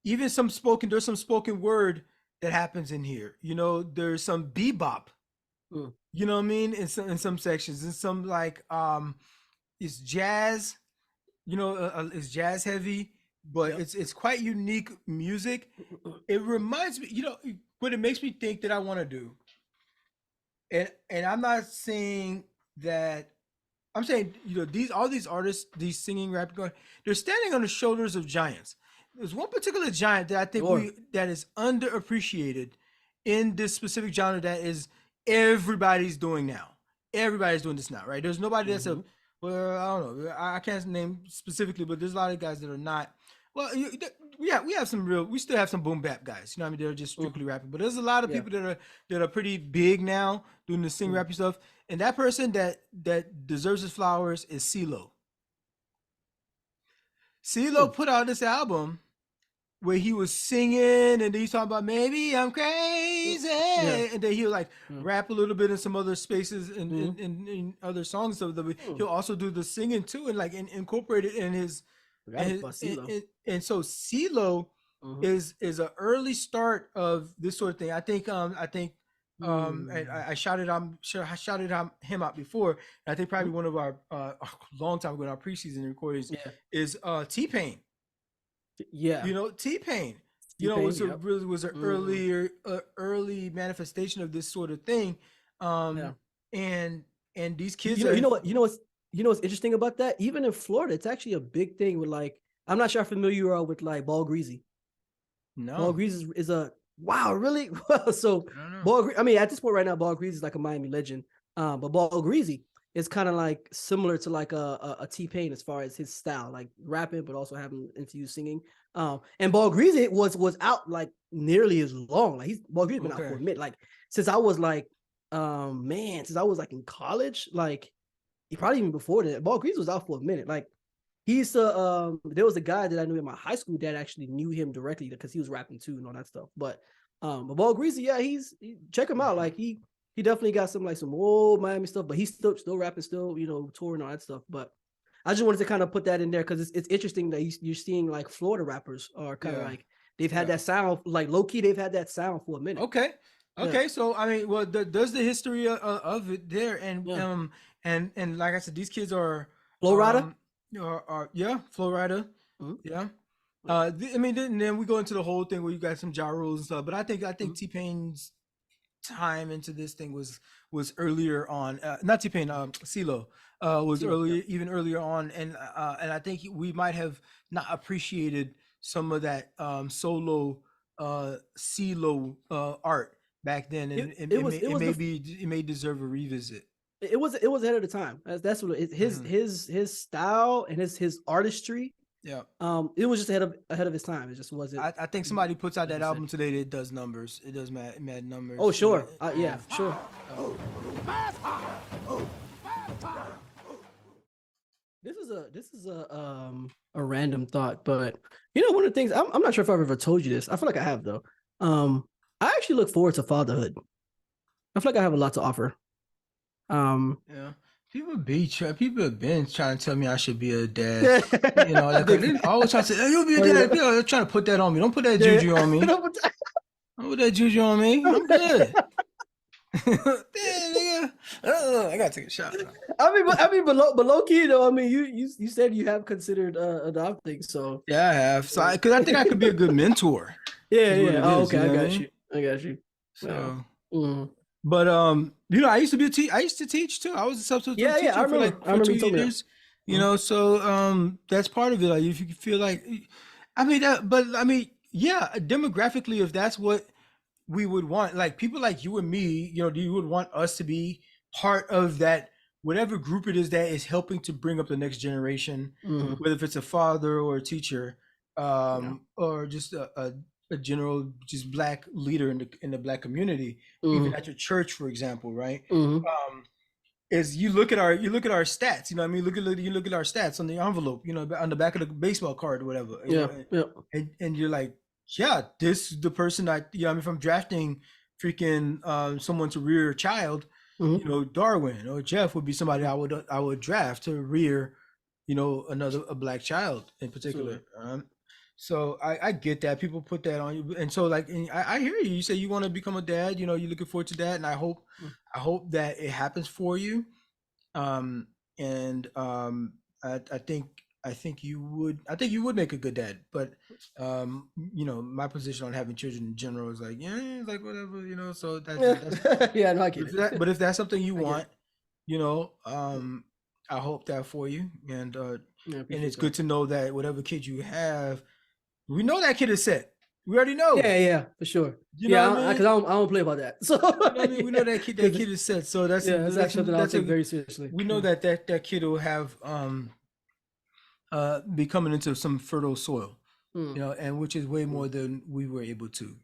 even there's some spoken word that happens in here. There's some bebop, you know what I mean, in some sections, and some it's jazz, it's jazz heavy, but it's quite unique music. It reminds me, what it makes me think that I want to do. And I'm not saying that. I'm saying all these artists, these singing rappers, they're standing on the shoulders of giants. There's one particular giant that I think that is underappreciated in this specific genre that is everybody's doing now. Everybody's doing this now, right? There's nobody that's I don't know. I can't name specifically, but there's a lot of guys that are not Well, we have some real. We still have some boom bap guys. You know what I mean? They're just strictly rapping. But there's a lot of Yeah. people that are pretty big now doing the sing rappy stuff. And that person that deserves his flowers is CeeLo. CeeLo put out this album where he was singing and then he's talking about maybe I'm crazy, and then he'll like rap a little bit in some other spaces and in other songs. So he'll also do the singing too and like incorporate it in his. And so CeeLo is an early start of this sort of thing. I think I shouted him out before. And I think probably one of our a long time ago in our preseason recordings is T-Pain. Yeah, you know, T-Pain, you know, was an early manifestation of this sort of thing. And these kids you know what's interesting about that? Even in Florida, it's actually a big thing with like, I'm not sure how familiar you are with like Ball Greasy. No, Ball Greasy is a wow, really? So Ball, I mean, at this point right now, Ball Greasy is like a Miami legend. But Ball Greasy is kind of like similar to like a T-Pain as far as his style, like rapping, but also having infused singing. And Ball Greasy was out like nearly as long. Like Ball Greasy's been out for a minute. Like since I was like, since I was like in college, like probably even before that, Ball Greasy was out for a minute. Like he used to, there was a guy that I knew in my high school that actually knew him directly because he was rapping too and all that stuff. But Ball Greasy, yeah, check him out. Like he definitely got some old Miami stuff, but he's still rapping, still, you know, touring, all that stuff. But I just wanted to kind of put that in there because it's interesting that you're seeing like Florida rappers are kind of like they've had that sound, like low key, they've had that sound for a minute. Okay. So I mean, well, there's the history of it there, and like I said, these kids are Flow Rider. Flow Rider. Yeah. I mean, then we go into the whole thing where you got some Ja Rules and stuff, but I think T-Pain's time into this thing was earlier on. Not T-Pain, CeeLo was even earlier on, and I think we might have not appreciated some of that solo CeeLo art back then, and it may deserve a revisit. It was ahead of the time. That's what his style and his artistry. Yeah. It was just ahead of his time. It just wasn't. I think somebody puts out that album today that does numbers. It does mad numbers. Oh sure, yeah, sure. This is a random thought, but you know, one of the things I'm not sure if I've ever told you this. I feel like I have though. I actually look forward to fatherhood. I feel like I have a lot to offer. Yeah. People have been trying to tell me I should be a dad. You know, like, they always try to say, hey, you'll be a dad. People are trying to put that on me. Don't put that juju on me. Don't put that juju on me. I'm good. Damn, nigga. I gotta take a shot. I mean, but low key though. I mean, you said you have considered adopting, so yeah, I have. So because I think I could be a good mentor. Yeah. Oh, okay, I got you. So. But you know, I used to teach too. I was a substitute teacher I remember. for 2 years. You know, so that's part of it. Like if you feel like, demographically, if that's what we would want, like people like you and me, you know, you would want us to be part of that, whatever group it is that is helping to bring up the next generation, whether if it's a father or a teacher, or just a general just black leader in the black community, even at your church, for example, right? Is you look at our stats, you know what I mean? You look at our stats on the envelope, you know, on the back of the baseball card or whatever. And you're like, yeah, this is the person I mean, if I'm drafting freaking someone to rear a child, you know, Darwin or Jeff would be somebody I would draft to rear, you know, a black child in particular. So I get that people put that on you, and so like I hear you. You say you want to become a dad. You know, you're looking forward to that, and I hope that it happens for you. I think you would make a good dad. But you know, my position on having children in general is like, it's like whatever, you know. So that's no, I get it. But if that's something you want, you know, I hope that for you, and it's good to know that whatever kid you have. We know that kid is set. We already know. Yeah, for sure. Because I don't play about that. So you know what I mean? We know that kid is set. So that's actually something I'll take very seriously. We know that kid will have be coming into some fertile soil. you know, and which is way more than we were able to.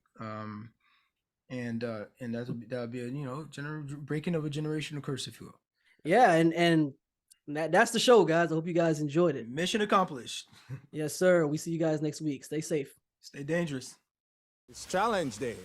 And that'll be a, you know, breaking of a generational curse, if you will. Yeah, and that's the show, guys. I hope you guys enjoyed it. Mission accomplished. Yes, sir. We see you guys next week. Stay safe. Stay dangerous. It's challenge day.